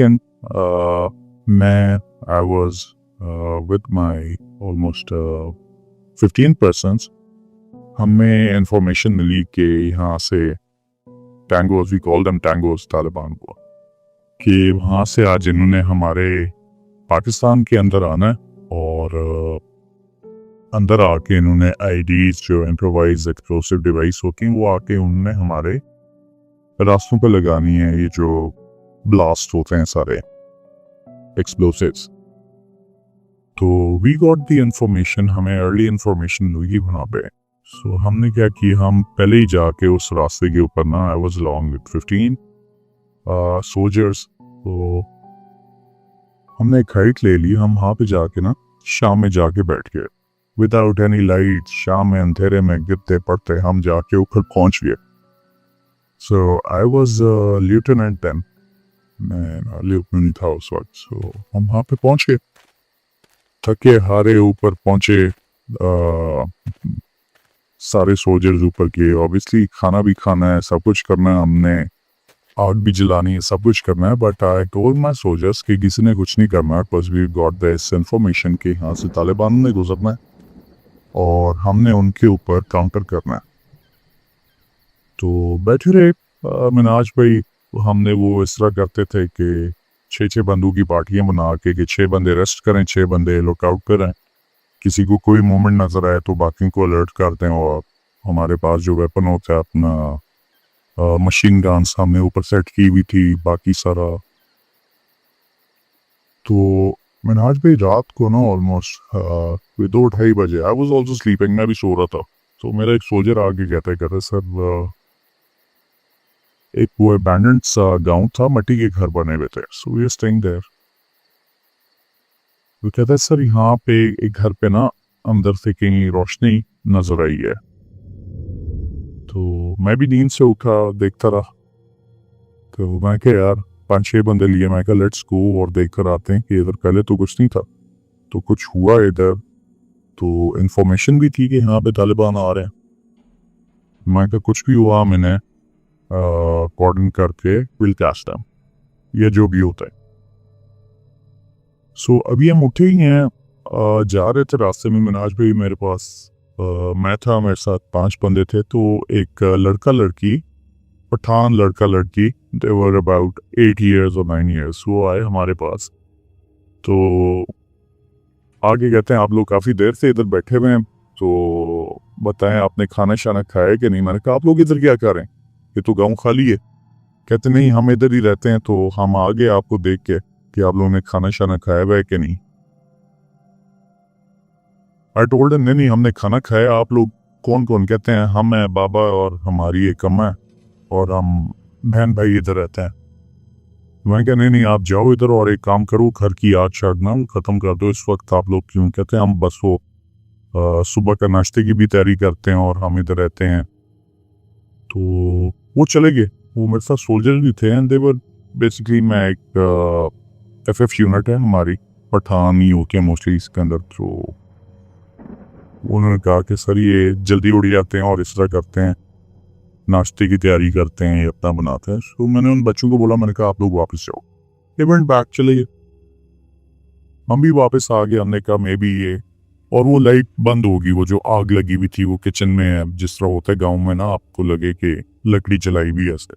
मैं I was with my almost 15 persons, हमें इंफॉर्मेशन मिली कि यहाँ से टैंगोज, वी कॉल देम टैंगोज तालिबान को, कि वहाँ से आज इन्होंने हमारे पाकिस्तान के अंदर आना है और अंदर आके इन्होंने आईडीज जो इम्प्रोवाइज एक्सप्लोसिव डिवाइस होती हैं वो आके उन्होंने हमारे रास्तों पे लगानी है, ये जो ब्लास्ट होते हैं सारे एक्सप्लोसिव्स। तो वी गॉट द इंफॉर्मेशन, हमें अर्ली इंफॉर्मेशन हुई वहाँ पे। सो हमने क्या किया, हम पहले ही जाके उस रास्ते के ऊपर ना, I was long with 15 soldiers, तो हमने एक हाइट ले ली। हम वहाँ पे जाके ना शाम में जाके बैठ गए विदाउट एनी लाइट, शाम में अंधेरे में गिरते पड़ते हम जाके ऊपर पहुँच गए। सो आई वाज लेफ्टिनेंट देन, मैं लेफ्टिनेंट था उस वक्त। सो हम वहाँ पे पहुँच गए, थके हारे ऊपर पहुँचे, सारे सोल्जर्स ऊपर गए। ऑब्वियसली खाना भी खाना है, सब कुछ करना है, हमने आग भी जलानी है, सब कुछ करना है। But I told my soldiers कि किसी ने कुछ नहीं करना है, because we got this information कि यहाँ से तालिबान ने गुजरना है और हमने उनके ऊपर काउंटर करना है। तो बैठे रहे मिनाज भाई, हमने वो इस तरह करते थे कि 6-6 बंदूक की पार्टियां बना के कि 6 बंदे रेस्ट करें, 6 बंदे लुकआउट करें, किसी को कोई मूवमेंट नजर आए तो बाकी को अलर्ट कर दें। और हमारे पास जो वेपन होता है अपना मशीन गन्स हमने ऊपर सेट की हुई थी, बाकी सारा। तो मिनाज भाई रात को ना ऑलमोस्ट 2-2:30 बजे, आई वाज आल्सो स्लीपिंग, मैं भी सो रहा था। तो मेरा एक सोल्जर आगे कहते सर एक वो अबैंडन्ड सा गांव था, मट्टी के घर बने हुए थे, so we are staying there. वो कहता है सर यहाँ पे एक घर पे ना अंदर से कहीं रोशनी नजर आई है। तो मैं भी नींद से उठा, देखता रहा। तो मैं क्या यार 5-6 बंदे लिए, मैं कहा लेट्स गो और देख कर आते हैं कि इधर पहले तो कुछ नहीं था, तो कुछ हुआ इधर। तो इंफॉर्मेशन भी थी कि यहाँ पे तालिबान आ रहे हैं। मैं कहा कुछ भी हुआ मैंने अकॉर्डिंग करके विल कैच देम, ये जो भी होता है। सो अभी हम उठे ही हैं, जा रहे थे रास्ते में मिनाज भाई, मेरे पास मैं था, मेरे साथ 5 बंदे थे। तो एक लड़का लड़की, पठान लड़का लड़की, दे वर अबाउट 8 years और 9 years, वो आए हमारे पास। तो आगे कहते हैं आप लोग काफ़ी देर से इधर बैठे हुए हैं, तो बताएं आपने खाना शाना खाया कि नहीं। मैंने कहा आप लोग इधर क्या कर रहे हैं, ये तो गाँव खाली है। कहते नहीं हम इधर ही रहते हैं, तो हम आ गए आपको देख के कि आप लोगों ने खाना शाना खाया हुआ है कि नहीं। आई टोल्ड हिम नहीं हमने खाना खाया। आप लोग कौन कौन? कहते हैं हम हैं, बाबा और हमारी एक अम्मा है और हम बहन भाई इधर रहते हैं। मैं क्या नहीं आप जाओ इधर और एक काम करो, घर की आग शाग ना ख़त्म कर दो इस वक्त आप लोग। क्यों? कहते हैं हम बस वो सुबह का नाश्ते की भी तैयारी करते हैं और हम इधर रहते हैं। तो वो चले गए। वो मेरे साथ सोल्जर भी थे एंड दे वर बेसिकली, मैं एक FF यूनिट है हमारी, पठान ही होती है मोस्टली इसके अंदर। तो उन्होंने कहा कि सर ये जल्दी उड़ जाते हैं और इस तरह करते हैं, नाश्ते की तैयारी करते हैं, ये अपना बनाते हैं। तो मैंने उन बच्चों को बोला, मैंने कहा आप लोग वापस जाओ, इवेंट बैक चले गए। हम भी वापस आ गए। हमने कहा मे बी ये और वो लाइट बंद होगी, वो जो आग लगी हुई थी वो किचन में है, जिस तरह होता है गाँव में ना, आपको लगे कि लकड़ी जलाई हुई है ऐसे।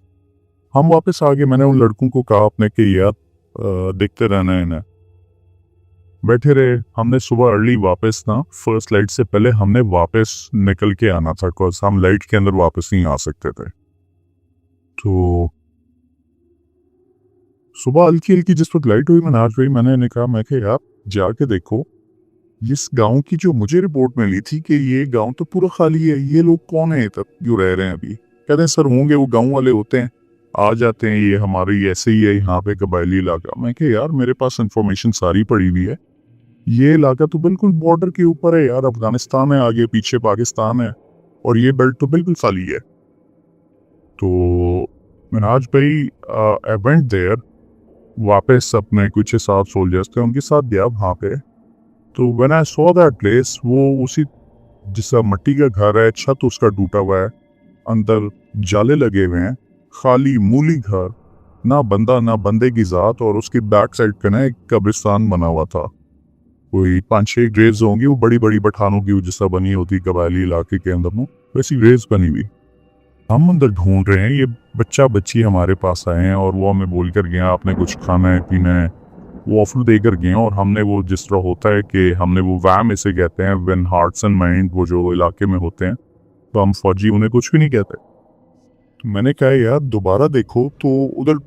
हम वापस आ गए। मैंने उन लड़कों को कहा अपने कि यार देखते रहना है ना, बैठे रहे। हमने सुबह अर्ली वापस ना, फर्स्ट लाइट से पहले हमने वापस निकल के आना था, बिकॉज हम लाइट के अंदर वापस नहीं आ सकते थे। तो सुबह हल्की हल्की जिस वक्त लाइट हुई, मैंने आज हुई, मैंने कहा, मैं कि यार जाके देखो इस गांव की जो मुझे रिपोर्ट मिली थी कि ये गांव तो पूरा खाली है, ये लोग कौन है तब जो रह रहे हैं अभी। कहते हैं सर होंगे वो गांव वाले होते हैं, आ जाते हैं, ये हमारी ऐसे ही है यहाँ पे कबायली इलाका। मैं कि यार मेरे पास इंफॉर्मेशन सारी पड़ी हुई है, ये इलाका तो बिल्कुल बॉर्डर के ऊपर है यार, अफगानिस्तान है, आगे पीछे पाकिस्तान है, और ये बेल्ट तो बिल्कुल खाली है। तो मैंने आज भाई आई वेंट देयर, वापस अपने कुछ 7 सोल्जर्स थे उनके साथ गया वहाँ पे। तो when I saw that place, वो उसी जिसका मिट्टी का घर है, छत उसका टूटा हुआ है, अंदर जाले लगे हुए हैं, खाली मूली घर, ना बंदा ना बंदे की जात, और उसकी बैक साइड पे ना एक कब्रिस्तान बना हुआ था। कोई 5-6 ग्रेव्स होंगी, वो बड़ी बड़ी पठानों की जैसा बनी होती कबायली इलाके के अंदर में, वैसी ग्रेव्स बनी हुई। हम अंदर ढूंढ रहे हैं, ये बच्चा बच्ची हमारे पास आए हैं और वो हमें बोल कर गया आपने कुछ खाना है पीना है, वो ऑफर दे कर गए। और हमने वो जिस तरह होता है कि हमने वो वैम इसे कहते हैं, व्हेन हार्ट्स एंड माइंड, वो जो इलाके में होते हैं, तो हम फौजी उन्हें कुछ भी नहीं कहते। तो मैंने कहा यार दोबारा देखो, तो उधर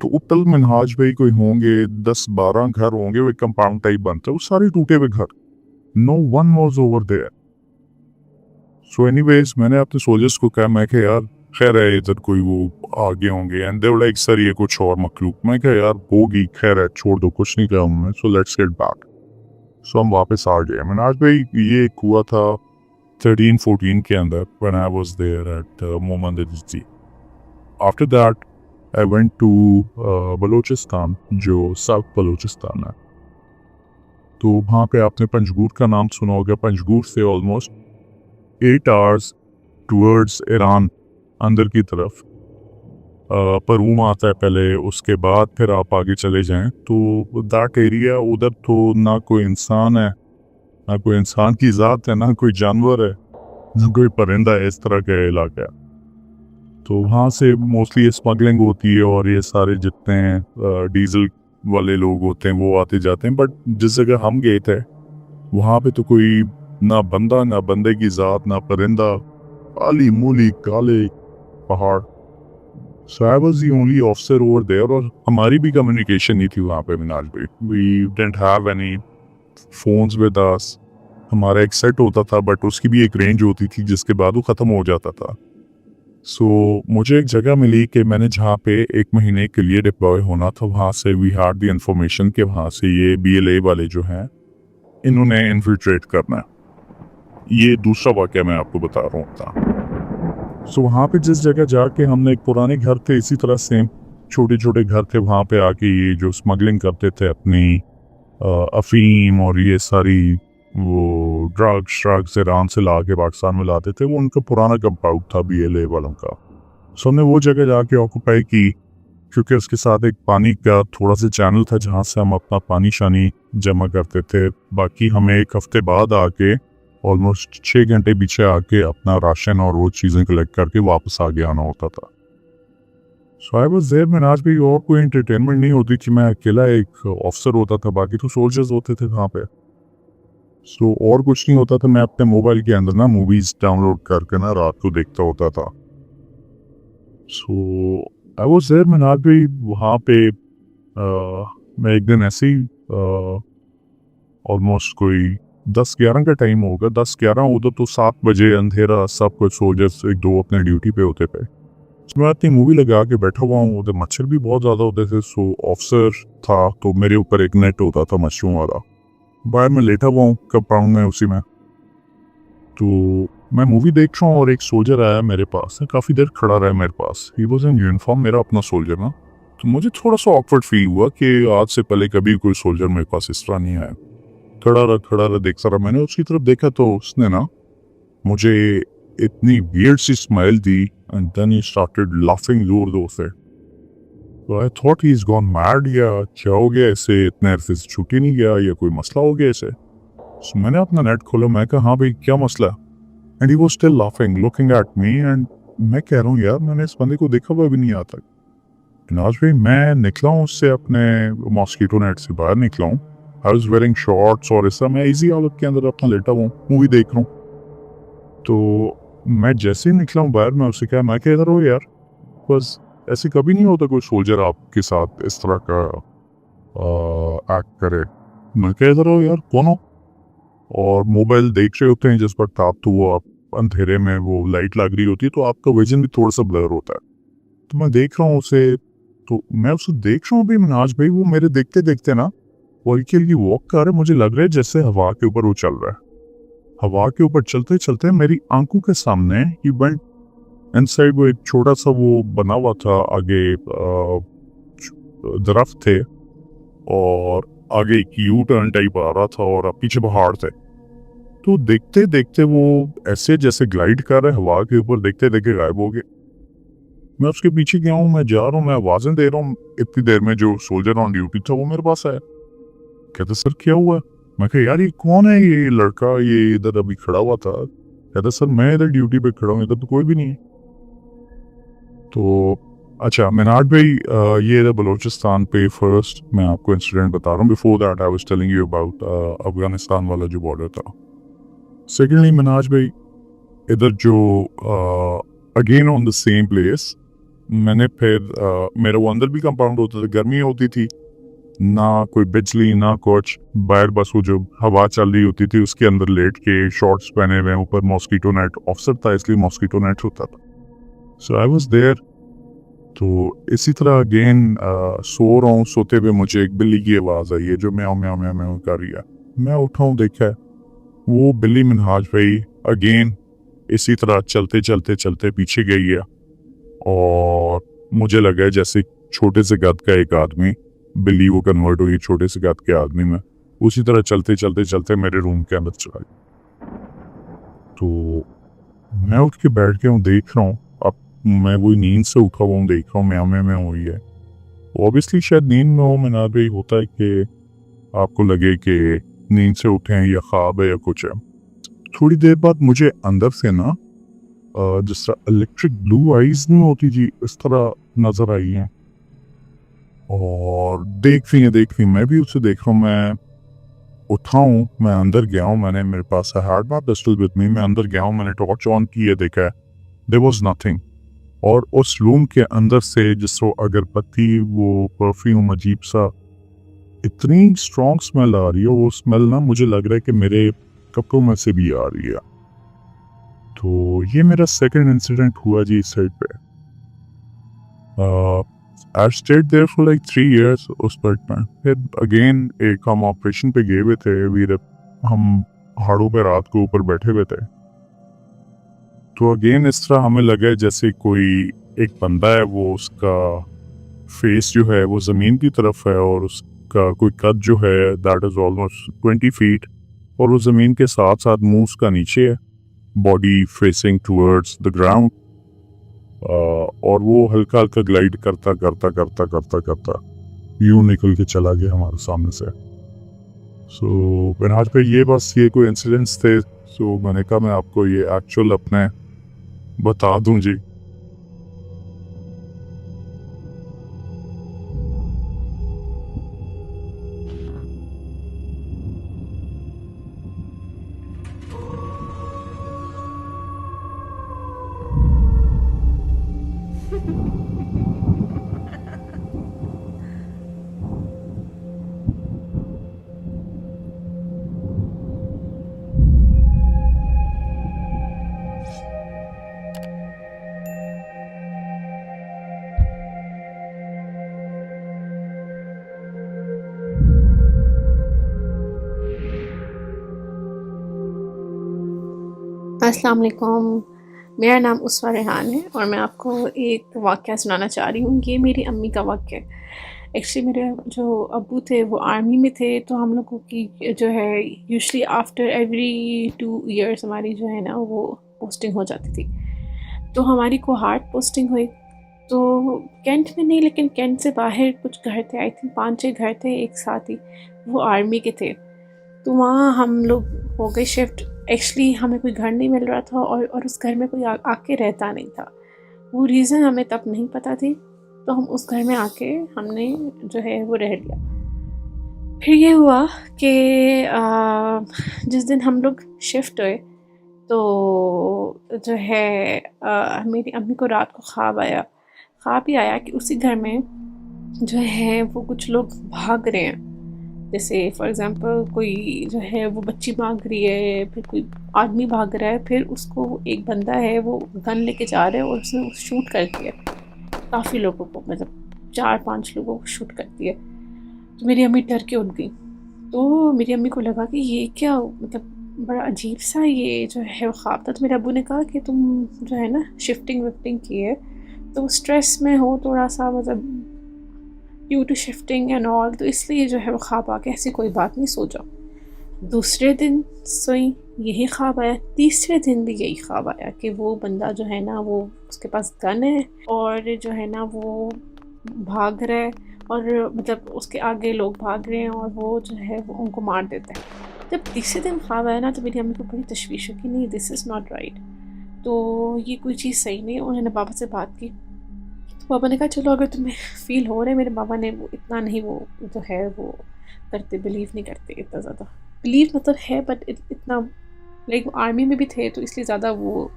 टोटल मिनहाज भाई कोई होंगे 10-12 घर होंगे, वो कंपाउंड टाइप बनता है, वो सारे टूटे हुए घर, no one was over there. So anyways मैंने अपने सोल्जर्स को कहा, मैं कि यार खैर है इधर कोई वो आगे होंगे, and they were like sir ये कुछ और मखलूक। मैं कहा यार होगी, खैर है छोड़ दो, कुछ नहीं कहा उन्होंने, सो लेट्स गेट बैक। सो हम वापस आ गए। मैंने आज भाई ये एक हुआ था 13-14 के अंदर, when I was there at Mohammad. After that I went to Balochistan, जो साउथ बलूचिस्तान है। तो वहाँ पे आपने पंजगूर का नाम सुना होगा। पंजगूर से ऑलमोस्ट 8 आवर्स टूवर्ड्स ईरान अंदर की तरफ परूम आता है पहले, उसके बाद फिर आप आगे चले जाएं तो दैट एरिया, उधर तो ना कोई इंसान है, ना कोई इंसान की ज़ात है, ना कोई जानवर है, ना कोई परिंदा है, इस तरह का इलाका है। तो वहाँ से मोस्टली स्मगलिंग होती है, और ये सारे जितने डीजल वाले लोग होते हैं वो आते जाते हैं। बट जिस जगह हम गए थे वहाँ पे तो कोई ना बंदा, ना बंदे की ज़ात, ना परिंदा, काली मूली काले पहाड़। So I was the only officer over there, और हमारी भी कम्युनिकेशन नहीं थी वहाँ पे मिनाज भाई। We didn't have any phones with us. हमारा एक सेट होता था, बट उसकी भी एक रेंज होती थी जिसके बाद वो ख़त्म हो जाता था। सो मुझे एक जगह मिली कि मैंने जहाँ पे 1 महीने के लिए डिप्लॉय होना था, वहाँ से वी हैड द इन्फॉर्मेशन कि वहाँ से ये BLA वाले जो हैं इन्होंने इन्फिल्ट्रेट करना है। ये दूसरा वाक़या मैं आपको बता रहा हूँ था। सो वहाँ पे जिस जगह जाके हमने, एक पुराने घर थे इसी तरह सेम छोटे छोटे घर थे, वहाँ पे आके ये जो स्मगलिंग करते थे अपनी अफीम और ये सारी वो ड्रग्स ईरान से ला के पाकिस्तान में लाते थे, वो उनका पुराना कंपाउंड था BLA वालों का। सो हमने वो जगह जाके ऑक्यूपाई की, क्योंकि उसके साथ एक पानी का थोड़ा सा चैनल था जहाँ से हम अपना पानी शानी जमा करते थे। बाकी हमें 1 हफ्ते बाद आके ऑलमोस्ट 6 घंटे पीछे आके अपना राशन और वो चीज़ें कलेक्ट करके वापस आगे आना होता था। सो आई वाज देयर। मैंने आज भी और कोई एंटरटेनमेंट नहीं होती थी, मैं अकेला एक ऑफिसर होता था, बाकी तो सोल्जर्स होते थे वहाँ पे। सो और कुछ नहीं होता था, मैं अपने मोबाइल के अंदर ना मूवीज डाउनलोड करके ना रात को देखता होता था। सो आई वाज देयर। मैंने आज भी वहाँ पे मैं एक दिन ऐसे ही ऑलमोस्ट कोई 10-11 का टाइम होगा, 10-11 उधर तो 7 बजे अंधेरा, सब कुछ सोल्जर्स 1-2 अपने ड्यूटी पे होते थे। मैं अपनी मूवी लगा के बैठा हुआ हूँ, उधर मच्छर भी बहुत ज़्यादा होते थे। सो ऑफिसर था तो मेरे ऊपर एक नेट होता था मच्छरों वाला, बाहर मैं लेटा हुआ हूँ कंपाउंड में उसी में। तो मैं मूवी देख रहा हूँ और एक सोल्जर आया मेरे पास, काफ़ी देर खड़ा रहा मेरे पास। ही वॉज इन यूनिफॉर्म, मेरा अपना सोल्जर ना। तो मुझे थोड़ा सा ऑकवर्ड फील हुआ कि आज से पहले कभी कोई सोल्जर मेरे पास इस तरह नहीं आया। खड़ा रहा देखता रहा। मैंने उसकी तरफ देखा तो उसने ना मुझे इतनी वियर्ड सी स्माइल दी, and then he started laughing जोर से। तो I thought he is gone mad, या क्या हो गया इसे, इतने अरसे से छुट्टी नहीं गया, या कोई मसला हो गया इसे। So मैंने अपना नेट खोला, मैं कहा हाँ भाई क्या मसला, and he was still laughing looking at me, and मैं कह रहा हूँ यार मैंने इस बंदे को देखा हुआ भी नहीं आता। नाज भाई मैं निकला हूँ उससे अपने मॉस्किटो नेट से बाहर निकला हूँ, आई वाज वेयरिंग शॉर्ट्स और ऐसा मैं इजी हालत के अंदर अपना लेटा हुआ मूवी देख रहा हूँ। तो मैं जैसे ही निकला हूँ बाहर, मैं उससे कहा मैं इधर हो यार, बस ऐसे कभी नहीं होता कोई सोल्जर आपके साथ इस तरह का एक्ट करे। मैं इधर हो यार, कौन हो? और मोबाइल देख रहे होते हैं जिस वक्त आप, तो वो आप अंधेरे में वो लाइट लग रही होती है तो आपका विजन भी थोड़ा सा ब्लर होता है। तो मैं देख रहा हूँ उसे, तो मैं उसे देख रहा हूँ भी मिनाज भाई, वो मेरे देखते देखते ना वो हल्की वॉक कर रहा है, मुझे लग रहा है जैसे हवा के ऊपर वो चल रहा है। हवा के ऊपर चलते चलते मेरी आंखों के सामने ही वेंट इनसाइड, वो एक छोटा सा वो बना हुआ था, आगे दरख्त थे और आगे एक यू टर्न टाइप आ रहा था और पीछे पहाड़ थे। तो देखते देखते वो ऐसे जैसे ग्लाइड कर रहे हवा के ऊपर, देखते देखते गायब हो गए। मैं उसके पीछे गया हूँ, मैं जा रहा हूँ, मैं आवाजें दे रहा हूँ। इतनी देर में जो सोल्जर ऑन ड्यूटी था वो मेरे पास आया, कहते सर क्या हुआ? मैं कहा यार ये कौन है ये लड़का, ये इधर अभी खड़ा हुआ था। कहता सर मैं इधर ड्यूटी पे खड़ा हूँ, इधर तो कोई भी नहीं है। तो अच्छा मिनाज भाई, ये बलूचिस्तान पे फर्स्ट मैं आपको इंसिडेंट बता रहा हूँ। Before that I was telling you about Afghanistan वाला जो बॉर्डर था। सेकेंडली मिनाज भाई, इधर जो again on the same place, मैंने फिर मेरा वो अंदर भी कंपाउंड होता था, गर्मी होती थी ना, कोई बिजली ना कुछ, बाहर बस वो जो हवा चल रही होती थी उसके अंदर लेट के शॉर्ट्स पहने हुए, ऊपर मॉस्किटो नेट ऑफसेट था इसलिए मॉस्किटो नेट होता था। सो आई वाज देयर। तो इसी तरह अगेन सो रहा हूँ, सोते हुए मुझे एक बिल्ली की आवाज़ आई है जो म्याऊं म्याऊं म्याऊं म्याऊं कर रही है। मैं उठा हूँ, देखा है वो बिल्ली मिनहाज भाई अगेन इसी तरह चलते चलते चलते पीछे गई है और मुझे लगा है जैसे छोटे से कद का एक आदमी, बिल्ली वो कन्वर्ट हुई छोटे से कद के आदमी में, उसी तरह चलते चलते चलते मेरे रूम के अंदर चला गया। तो मैं उठ के बैठ के हूँ, देख रहा हूँ, अब मैं वही नींद से उठा हुआ हूँ, देख रहा हूँ म्याऊं में हुई है। ऑब्वियसली शायद नींद में हो मिनाज भाई, होता है कि आपको लगे कि नींद से उठे हैं या ख्वाब है या कुछ है। थोड़ी देर बाद मुझे अंदर से ना जिस तरह इलेक्ट्रिक ब्लू आईज नहीं होती जी, इस तरह नजर आई हैं और देख रही मैं भी उसे देख रहा हूँ। मैं उठा हूँ, मैं अंदर गया हूँ, मैंने मेरे पास had my pistol with me, मैं अंदर गया हूँ, मैंने टॉर्च ऑन की है, देखा है देयर वाज नथिंग। और उस रूम के अंदर से जिस तरह अगरबत्ती, वो परफ्यूम अजीब सा, इतनी स्ट्रॉन्ग स्मेल आ रही है, वो स्मेल ना मुझे लग रहा है कि मेरे कपड़ों में से भी आ रही है। तो ये मेरा सेकंड इंसिडेंट हुआ जी इस साइड पे। I stayed there for like 3 years उस पार्ट में। फिर अगेन एक हम ऑपरेशन पे गए हुए थे, हम पहाड़ों पे रात को ऊपर बैठे हुए थे। तो अगेन इस तरह हमें लगा जैसे कोई एक बंदा है, वो उसका फेस जो है वो जमीन की तरफ है और उसका कोई कद जो है दैट इज ऑलमोस्ट 20 feet, और वो जमीन के साथ साथ मुंह उसका नीचे है, body facing towards the ground, और वो हल्का हल्का ग्लाइड करता करता करता करता करता यूं निकल के चला गया हमारे सामने से। सो मिनहाज पे ये बस ये कोई इंसिडेंट्स थे, सो मैंने कहा मैं आपको ये एक्चुअल अपने बता दूं जी। अस्सलाम वालेकुम, मेरा नाम उसवा रेहान है और मैं आपको एक वाक़या सुनाना चाह रही हूँ। ये मेरी अम्मी का वाक़या है। एक्चुअली मेरे जो अब्बू थे वो आर्मी में थे, तो हम लोगों की जो है यूजुअली आफ्टर एवरी 2 years हमारी जो है ना वो पोस्टिंग हो जाती थी। तो हमारी कोहार्ट पोस्टिंग हुई, तो कैंट में नहीं लेकिन कैंट से बाहर कुछ घर थे, आई थिंक 5-6 घर थे एक साथ ही, वो आर्मी के थे। तो वहाँ हम लोग हो गए शिफ्ट। एक्चुअली हमें कोई घर नहीं मिल रहा था और उस घर में कोई आके रहता नहीं था। वो रीज़न हमें तब नहीं पता थी, तो हम उस घर में आके हमने जो है वो रह लिया। फिर ये हुआ कि जिस दिन हम लोग शिफ्ट हुए तो जो है मेरी अम्मी को रात को ख्वाब ही आया कि उसी घर में जो है वो कुछ लोग भाग रहे हैं। जैसे फॉर एग्ज़ाम्पल कोई जो है वो बच्ची भाग रही है, फिर कोई आदमी भाग रहा है, फिर उसको एक बंदा है वो गन लेके जा रहा है और उसने शूट कर दिया काफ़ी लोगों को, मतलब 4-5 लोगों को शूट कर दिया। तो मेरी अम्मी डर के उठ गई। तो मेरी अम्मी को लगा कि ये क्या, मतलब बड़ा अजीब सा ये जो है वो ख्वाब था। तो मेरे अब्बू ने कहा कि तुम जो है ना शिफ्टिंग विफ्टिंग की है तो स्ट्रेस में हो थोड़ा सा, मतलब due to shifting and all, तो इसलिए जो है वो ख्वाब आ गया। ऐसी कोई बात नहीं, सो जाओ। दूसरे दिन सोई, यही ख्वाब आया। तीसरे दिन भी यही ख्वाब आया कि वो बंदा जो है ना वो उसके पास गन है और जो है ना वो भाग रहा है और मतलब उसके आगे लोग भाग रहे हैं और वो जो है वो उनको मार देता है। जब तीसरे दिन ख्वाब आया ना तो मेरी अम्मी को बड़ी तशवीश हुई कि नहीं, दिस इज़ नॉट राइट, तो ये कोई चीज़ सही नहीं। उन्होंने बाबा से बात की तो पापा ने कहा चलो अगर तुम्हें फ़ील हो रहा है। मेरे बाबा ने वो इतना नहीं वो जो है वो करते, बिलीव नहीं करते इतना ज़्यादा। बिलीव मतलब है बट इतना, लाइक वो आर्मी में भी थे तो इसलिए ज़्यादा वो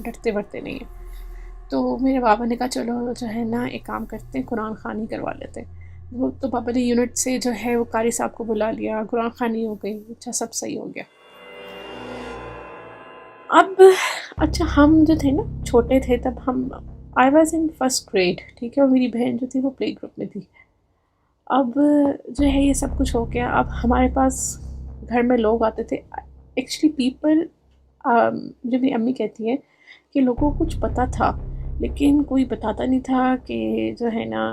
डरते वरते नहीं हैं। तो मेरे बाबा ने कहा चलो जो है ना एक काम करते हैं, कुरान ख़ानी करवा लेते हैं। वो तो पापा ने यूनिट से जो है वो कारी साहब को बुला लिया, कुरान ख़ानी हो गई, अच्छा सब सही हो गया। अब अच्छा हम जो थे ना छोटे थे तब हम, I was in first grade, ठीक है, और मेरी बहन जो थी वो प्ले ग्रुप में थी। अब जो है ये सब कुछ हो गया। अब हमारे पास घर में लोग आते थे। एक्चुअली पीपल, जो मेरी अम्मी कहती है कि लोगों को कुछ पता था लेकिन कोई बताता नहीं था कि जो है ना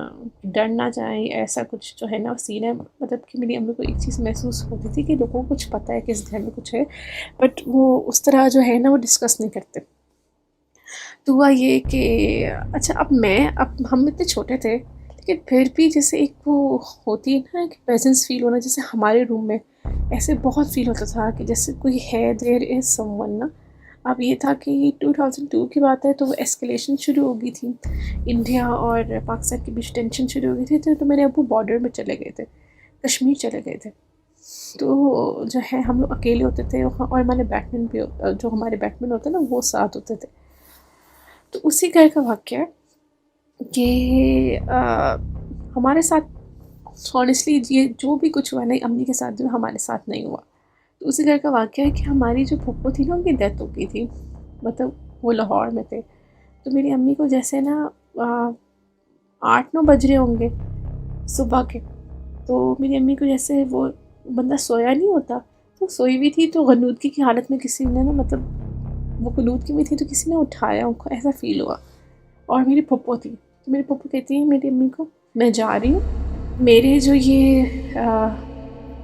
डर ना जाए, ऐसा कुछ जो है ना सीन है। मतलब कि मेरी अम्मी को एक चीज़ महसूस होती थी कि लोगों को कुछ पता है कि इस घर में कुछ है, बट वो उस तरह जो है ना वो डिस्कस नहीं करते। तो हुआ ये कि अच्छा अब हम इतने छोटे थे लेकिन फिर भी जैसे एक वो होती है ना कि प्रेजेंस फील होना, जैसे हमारे रूम में ऐसे बहुत फील होता था कि जैसे कोई है, देयर इज़ समवन ना। अब ये था कि 2002 की बात है तो वो एस्केलेशन शुरू हो गई थी, इंडिया और पाकिस्तान के बीच टेंशन शुरू हो गई थी। तो मेरे अब्बू बॉर्डर में चले गए थे, कश्मीर चले गए थे। तो जो है हम लोग अकेले होते थे और हमारे बैटमैन भी जो हमारे बैटमैन होते ना वो साथ होते थे। तो उसी घर का वाक़या है कि हमारे साथ ऑनेस्टली ये जो भी कुछ हुआ ना अम्मी के साथ जो हमारे साथ नहीं हुआ। तो उसी घर का वाक़या है कि हमारी जो फूफो थी ना उनकी डेथ हो गई थी, मतलब वो लाहौर में थे। तो मेरी अम्मी को जैसे ना 8-9 बज रहे होंगे सुबह के। तो मेरी अम्मी को जैसे वो बंदा सोया नहीं होता तो सोई हुई थी, तो गनूदगी की हालत में किसी ने ना, मतलब वो गनूदगी में थी तो किसी ने उठाया उनको, ऐसा फ़ील हुआ। और मेरी फूफो थी तो मेरी फूफो कहती है मेरी अम्मी को, मैं जा रही हूँ, मेरे जो ये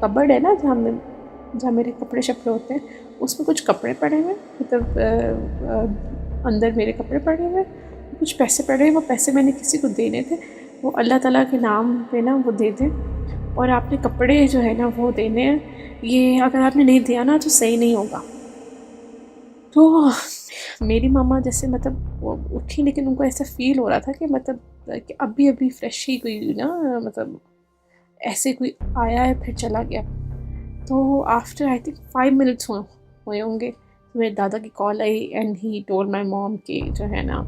कबर्ड है ना जहाँ मेरे कपड़े शपड़े होते हैं उसमें कुछ कपड़े पड़े हुए, मतलब अंदर मेरे कपड़े पड़े हुए, कुछ पैसे पड़े हैं, वो पैसे मैंने किसी को देने थे, वो अल्लाह ताला के नाम पे ना वो दे दें, और आपने कपड़े जो है ना वो देने हैं, ये अगर आपने नहीं दिया ना तो सही नहीं होगा। तो मेरी मामा जैसे मतलब वो उठी लेकिन उनको ऐसा फ़ील हो रहा था कि मतलब कि अभी फ्रेश ही कोई ना, मतलब ऐसे कोई आया है फिर चला गया। तो आफ्टर आई थिंक 5 मिनट्स हुए होंगे तो मेरे दादा की call I and he told my mom कि जो है ना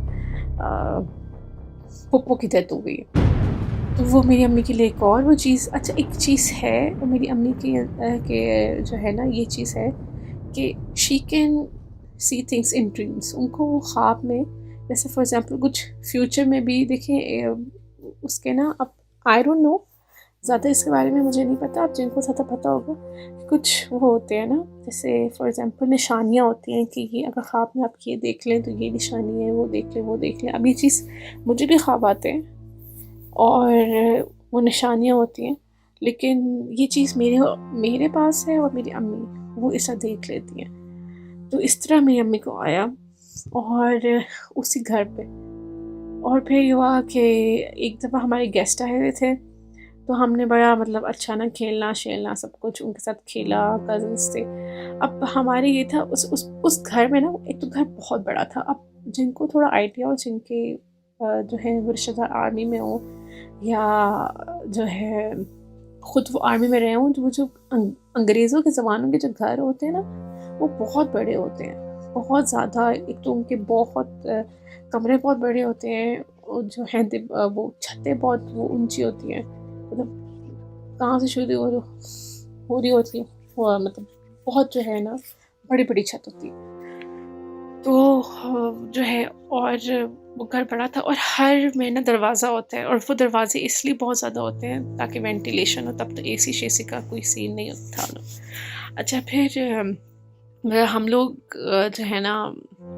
पप्पू की डेथ हो गई है। तो वो मेरी अम्मी के लिए एक और वो चीज़, अच्छा एक चीज़ है वो मेरी अम्मी की के जो है ना ये चीज़ है कि she can see things in dreams. उनको वो ख्वाब में जैसे फॉर एग्जांपल कुछ फ्यूचर में भी देखें उसके ना, अब आई डोंट नो ज़्यादा इसके बारे में मुझे नहीं पता, आप जिनको ज़्यादा पता होगा, कुछ वो होते हैं ना जैसे फॉर एग्जांपल निशानियाँ होती हैं कि ये अगर ख्वाब में आप ये देख लें तो ये निशानी है, वो देख लें। अब ये चीज़ मुझे भी ख्वाब आते हैं और वो निशानियाँ होती हैं, लेकिन ये चीज़ मेरे पास है और मेरी अम्मी वो ऐसा देख लेती हैं। तो इस तरह मेरी अम्मी को आया और उसी घर पे। और फिर ये हुआ कि एक दफ़ा हमारे गेस्ट आए हुए थे तो हमने बड़ा मतलब अच्छा ना खेलना शेलना सब कुछ उनके साथ खेला कज़न्स थे। अब हमारे ये था उस घर में ना, एक तो घर बहुत बड़ा था। अब जिनको थोड़ा आइडिया हो, जिनके जो है वो रिश्तेदार आर्मी में हो या जो है खुद वो आर्मी में रहे हों, तो वो जो अंग्रेज़ों के ज़मानों के जो घर होते हैं ना, वो बहुत बड़े होते हैं, बहुत ज़्यादा। एक तो उनके बहुत कमरे बहुत बड़े होते हैं, और जो है वो छतें बहुत वो ऊंची होती हैं, मतलब कहाँ से शुरू हो रही होती है वो, मतलब बहुत जो है ना बड़ी बड़ी छत होती है। तो जो है, और वो घर बड़ा था, और हर में ना दरवाज़ा होता है, और वो दरवाजे इसलिए बहुत ज़्यादा होते हैं ताकि वेंटिलेशन हो। तब तो एसी शेसी का कोई सीन नहीं था ना। अच्छा, फिर हम लोग जो है ना,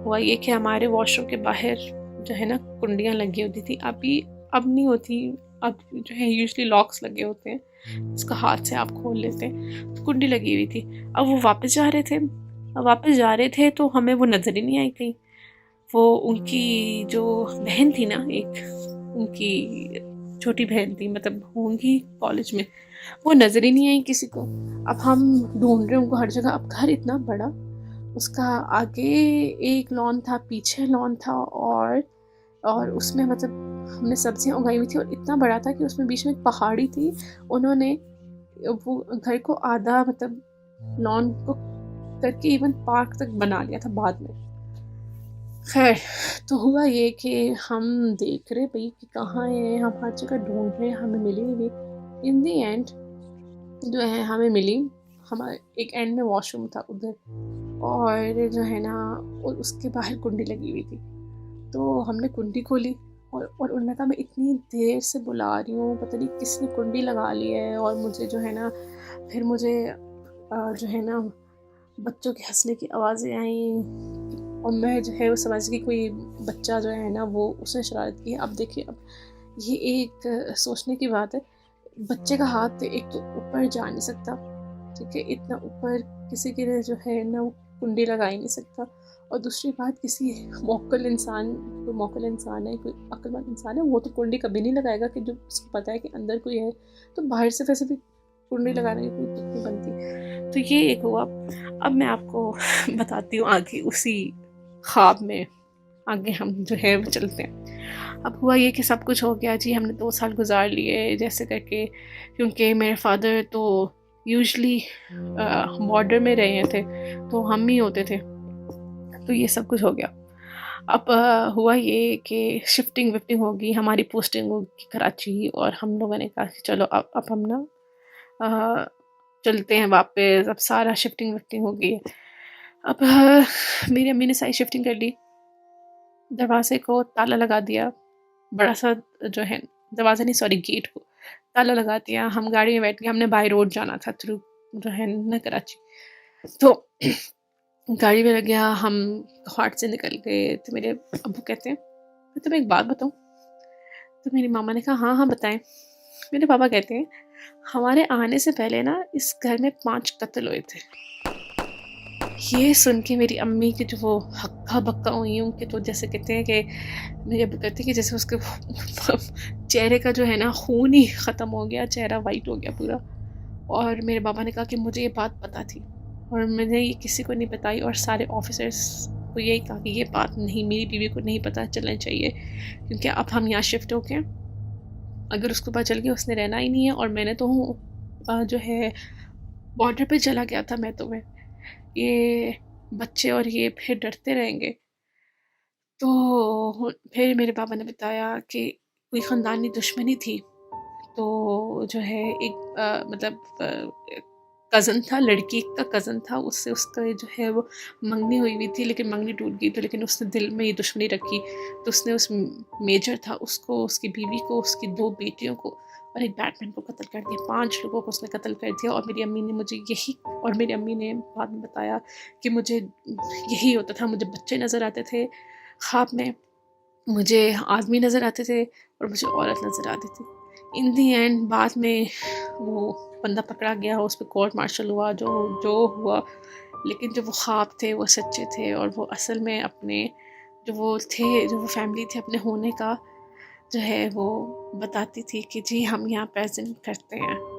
हुआ ये कि हमारे वॉशरूम के बाहर जो है ना कुंडियाँ लगी होती थी। अब नहीं होती, अब जो है यूजुअली लॉक्स लगे होते हैं, इसका हाथ से आप खोल लेते हैं। तो कुंडी लगी हुई थी। अब वो वापस जा रहे थे तो हमें वो नज़र ही नहीं आई कहीं। वो उनकी जो बहन थी ना, एक उनकी छोटी बहन थी, मतलब होंगी कॉलेज में, वो नज़र ही नहीं आई किसी को। अब हम ढूंढ रहे उनको हर जगह। अब घर इतना बड़ा, उसका आगे एक लॉन था, पीछे लॉन था, और उसमें मतलब हमने सब्जियां उगाई हुई थी, और इतना बड़ा था कि उसमें बीच में एक पहाड़ी थी। उन्होंने वो घर को आधा मतलब लॉन को करके इवन पार्क तक बना लिया था बाद में। खैर, तो हुआ ये कि हम देख रहे भाई कि कहाँ है, हम हर जगह ढूंढ रहे, हमें मिली नहीं। इन दी एंड जो है हमें मिली, हमारे एक एंड में वॉशरूम था उधर, और जो है ना उसके बाहर कुंडी लगी हुई थी। तो हमने कुंडी खोली, और उन्होंने कहा मैं इतनी देर से बुला रही हूँ, पता नहीं किसने कुंडी लगा ली है। और मुझे जो है ना, फिर मुझे जो है ना बच्चों के हंसने की आवाज़ें आई, और मैं जो है वो समझ गई कोई बच्चा जो है ना वो उसने शरारत की है। अब देखिए, अब ये एक सोचने की बात है, बच्चे का हाथ एक तो ऊपर जा नहीं सकता, ठीक है, इतना ऊपर किसी के लिए जो है ना वो कुंडी लगा ही नहीं सकता। और दूसरी बात, किसी मोकल इंसान है, कोई अक्लमंद इंसान है, वो तो कुंडी कभी नहीं लगाएगा कि जो उसको पता है कि अंदर कोई है। तो बाहर से वैसे भी कुंडी लगाने की कोई तुक नहीं बनती। तो ये एक हुआ। अब मैं आपको बताती हूँ आगे, उसी ख्वाब में आगे हम जो है वो चलते हैं। अब हुआ ये कि सब कुछ हो गया जी, हमने 2 साल गुजार लिए जैसे करके, क्योंकि मेरे फादर तो यूजुअली बॉर्डर में रहे थे, तो हम ही होते थे। तो ये सब कुछ हो गया। अब हुआ ये कि शिफ्टिंग विफ्टिंग होगी, हमारी पोस्टिंग होगी कराची, और हम लोगों ने कहा कि चलो अब हम ना चलते हैं वापस। अब सारा शिफ्टिंग विफ्टिंग हो गई है। अब मेरी अम्मी ने सारी शिफ्टिंग कर ली, दरवाजे को ताला लगा दिया, बड़ा सा जो है दरवाज़ा नहीं, सॉरी, गेट को ताला लगा दिया। हम गाड़ी में बैठ गए, हमने बाई रोड जाना था थ्रू जो है ना कराची। तो गाड़ी में लग गया, हम घाट से निकल गए। तो मेरे अब्बू कहते हैं मैं तुम्हें एक बात बताऊं। तो मेरी मामा ने कहा हाँ हाँ बताएं। मेरे पापा कहते हैं हमारे आने से पहले ना इस घर में 5 कत्ल हुए थे। ये सुन के मेरी अम्मी की जो वो हक्का बक्का हुई उनके, तो जैसे कहते हैं कि मेरे अब्बू कहते हैं कि जैसे उसके चेहरे का जो है ना खून ही ख़त्म हो गया, चेहरा वाइट हो गया पूरा। और मेरे पापा ने कहा कि मुझे ये बात पता थी, और मैंने ये किसी को नहीं बताई, और सारे ऑफिसर्स को यही कहा कि ये बात नहीं, मेरी बीवी को नहीं पता चलना चाहिए, क्योंकि अब हम यहाँ शिफ्ट हो गए, अगर उसको पता चल गया उसने रहना ही नहीं है। और मैंने तो जो है बॉर्डर पे चला गया था, मैं तो ये बच्चे और ये फिर डरते रहेंगे। तो फिर मेरे पापा ने बताया कि कोई ख़ानदानी दुश्मनी थी। तो जो है एक मतलब कज़न था, लड़की का कज़न था, उससे उसका जो है वो मंगनी हुई हुई थी, लेकिन मंगनी टूट गई। तो लेकिन उसने दिल में ये दुश्मनी रखी, तो उसने उस मेजर था उसको, उसकी बीवी को, उसकी 2 बेटियों को और एक बैटमैन को कत्ल कर दिया। 5 लोगों को उसने कत्ल कर दिया। और मेरी अम्मी ने मुझे यही, और मेरी अम्मी ने बाद में बताया कि मुझे यही होता था, मुझे बच्चे नज़र आते थे ख्वाब में, मुझे आदमी नज़र आते थे, और मुझे औरत नज़र आती थी। इन दी एंड बाद में वो बंदा पकड़ा गया, उस पर कोर्ट मार्शल हुआ, जो हुआ। लेकिन जो वो ख्वाब थे वो सच्चे थे, और वो असल में अपने जो वो फैमिली थे अपने होने का जो है वो बताती थी कि जी हम यहाँ प्रेजेंट करते हैं।